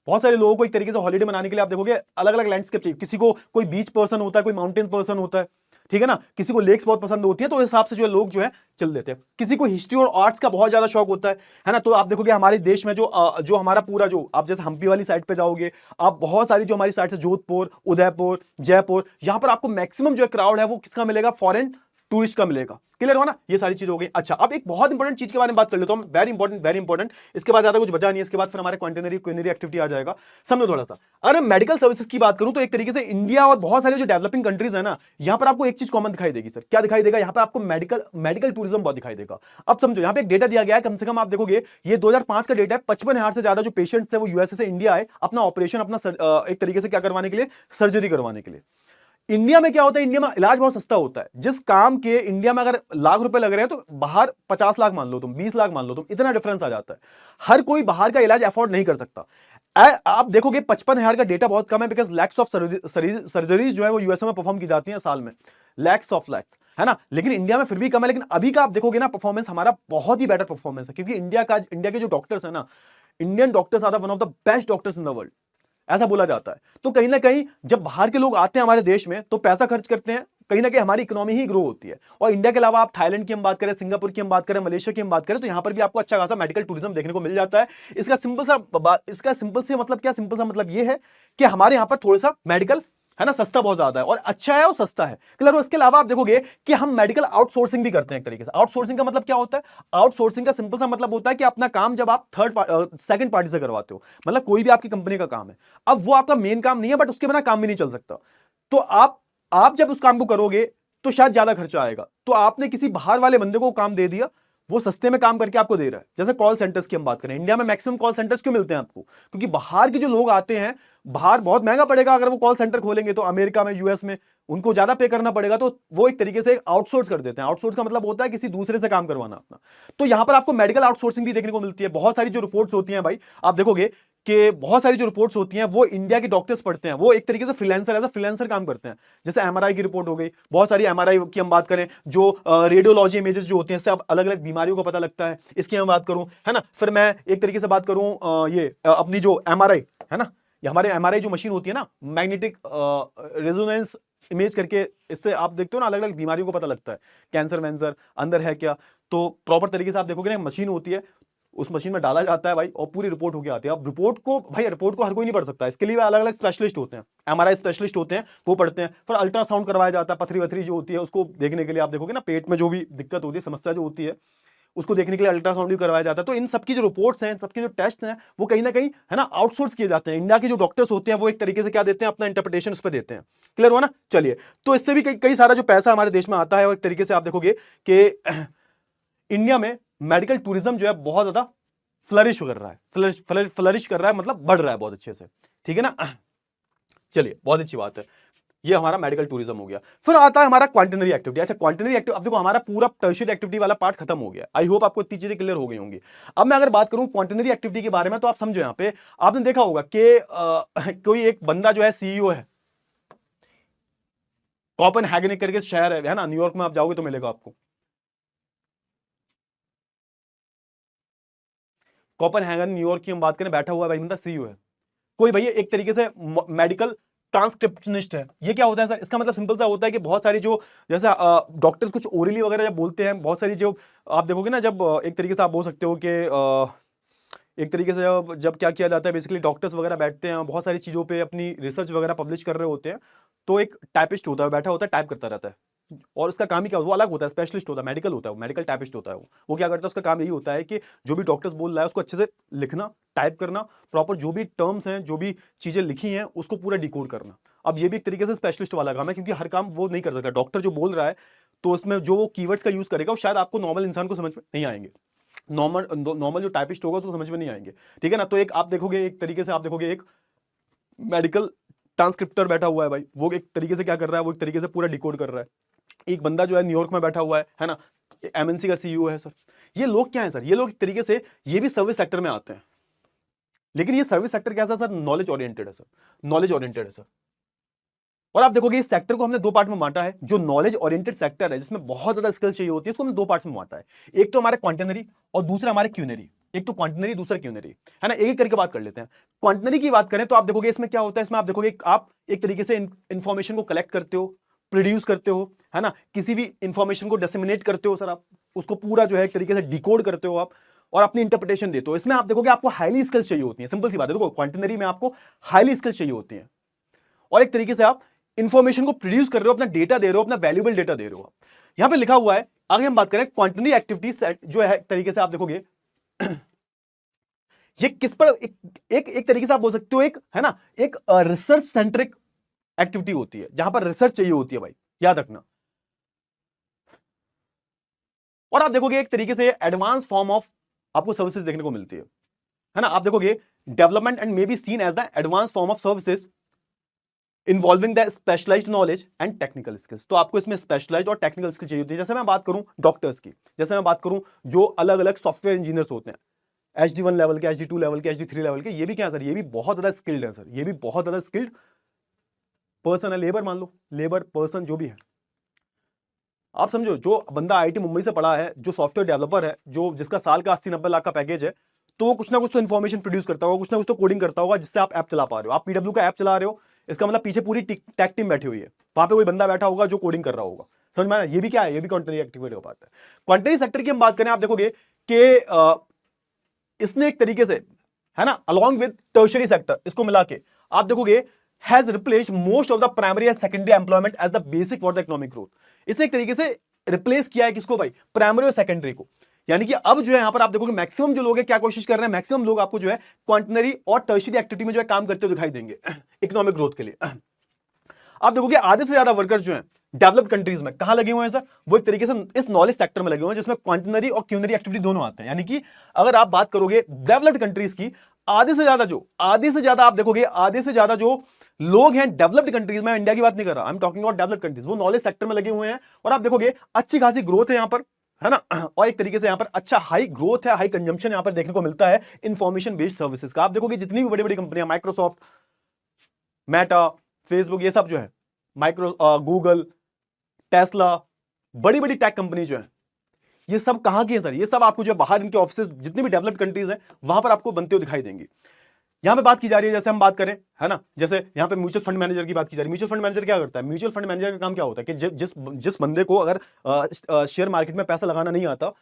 बहुत सारे लोगों को एक तरीके से हॉलिडे मनाने के लिए आप देखोगे अलग अलग लैंडस्केप चाहिए। किसी को कोई बीच पर्सन होता है, कोई माउंटेन पर्सन होता है, ठीक है ना, किसी को लेक्स बहुत पसंद होती है, तो उस हिसाब से जो है लोग जो है चल देते हैं। किसी को हिस्ट्री और आर्ट्स का बहुत ज्यादा शौक होता है ना, तो आप देखोगे हमारे देश में जो हमारा पूरा जो, आप जैसे हम्पी वाली साइड पे जाओगे, आप बहुत सारी जो हमारी साइड से जोधपुर, उदयपुर, जयपुर, यहां पर आपको मैक्सिमम जो क्राउड है वो किसका मिलेगा? फॉरेन टूरिस्ट का मिलेगा। क्लियर हुआ ना? ये सारी चीज हो गई। अच्छा, अब एक बहुत इंपॉर्टेंट चीज के बारे में बात कर लेता हूं, वेरी इंपॉर्टेंट, वेरी इंपॉर्टेंट। इसके बाद ज्यादा कुछ बचा नहीं है, इसके बाद फिर हमारे क्वेंटिनरी क्वेनरी एक्टिविटी आ जाएगा। समझो थोड़ा सा, अगर मेडिकल सर्विसेज की बात करूं तो एक तरीके से इंडिया और बहुत सारे जो डेवलपिंग कंट्रीज है ना, यहां पर आपको एक चीज कॉमन दिखाई देगी। सर क्या दिखाई देगा? यहां पर आपको मेडिकल टूरिज्म बहुत दिखाई देगा। अब समझो, यहां पे एक डेटा दिया गया है, कम से कम आप देखोगे ये 2005 का डेटा है, 55,000 से ज्यादा जो पेशेंट्स है वो यूएसए से इंडिया आए अपना ऑपरेशन, अपना एक तरीके से क्या करवाने के लिए? सर्जरी करवाने के लिए। इंडिया में क्या होता है? इंडिया में इलाज बहुत सस्ता होता है। जिस काम के इंडिया में अगर लाख रुपए लग रहे हैं, तो बाहर 50 लाख मान लो तुम, 20 लाख मान लो तुम, इतना डिफरेंस आ जाता है। हर कोई बाहर का इलाज अफोर्ड नहीं कर सकता। आप देखोगे 55,000 का डेटा बहुत कम है, बिकॉज लैक्स ऑफ सर्जरीज जो है वो यूएसए में परफॉर्म की जाती है साल में, लैक्स ऑफ लैक्स, है ना। लेकिन इंडिया में फिर भी कम है। लेकिन अभी का आप देखोगे ना परफॉर्मेंस हमारा बहुत ही बेटर परफॉर्मेंस है, क्योंकि इंडिया के जो डॉक्टर्स है ना, Indian doctors are one of the best doctors in the world, ऐसा बोला जाता है। तो कहीं ना कहीं जब बाहर के लोग आते हैं हमारे देश में तो पैसा खर्च करते हैं, कहीं ना कहीं हमारी इकोनॉमी ही ग्रो होती है। और इंडिया के अलावा आप थाईलैंड की हम बात करें, सिंगापुर की हम बात करें, मलेशिया की हम बात करें, तो यहां पर भी आपको अच्छा खासा मेडिकल टूरिज्म देखने को मिल जाता है। इसका सिंपल सा मतलब क्या? सिंपल सा मतलब ये है कि हमारे यहां पर थोड़ा सा मेडिकल, है ना, सस्ता बहुत ज्यादा है, और अच्छा है और सस्ता है। क्लियर? इसके अलावा आप देखोगे कि हम मेडिकल आउटसोर्सिंग भी करते हैं एक तरीके से। आउटसोर्सिंग का मतलब क्या होता है? आउटसोर्सिंग का सिंपल सा मतलब होता है कि अपना काम जब आप सेकंड पार्टी से करवाते हो, मतलब कोई भी आपकी कंपनी का काम है, अब वो आपका मेन काम नहीं है, बट उसके बिना काम भी नहीं चल सकता। तो आप जब उस काम को करोगे तो शायद ज्यादा खर्चा आएगा, तो आपने किसी बाहर वाले बंदे को काम दे दिया, वो सस्ते में काम करके आपको दे रहा है। जैसे कॉल सेंटर्स की हम बात करें, इंडिया में मैक्सिमम कॉल सेंटर्स क्यों मिलते हैं आपको? क्योंकि बाहर के जो लोग आते हैं, बाहर बहुत महंगा पड़ेगा अगर वो कॉल सेंटर खोलेंगे, तो अमेरिका में, यूएस में उनको ज्यादा पे करना पड़ेगा, तो वो एक तरीके से आउटसोर्स कर देते हैं। आउटसोर्स का मतलब होता है किसी दूसरे से काम करवाना अपना। तो यहां पर आपको मेडिकल आउटसोर्सिंग भी देखने को मिलती है। बहुत सारी जो रिपोर्ट्स होती हैं भाई, आप देखोगे कि बहुत सारी जो रिपोर्ट्स होती हैं वो इंडिया के डॉक्टर्स पढ़ते हैं, वो एक तरीके से फ्रीलांसर, एज अ फ्रीलांसर काम करते हैं। जैसे एमआरआई की रिपोर्ट हो गई, बहुत सारी एमआरआई की हम बात करें, जो रेडियोलॉजी इमेजेस जो होती हैं, इससे अलग अलग बीमारियों का पता लगता है, इसकी हम बात करूं, है ना। फिर मैं एक तरीके से बात करूं, ये अपनी जो एमआरआई है ना, ये हमारे एमआरआई जो मशीन होती है ना, मैग्नेटिक रेजोनेंस इमेज करके, इससे आप देखते हो ना अलग अलग बीमारियों को पता लगता है, कैंसर वैंसर अंदर है क्या। तो प्रॉपर तरीके से आप देखोगे ना, मशीन होती है, उस मशीन में डाला जाता है भाई, और पूरी रिपोर्ट होके आती है। अब रिपोर्ट को भाई, रिपोर्ट को हर कोई नहीं पढ़ सकता, इसके लिए अलग अलग स्पेशलिस्ट होते हैं, एमआरआई स्पेशलिस्ट होते हैं, वो पढ़ते हैं। फिर अल्ट्रासाउंड करवाया जाता है, पथरी वथरी जो होती है उसको देखने के लिए, आप देखोगे ना पेट में जो भी दिक्कत होती है, समस्या जो होती है, उसको देखने के लिए अल्ट्रासाउंड भी करवाया जाता है। तो इन सबकी जो रिपोर्ट्स हैं, सबके जो टेस्ट हैं, वो कहीं ना कहीं है ना आउटसोर्स किए जाते हैं। इंडिया के जो डॉक्टर्स होते हैं वो एक तरीके से क्या देते हैं, अपना इंटरप्रिटेशन उस पर देते हैं। क्लियर हुआ ना। चलिए, तो इससे भी कई सारा जो पैसा हमारे देश में आता है, और एक तरीके से आप देखोगे कि इंडिया में मेडिकल टूरिज्म जो है बहुत ज्यादा फ्लरिश कर रहा है, फ्लरिश कर रहा है, मतलब बढ़ रहा है बहुत अच्छे से। ठीक है ना। चलिए, बहुत अच्छी बात है। ये हमारा मेडिकल टूरिज्म हो गया। फिर आता है हमारा क्वांटिनरी एक्टिविटी। अच्छा, क्वांटिनरी एक्टिविटी, अब देखो हमारा पूरा टर्शियरी एक्टिविटी वाला पार्ट खत्म हो गया। आई होप आपको इतनी चीजें क्लियर हो गई होंगी। अब मैं अगर बात करूं क्वांटिनरी एक्टिविटी के बारे में, तो आप समझो यहां पे आपने देखा होगा कि कोई एक बंदा जो है सीईओ है, कोपेनहेगन करके शहर है ना, न्यूयॉर्क में आप जाओगे तो मिलेगा आपको। कोपेनहेगन न्यूयॉर्क की हम बात करें, बैठा हुआ है भाई बंदा, सीईओ है कोई भैया, एक तरीके से मेडिकल ट्रांसक्रिप्शनिस्ट है। ये क्या होता है सर, इसका मतलब सिंपल सा होता है कि बहुत सारी जो, जैसे डॉक्टर्स कुछ ओरली वगैरह जब बोलते हैं, बहुत सारी जो आप देखोगे ना, जब एक तरीके से आप बोल सकते हो कि एक तरीके से जब क्या किया जाता है, बेसिकली डॉक्टर्स वगैरह बैठते हैं बहुत सारी चीज़ों पे अपनी रिसर्च वगैरह पब्लिश कर रहे होते हैं, तो एक टाइपिस्ट होता है, बैठा होता है, टाइप करता रहता है, और उसका काम ही क्या, वो अलग होता है, स्पेशलिस्ट होता है, मेडिकल होता है, वो मेडिकल टाइपिस्ट होता है। वो क्या करता है, उसका काम यही होता है कि जो भी डॉक्टर्स बोल रहा है उसको अच्छे से लिखना, टाइप करना, प्रॉपर जो भी टर्म्स हैं, जो भी चीजें लिखी हैं, उसको पूरा डिकोड करना। अब ये भी एक तरीके से स्पेशलिस्ट वाला काम है, क्योंकि हर काम वो नहीं कर सकता। डॉक्टर जो बोल रहा है, तो उसमें जो वो कीवर्ड्स का यूज करेगा, वो शायद आपको नॉर्मल इंसान को समझ में नहीं आएंगे, नॉर्मल जो टाइपिस्ट होगा उसको समझ में नहीं आएंगे। ठीक है ना। तो एक आप देखोगे, एक तरीके से आप देखोगे एक मेडिकल ट्रांसक्रिप्टर बैठा हुआ है भाई, वो एक तरीके से क्या कर रहा है, वो एक तरीके से पूरा डिकोड कर रहा है। एक बंदा जो है न्यूयॉर्क में बैठा हुआ है ना, एमएनसी का सीईओ है सर। ये लोग क्या है सर, ये लोग एक तरीके से ये भी सर्विस सेक्टर में आते हैं, लेकिन ये सर्विस सेक्टर कैसा सर, नॉलेज ओरिएंटेड है सर, नॉलेज ओरिएंटेड है सर। और आप देखोगे इस सेक्टर को हमने दो पार्ट में बांटा है। जो नॉलेज ओरिएंटेड सेक्टर है, जिसमें बहुत ज्यादा स्किल्स चाहिए होती है, इसको हमने दो पार्ट्स में बांटा है। एक तो हमारे क्वांटिनरी और दूसरा हमारे क्यूनरी। एक तो क्वांटिनरी, दूसरा क्यूनरी, है ना। एक एक करके बात कर लेते हैं। क्वांटिनरी की बात करें तो आप देखोगे इसमें क्या होता है, इसमें आप देखोगे आप एक तरीके से इंफॉर्मेशन को कलेक्ट करते हो, प्रोड्यूस करते हो, है ना, किसी भी इंफॉर्मेशन को डिसेमिनेट करते हो सर आप, उसको पूरा जो है एक तरीके से डिकोड करते हो आप, और अपनी इंटरप्रिटेशन देते हो। इसमें आप देखोगे आपको हाईली स्किल्स चाहिए होती है, सिंपल सी बात है। देखो क्वांटिनरी में आपको हाईली स्किल्स चाहिए होती है, और एक तरीके से आप इंफॉर्मेशन को प्रोड्यूस कर रहे हो, अपना डेटा दे रहे हो, अपना वैल्यूएबल डेटा दे रहे हो। यहां पे लिखा हुआ है, आगे हम बात करें क्वांटिनरी एक्टिविटीज जो है, एक तरीके से आप देखोगे ये किस पर एक तरीके से आप बोल सकते हो, एक है ना, एक रिसर्च सेंट्रिक एक्टिविटी होती है, जहां पर रिसर्च चाहिए होती है भाई, याद रखना। और आप देखोगे एक तरीके से एडवांस फॉर्म ऑफ आपको सर्विसेज देखने को मिलती है ना। आप देखोगे development and may be seen as the advance form of services involving the specialised knowledge and technical skills. तो आपको इसमें स्पेशलाइज्ड और टेक्निकल स्किल चाहिए होती है। जैसे मैं बात करूं डॉक्टर्स की, जैसे मैं बात करूं जो अलग अलग सॉफ्टवेयर इंजीनियर्स होते हैं, HD1 लेवल के, HD2 लेवल के, HD3 लेवल के, ये भी क्या है सर, ये भी बहुत ज्यादा स्किल्ड है सर, ये भी बहुत ज्यादा स्किल्ड पर्सन है, लेबर मान लो, लेबर पर्सन जो भी है। आप समझो, जो बंदा IIT मुंबई से पढ़ा है, जो सॉफ्टवेयर डेवलपर है, जो जिसका साल का 80-90 लाख का पैकेज है, तो वो कुछ ना कुछ तो इन्फॉर्मेशन प्रोड्यूस करता होगा, कुछ ना कुछ तो कोडिंग करता होगा, जिससे आप ऐप चला पा रहे हो। आप PW का ऐप चला रहे हो, इसका मतलब पीछे पूरी टेक टीम बैठी हुई है, वहां पे कोई बंदा बैठा होगा जो कोडिंग कर रहा होगा। समझ में आया? ये भी क्या है, ये भी क्वांटिनरी एक्टिविटी का पार्ट है। क्वांटिनरी सेक्टर की हम बात करें, आप देखोगे कि इसने एक तरीके से, है ना, अलॉन्ग विद टर्शियरी सेक्टर, इसको मिला के आप देखोगे has replaced most of the primary and secondary employment as the basic for the economic growth. इसने एक तरीके से रिप्लेस किया है किसको भाई, प्राइमरी और सेकेंडरी को। यानी कि अब जो है यहां पर आप देखोगे मैक्सिमम जो लोग हैं क्या कोशिश कर रहे हैं, मैक्सिमम लोग आपको जो है क्वांटिनरी और टर्शियरी एक्टिविटी में जो है काम करते हुए दिखाई देंगे इकोनॉमिक ग्रोथ के लिए। आप देखोगे आधे से ज्यादा वर्कर्स जो हैं डेवलप्ड कंट्रीज में कहां लगे हुए हैं सर, वो एक तरीके से इस नॉलेज सेक्टर में लगे हुए हैं, जिसमें क्वांटिनरी और क्यूनरी एक्टिविटी दोनों आते हैं। यानी कि अगर आप बात करोगे डेवलप्ड कंट्रीज की, आधे से ज्यादा आप देखोगे, आधे से ज्यादा जो लोग हैं डेवलप्ड कंट्रीज में, इंडिया की बात नहीं कर रहा, I am talking about developed countries, वो नॉलेज सेक्टर में लगे हुए हैं और आप देखोगे अच्छी खासी ग्रोथ है यहां पर, है ना। और एक तरीके से यहां पर अच्छा हाई ग्रोथ है, हाई कंजम्पशन यहां पर देखने को मिलता है इंफॉर्मेशन बेस्ड सर्विसेज का। आप देखोगे जितनी भी बड़ी बड़ी कंपनियां, माइक्रोसॉफ्ट, मेटा, फेसबुक, ये सब जो है, गूगल, टेस्ला, बड़ी बड़ी टेक कंपनी जो है, ये सब कहां की है सर? ये सब आपको जो बाहर इनके ऑफिस जितनी भी डेवलप्ड कंट्रीज हैं वहां पर आपको बनते हुए दिखाई देंगी। यहां पे बात की जा रही है, जैसे हम बात करें, है ना, जैसे यहां पे म्यूचुअल फंड मैनेजर की बात की जा रही है। म्यूचुअल फंड मैनेजर क्या करता है? म्यूचुअल फंड मैनेजर का काम क्या होता है कि जिस जिस बंदे को अगर शेयर मार्केट में पैसा लगाना नहीं आता,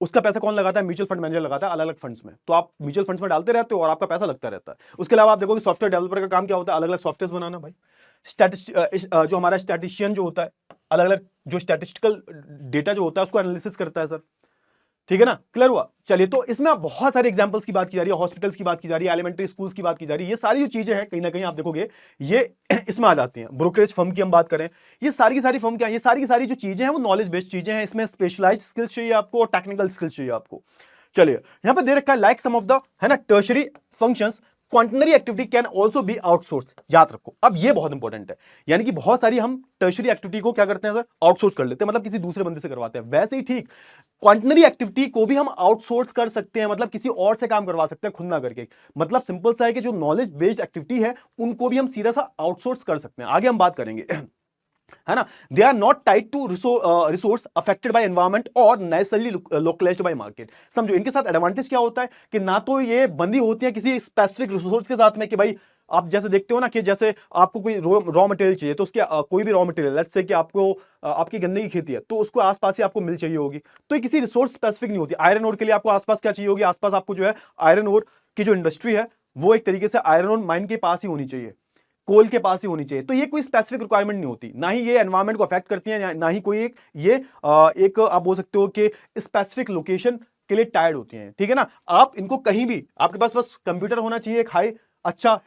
उसका पैसा कौन लगाता है? म्यूचुअल फंड मैनेजर लगाता है अलग अलग फंड्स में। तो आप म्यूचुअल फंड्स में डालते रहते हो और आपका पैसा लगता रहता है। उसके अलावा आप देखोगे सॉफ्टवेयर डेवलपर का काम क्या होता है? अलग अलग सॉफ्टवेयर बनाना भाई। जो हमारा स्टैटिस्टिशियन जो होता है, अलग अलग जो स्टैटिस्टिकल डेटा जो होता है उसको एनालिसिस करता है सर, ठीक है ना, क्लियर हुआ? चलिए, तो इसमें आप बहुत सारे एग्जांपल्स की बात की जा रही है, हॉस्पिटल्स की बात की जा रही है, एलिमेंट्री स्कूल्स की बात की जा रही है। ये सारी जो चीजें हैं कहीं ना कहीं आप देखोगे ये इसमें आ जाती हैं। ब्रोकरेज फर्म की हम बात करें, ये सारी की सारी फर्म क्या है? ये सारी की सारी जो चीजें हैं वो नॉलेज बेस्ड चीजें हैं। इसमें स्पेशलाइज्ड स्किल्स चाहिए आपको और टेक्निकल स्किल्स चाहिए आपको। चलिए, यहां पर दे रखा है लाइक सम ऑफ द, है ना, tertiary functions quaternary activity can also be outsource. याद रखो, अब ये बहुत इंपॉर्टेंट है, यानी कि बहुत सारी हम टर्शरी एक्टिविटी को क्या करते हैं सर? आउटसोर्स कर लेते हैं, मतलब किसी दूसरे बंदे से करवाते हैं। वैसे ही ठीक क्वांटनरी एक्टिविटी को भी हम आउटसोर्स कर सकते हैं, मतलब किसी और से काम करवा सकते हैं खुद ना करके। मतलब सिंपल सा है कि जो नॉलेज बेस्ड एक्टिविटी है उनको भी हम सीधा सा आउटसोर्स कर सकते हैं। आगे हम बात करेंगे, है ना। They are not tied to resource affected by environment और नेसेसरली लोकलाइज्ड बाय मार्केट। समझो इनके साथ एडवांटेज क्या होता है कि ना तो ये बंदी होती है किसी स्पेसिफिक रिसोर्स के साथ में, कि भाई आप जैसे देखते हो ना कि जैसे आपको कोई रॉ मटेरियल चाहिए तो उसके कोई भी रॉ मटेरियल, लेट्स से कि आपको आपकी गन्ने की खेती है तो उसको आसपास ही आपको मिल चाहिए होगी, तो ये किसी रिसोर्स स्पेसिफिक नहीं होती। आयरन ओर के लिए आपको आसपास क्या चाहिए होगी? आसपास आपको जो है आयरन ओर की जो इंडस्ट्री है वो एक तरीके से आयरन ओर माइन के पास ही होनी चाहिए, कोल के पास ही होनी चाहिए। तो ये कोई स्पेसिफिक रिक्वायरमेंट नहीं होती, ना ही ये एनवायरमेंट को अफेक्ट करती है, ना ही कोई एक ये एक आप बोल सकते हो कि स्पेसिफिक लोकेशन के लिए टायर्ड होती हैं, ठीक है ना। आप इनको कहीं भी, आपके पास बस कंप्यूटर होना चाहिए, एक हाई अच्छा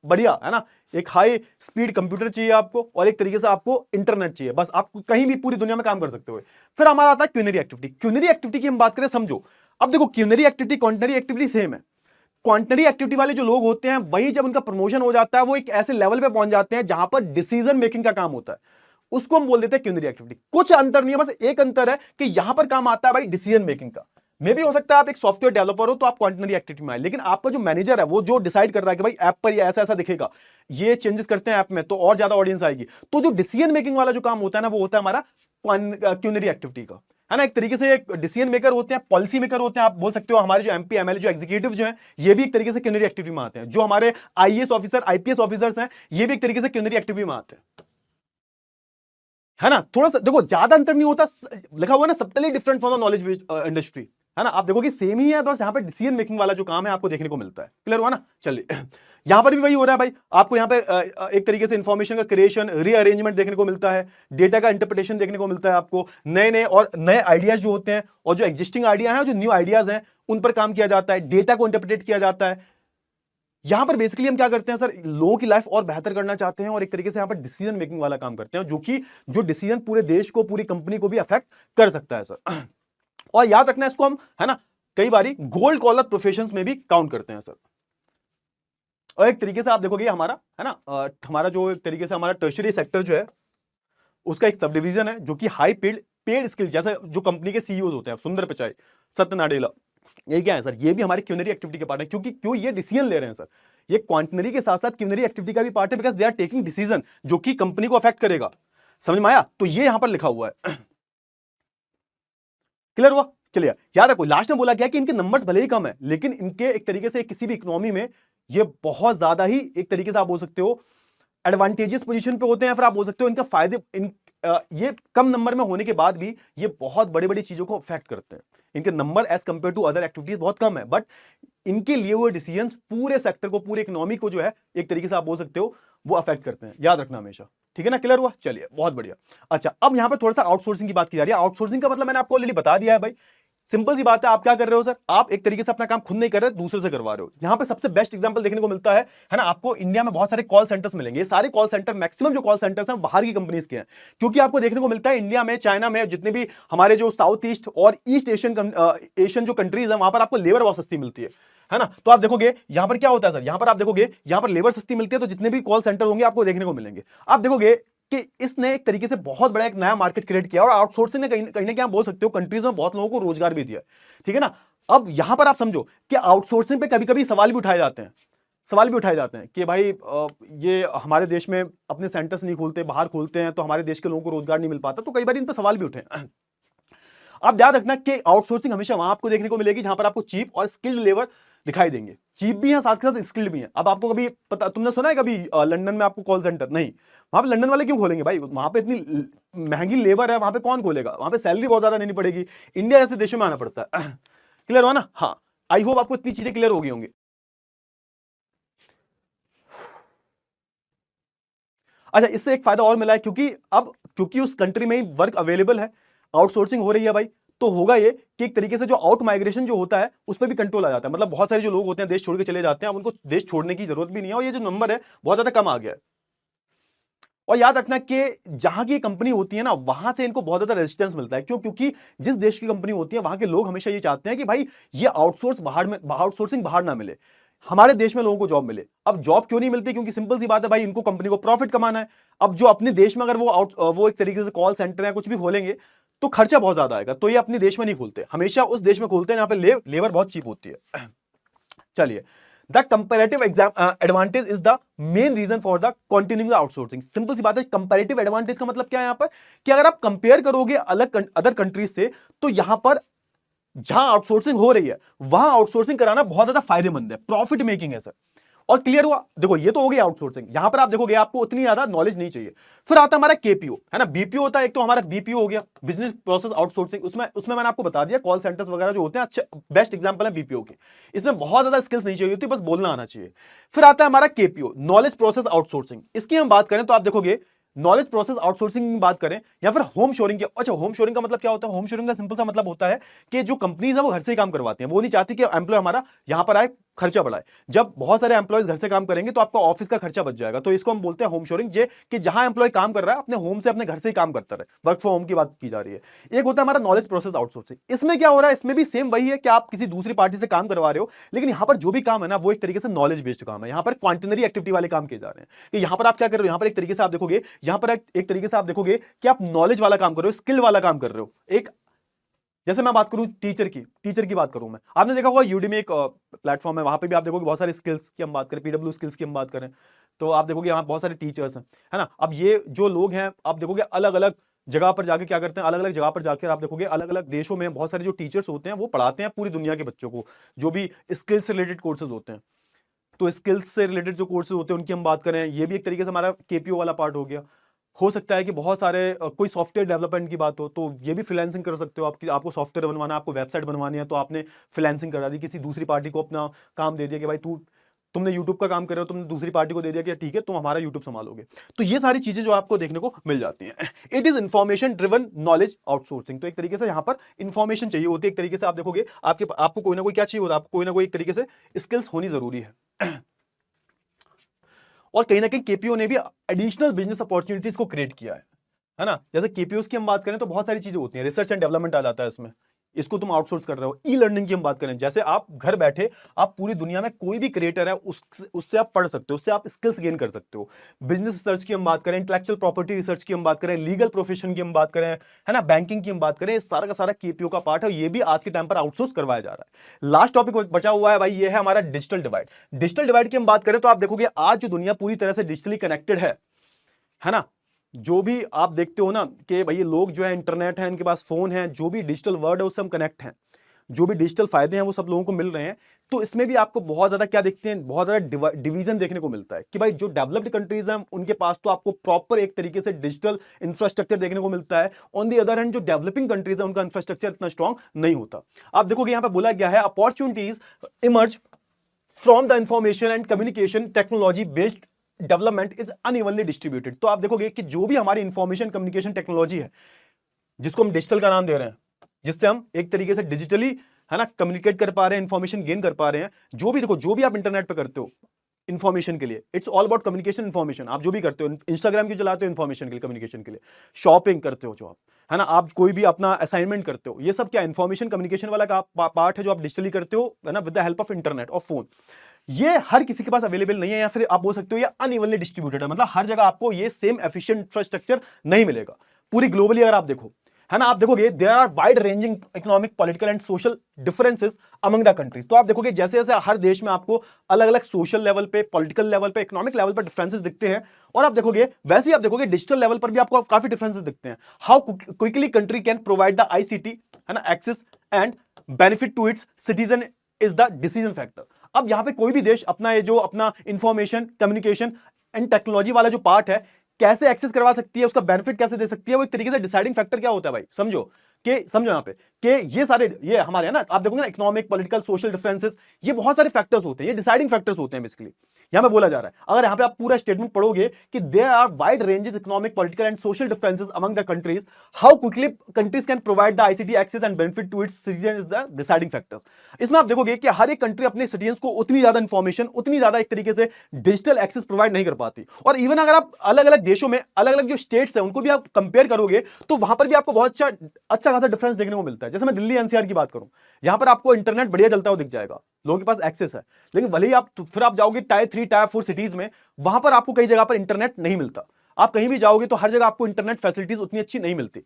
बढ़िया, है ना, एक हाई स्पीड कंप्यूटर चाहिए आपको और एक तरीके से आपको इंटरनेट चाहिए, बस आपको कहीं भी पूरी दुनिया में काम कर सकते हो। फिर हमारा आता है क्यूनरी एक्टिविटी। क्यूनरी एक्टिविटी की हम बात करें, समझो अब देखो क्यूनरी एक्टिविटी क्वांटनरी एक्टिविटी सेम है। क्वांटनरी एक्टिविटी वाले जो लोग होते हैं वही जब उनका प्रमोशन हो जाता है वो एक ऐसे लेवल पे पहुंच जाते हैं जहां पर डिसीजन मेकिंग का काम होता है, उसको हम बोल देते हैं क्यूनरी एक्टिविटी। कुछ अंतर नहीं है, बस एक अंतर है कि यहां पर काम आता है भाई डिसीजन मेकिंग का। मे भी हो सकता है आप एक सॉफ्टवेयर डेवलपर हो तो आप क्वांटनरी एक्टिविटी में आए, लेकिन आपका जो मैनेजर है वो जो डिसाइड कर रहा है कि भाई ऐप पर ये ऐसा ऐसा दिखेगा, ये चेंजेस करते हैं ऐप में तो और ज्यादा ऑडियंस आएगी, तो जो डिसीजन मेकिंग वाला जो काम होता है ना वो होता है हमारा क्यूनरी एक्टिविटी का, है ना। एक तरीके से एक डिसीजन मेकर होते हैं, पॉलिसी मेकर होते हैं, आप बोल सकते हो हमारे जो एमपी एमएलए जो एग्जीक्यूटिव जो हैं ये भी एक तरीके से क्यूनरी एक्टिविटी में आते हैं। जो हमारे आईएएस ऑफिसर आईपीएस ऑफिसर्स हैं ये भी एक तरीके से क्यूनरी एक्टिविटी में आते हैं, है ना। थोड़ा सा देखो ज्यादा अंतर नहीं होता, लिखा हुआ ना subtly different from the knowledge industry, है ना। आप देखोगे सेम ही है, बस यहां पर डिसीजन मेकिंग वाला जो काम है आपको देखने को मिलता है। क्लियर हुआ ना? चलिए, यहां पर भी वही हो रहा है भाई, आपको यहां पे एक तरीके से इंफॉर्मेशन का क्रिएशन रीअरेंजमेंट देखने को मिलता है, डेटा का इंटरप्रिटेशन देखने को मिलता है आपको, नए नए और नए आइडियाज जो होते हैं और जो एग्जिस्टिंग आइडिया है, जो न्यू आइडियाज हैं उन पर काम किया जाता है, डेटा को इंटरप्रिटेट किया जाता है। यहां पर बेसिकली हम क्या करते हैं सर? लोगों की लाइफ और बेहतर करना चाहते हैं और एक तरीके से यहां पर डिसीजन मेकिंग वाला काम करते हैं, जो डिसीजन पूरे देश को, पूरी कंपनी को भी अफेक्ट कर सकता है सर। और याद रखना इसको हम, है ना, कई बारी गोल्ड कॉलर प्रोफेशंस में भी काउंट करते हैं सर। और एक तरीके से आप देखोगे हमारा, है ना, हमारा जो एक तरीके से हमारा टर्शरी सेक्टर जो है उसका एक सब डिवीजन है जो कि हाई पेड स्किल, जैसे जो कंपनी के सीईओज होते हैं, सुंदर पिचाई, सत्य नाडेला, ये क्या है सर? ये भी हमारी क्यूनरी एक्टिविटी के पार्ट है, क्योंकि क्यों ये डिसीजन ले रहे हैं सर, ये क्वांटनरी के साथ साथ क्यूनरी एक्टिविटी का भी पार्ट है, because they are taking decision जो कि कंपनी को अफेक्ट करेगा। समझ में आया? तो ये यहां पर लिखा हुआ है। क्लियर हुआ? चलिए, याद रखो लास्ट में बोला गया कि इनके नंबर्स भले ही कम है लेकिन इनके एक तरीके से किसी भी इकोनॉमी में ये बहुत ज्यादा ही एक तरीके से आप बोल सकते हो एडवांटेजियस पोजीशन पे होते हैं, फिर आप बोल सकते हो इनका फायदे ये कम नंबर में होने के बाद भी ये बहुत बड़ी बड़ी चीजों को अफेक्ट करते हैं। इनके number as compare to other activities बहुत कम है, बट इनके लिए हुए डिसीजंस पूरे सेक्टर को, पूरे इकोनॉमी को जो है एक तरीके से आप बोल सकते हो वो अफेक्ट करते हैं। याद रखना हमेशा, ठीक है ना? क्लियर हुआ? चलिए, बहुत बढ़िया। अच्छा, अब यहां पर थोड़ा सा आउटसोर्सिंग की बात की जा रही है। आउटसोर्सिंग का मतलब मैंने आपको ऑलरेडी बता दिया है भाई, सिंपल सी बात है, आप क्या कर रहे हो सर, आप एक तरीके से अपना काम खुद नहीं कर रहे, दूसरे से करवा रहे हो। यहां पे सबसे बेस्ट एग्जांपल देखने को मिलता है ना, आपको इंडिया में बहुत सारे कॉल सेंटर्स मिलेंगे। ये सारे कॉल सेंटर, मैक्सिमम जो कॉल सेंटर्स हैं बाहर की कंपनीज के हैं, क्योंकि आपको देखने को मिलता है इंडिया में, चाइना में, जितने भी हमारे जो साउथ ईस्ट और ईस्ट एशियन जो कंट्रीज है, वहां पर आपको लेबर बहुत सस्ती मिलती है ना। तो आप देखोगे यहां पर क्या होता है सर, यहां पर आप देखोगे यहां पर लेबर सस्ती मिलती है, तो जितने भी कॉल सेंटर होंगे आपको देखने को मिलेंगे। आप देखोगे कि इसने एक तरीके से बहुत बड़ा एक नया मार्केट क्रिएट किया, और आउटसोर्सिंग ने कहीं ना कहीं आप बोल सकते हो कंट्रीज में बहुत लोगों को रोजगार भी दिया, ठीक है ना। अब यहां पर आप समझो कि आउटसोर्सिंग पे कभी कभी सवाल भी उठाए जाते हैं, सवाल भी उठाए जाते हैं कि भाई ये हमारे देश में अपने सेंटर्स नहीं खोलते, बाहर खोलते हैं, तो हमारे देश के लोगों को रोजगार नहीं मिल पाता। तो कई बार इन पर सवाल भी उठे। आप ध्यान रखना कि आउटसोर्सिंग हमेशा वहां आपको देखने को मिलेगी जहां पर आपको चीप और स्किल्ड लेबर दिखाई देंगे। चीप भी है, साथ के साथ स्किल्ड भी है। अब आपको कभी पता, तुमने सुना है कभी लंदन में आपको कॉल सेंटर? नहीं। वहां पे लंदन वाले क्यों खोलेंगे भाई, वहां पे इतनी महंगी लेबर है, वहां पे कौन खोलेगा, वहां पे सैलरी बहुत ज्यादा देनी पड़ेगी। इंडिया जैसे देशों में आना पड़ता है। क्लियर हुआ ना? हाँ, आई होप आपको इतनी चीजें क्लियर हो गई होंगी। अच्छा, इससे एक फायदा और मिला है, क्योंकि उस कंट्री में ही वर्क अवेलेबल है, आउटसोर्सिंग हो रही है भाई, तो होगा ये कि एक तरीके से जो आउट माइग्रेशन जो होता है उस पर भी कंट्रोल आ जाता है। मतलब बहुत सारे जो लोग होते हैं देश छोड़ के चले जाते हैं, अब उनको देश छोड़ने की जरूरत भी नहीं है, और ये जो नंबर है बहुत ज्यादा कम आ गया है। और याद रखना कि जहां की कंपनी होती है ना, वहां से इनको बहुत ज्यादा रेजिस्टेंस मिलता है। क्यों? क्योंकि जिस देश की कंपनी होती है वहां के लोग हमेशा ये चाहते हैं कि भाई ये आउटसोर्सिंग बाहर ना मिले, हमारे देश में लोगों को जॉब मिले। अब जॉब क्यों नहीं मिलती? क्योंकि सिंपल सी बात है भाई, इनको कंपनी को प्रॉफिट कमाना है। अब जो अपने देश में अगर वो एक तरीके से कॉल सेंटर या कुछ भी खोलेंगे तो खर्चा बहुत ज्यादा आएगा, तो ये अपने देश में नहीं खोलते, हमेशा उस देश में खोलते हैं जहां पे लेबर बहुत चीप होती है। चलिए, the comparative advantage is the main reason for the continuing the outsourcing. Simple सी बात है, कंपेरेटिव एडवांटेज का मतलब क्या है यहां पर, कि अगर आप कंपेयर करोगे अदर कंट्रीज से, तो यहां पर जहां आउटसोर्सिंग हो रही है वहां आउटसोर्सिंग कराना बहुत ज्यादा फायदेमंद है, प्रॉफिट मेकिंग है सर। और क्लियर हुआ? देखो, ये तो हो गई आउटसोर्सिंग। यहां पर आप देखोगे आपको उतनी ज्यादा नॉलेज नहीं चाहिए। फिर आता है हमारा केपीओ, है ना, बीपीओ होता है। एक तो हमारा बीपीओ हो गया, बिजनेस प्रोसेस आउटसोर्सिंग। उसमें उसमें मैंने आपको बता दिया, कॉल सेंटर्स वगैरह जो होते हैं, अच्छे बेस्ट एग्जांपल है बीपीओ के। इसमें बहुत ज्यादा स्किल्स नहीं चाहिए होती, बस बोलना आना चाहिए। फिर आता है हमारा केपीओ, नॉलेज प्रोसेस आउटसोर्सिंग। इसकी हम बात करें तो आप देखोगे नॉलेज प्रोसेस आउटसोर्सिंग की बात करें या फिर होम शोरिंग की। अच्छा, होम शोरिंग का मतलब क्या होता है? होम शोरिंग का सिंपल सा मतलब होता है कि जो कंपनीज है वो घर से ही काम करवाती हैं, वो नहीं चाहती कि एम्प्लॉय हमारा यहां पर आए, खर्चा बढ़ाए। जब बहुत सारे एम्प्लॉयज घर से काम करेंगे तो आपका ऑफिस का खर्चा बच जाएगा, तो इसको हम बोलते हैं होम शोरिंग। जे कि जहां एम्प्लॉय काम कर रहा है अपने होम से, अपने घर से ही काम करता रहे, वर्क फ्रॉम होम की बात की जा रही है। एक होता है हमारा नॉलेज प्रोसेस आउटसोर्सिंग। इसमें क्या हो रहा है? इसमें भी सेम वही है कि आप किसी दूसरी पार्टी से काम करवा रहे हो, लेकिन यहां पर जो भी काम है ना वो एक तरीके से नॉलेज बेस्ड काम है। यहां पर क्वांटिनरी एक्टिविटी वाले काम किए जा रहे हैं। कि यहां पर आप क्या कर रहे हो, यहां पर एक तरीके से आप देखोगे, यहां पर एक तरीके से आप देखोगे कि आप नॉलेज वाला काम कर रहे हो, स्किल वाला काम कर रहे हो। एक जैसे मैं बात करूं टीचर की बात करूं मैं, आपने देखा होगा यूडीमी एक प्लेटफॉर्म है, वहां पे भी आप देखोगे बहुत सारे स्किल्स की हम बात करें, पीडब्ल्यू स्किल्स की हम बात करें, तो आप देखोगे यहाँ बहुत सारे टीचर्स हैं, है ना। अब ये जो लोग हैं आप देखोगे अलग अलग जगह पर जाके क्या करते हैं, अलग अलग जगह पर जाकर आप देखोगे अलग अलग देशों में बहुत सारे जो टीचर्स होते हैं वो पढ़ाते हैं पूरी दुनिया के बच्चों को, जो भी स्किल्स से रिलेटेड कोर्सेज होते हैं। तो स्किल्स से रिलेटेड जो कोर्सेज होते हैं उनकी हम बात करें, ये भी एक तरीके से हमारा केपीओ वाला पार्ट हो गया। हो सकता है कि बहुत सारे कोई सॉफ्टवेयर डेवलपमेंट की बात हो तो ये भी फ्रीलांसिंग कर सकते हो। आपको सॉफ्टवेयर बनवाना है, आपको वेबसाइट बनवानी है, तो आपने फ्रीलांसिंग करा दी, किसी दूसरी पार्टी को अपना काम दे दिया कि भाई तुमने यूट्यूब का काम कर रहे हो, तुमने दूसरी पार्टी को दे दिया कि ठीक है तुम हमारा यूट्यूब संभालोगे। तो ये सारी चीजें जो आपको देखने को मिल जाती हैं। It is information driven knowledge outsourcing. तो एक तरीके से यहाँ पर इंफॉर्मेशन चाहिए होती है, एक तरीके से आप देखोगे आपको कोई ना कोई क्या चाहिए होता है, आपको कोई ना कोई एक तरीके से स्किल्स होनी जरूरी है। और कहीं ना कहीं केपीओ ने भी एडिशनल बिजनेस अपॉर्चुनिटीज को क्रिएट किया है ना। जैसे केपीओस की हम बात करें तो बहुत सारी चीजें होती हैं, रिसर्च एंड डेवलपमेंट आ जाता है इसमें, इसको तुम आउटसोर्स कर रहे हो। ई लर्निंग की हम बात करें, जैसे आप घर बैठे आप पूरी दुनिया में कोई भी क्रिएटर है उससे आप पढ़ सकते हो, उससे आप स्किल्स गेन कर सकते हो। बिजनेस रिसर्च की हम बात करें, इंटेलेक्चुअल प्रॉपर्टी रिसर्च की हम बात करें, लीगल प्रोफेशन की हम बात करें, है ना, बैंकिंग की हम बात करें, सारा का सारा केपीओ का पार्ट है। ये भी आज के टाइम पर आउटसोर्स करवाया जा रहा है। लास्ट टॉपिक बचा हुआ है भाई, ये है हमारा डिजिटल डिवाइड। डिजिटल डिवाइड की हम बात करें तो आप देखोगे आज जो दुनिया पूरी तरह से डिजिटली कनेक्टेड है ना, जो भी आप देखते हो ना कि भाई ये लोग जो है इंटरनेट है, इनके पास फोन है, जो भी डिजिटल वर्ल्ड है उससे हम कनेक्ट हैं, जो भी डिजिटल फायदे हैं वो सब लोगों को मिल रहे हैं। तो इसमें भी आपको बहुत ज्यादा क्या देखते हैं, बहुत ज्यादा डिवीजन देखने को मिलता है कि भाई जो डेवलप्ड कंट्रीज हैं उनके पास तो आपको प्रॉपर एक तरीके से डिजिटल इंफ्रास्ट्रक्चर देखने को मिलता है। ऑन दी अदर हैंड जो डेवलपिंग कंट्रीज है उनका इंफ्रास्ट्रक्चर इतना स्ट्रांग नहीं होता। आप देखोगे यहां पर बोला गया है opportunities emerge from the information and communication technology based development is unevenly distributed. तो आप देखोगे कि जो भी हमारी इंफॉर्मेशन कम्युनिकेशन टेक्नोलॉजी है, जिसको हम डिजिटल का नाम दे रहे हैं, जिससे हम एक तरीके से डिजिटली, है ना, कम्युनिकेट कर पा रहे हैं, इंफॉर्मेशन गेन कर पा रहे हैं। जो भी देखो, जो भी आप इंटरनेट पे करते हो इंफॉर्मेशन के लिए, it's all about communication, information. आप जो भी करते हो, इंस्टाग्राम क्यों चलाते हो? इंफॉर्मेशन के लिए, कम्युनिकेशन के लिए। शॉपिंग करते हो जो आप, है ना, आप कोई भी अपना असाइनमेंट करते हो, ये सब क्या इंफॉर्मेशन कम्युनिकेशन वाला का पार्ट है जो आप डिजिटली करते हो, है ना, with the help of internet और फोन। ये हर किसी के पास अवेलेबल नहीं है, या फिर आप बोल सकते हो ये अनइवनली डिस्ट्रीब्यूटेड है, मतलब हर जगह आपको ये सेम एफिशिएंट इंफ्रास्ट्रक्चर नहीं मिलेगा। पूरी ग्लोबली अगर आप देखो, है ना, आप देखोगे there are wide ranging economic, political and social differences among the countries. तो आप देखोगे जैसे जैसे हर देश में आपको अलग अलग सोशल लेवल पे, पॉलिटिकल लेवल पे, इकोनॉमिक लेवल पर डिफरेंसेस दिखते हैं, और आप देखोगे वैसे ही आप देखोगे डिजिटल लेवल पर भी आपको काफी डिफरेंसेस दिखते हैं। How quickly country can provide the ICT, है ना, access and benefit to its citizen is the decision factor. अब यहां पे कोई भी देश अपना ये जो अपना इंफॉर्मेशन, कम्युनिकेशन एंड टेक्नोलॉजी वाला जो पार्ट है कैसे एक्सेस करवा सकती है, उसका बेनिफिट कैसे दे सकती है, वो एक तरीके से डिसाइडिंग फैक्टर क्या होता है भाई, समझो यहां पे कि ये सारे, ये हमारे, है ना, आप देखोगे ना, इकोनॉमिक, पॉलिटिकल, सोशल डिफरेंसेस, ये बहुत सारे फैक्टर्स होते हैं, ये डिसाइडिंग फैक्टर्स होते हैं बेसिकली। यहां पे बोला जा रहा है, अगर यहां पे आप पूरा स्टेटमेंट पढ़ोगे कि there are wide ranges economic, political and social differences among the countries, how quickly countries can provide the ICT access and benefit to its citizen is the deciding factor. इसमें आप देखोगे कि हर एक कंट्री अपने citizen को उतनी ज्यादा information, उतनी ज्यादा एक तरीके से डिजिटल एक्सेस प्रोवाइड नहीं कर पाती। और इवन अगर आप अलग अलग देशों में अलग अलग जो स्टेट्स हैं उनको भी आप कंपेयर करोगे तो वहां पर भी आपको बहुत अच्छा खासा डिफरेंस देखने को मिलता है। जैसे मैं दिल्ली एनसीआर की बात करूं, यहां पर आपको इंटरनेट बढ़िया चलता हुआ दिख जाएगा, लोगों के पास एक्सेस है, लेकिन भले ही आप फिर आप जाओगे टायर 3, टायर 4 सिटीज में, वहां पर आपको कई जगह पर इंटरनेट नहीं मिलता। आप कहीं भी जाओगे तो हर जगह आपको इंटरनेट फैसिलिटीज उतनी अच्छी नहीं मिलती।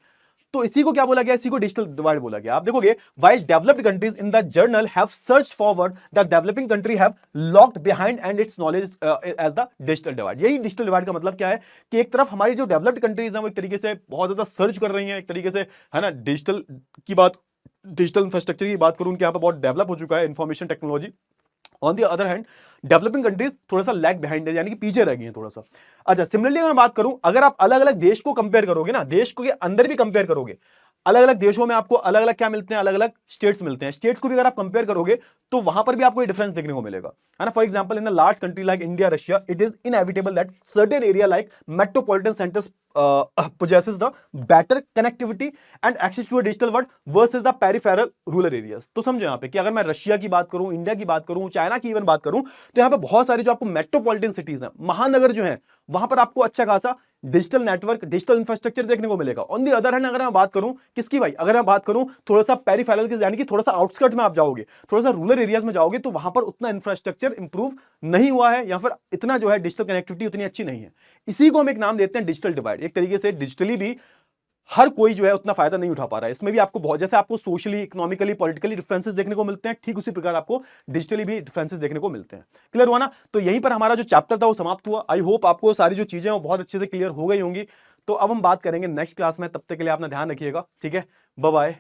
तो इसी को क्या बोला गया? इसी को डिजिटल डिवाइड बोला गया। आप देखोगे while developed countries in the journal have searched forward, the developing country have locked behind and its knowledge as the digital divide। यही डिजिटल डिवाइड का मतलब क्या है कि एक तरफ हमारी जो डेवलप्ड कंट्रीज हैं वो एक तरीके से बहुत ज्यादा सर्च कर रही हैं, एक तरीके से, है ना, डिजिटल की बात, डिजिटल इंफ्रास्ट्रक्चर की बात करूं, उनके यहाँ पे बहुत डेवलप हो चुका है information technology. On the other hand developing countries थोड़ा सा लैग बिहाइंड है, यानी कि पीछे रह गई हैं थोड़ा सा। अच्छा, सिमिलरली अगर मैं बात करूं, अगर आप अलग अलग देश को कंपेयर करोगे ना, देश को के अंदर भी कंपेयर करोगे, अलग अलग देशों में आपको अलग अलग क्या मिलते हैं, अलग अलग स्टेट्स मिलते हैं। स्टेट्स को भी अगर आप कंपेयर करोगे तो वहां पर भी आपको ये डिफरेंस देखने को मिलेगा, है ना। For example, in a large country like India, Russia, it is inevitable that certain area like metropolitan centres possesses the better connectivity and access to a digital world versus the peripheral rural areas। तो समझो यहाँ पे कि अगर मैं Russia की बात करूं, इंडिया की बात करूं, चाइना की इवन बात करूं, तो यहाँ पे बहुत सारे जो आपको मेट्रोपॉलिटन सिटीज हैं, महानगर जो हैं, वहां पर आपको अच्छा खासा डिजिटल नेटवर्क, डिजिटल इंफ्रास्ट्रक्चर देखने को मिलेगा। ऑन दी अदर हैंड अगर मैं बात करूं किसकी भाई, अगर मैं बात करूं थोड़ा सा पेरिफेरल की, यानी कि थोड़ा सा आउटस्कर्ट में आप जाओगे, थोड़ा सा रूरल एरियाज में जाओगे, तो वहां पर उतना इंफ्रास्ट्रक्चर इंप्रूव नहीं हुआ है, या फिर इतना जो है डिजिटल कनेक्टिविटी उतनी अच्छी नहीं है। इसी को हम एक नाम देते हैं डिजिटल डिवाइड। एक तरीके से डिजिटली भी हर कोई जो है उतना फायदा नहीं उठा पा रहा है। इसमें भी आपको बहुत, जैसे आपको सोशली, इकोनॉमिकली, पॉलिटिकली डिफरेंसेस देखने को मिलते हैं, ठीक उसी प्रकार आपको डिजिटली भी डिफरेंसेस देखने को मिलते हैं। क्लियर हुआ ना? तो यहीं पर हमारा जो चैप्टर था वो समाप्त हुआ। आई होप आपको सारी जो चीजें वो बहुत अच्छे से क्लियर हो गई होंगी। तो अब हम बात करेंगे नेक्स्ट क्लास में, तब तक के लिए अपना ध्यान रखिएगा, ठीक है, बाय बाय।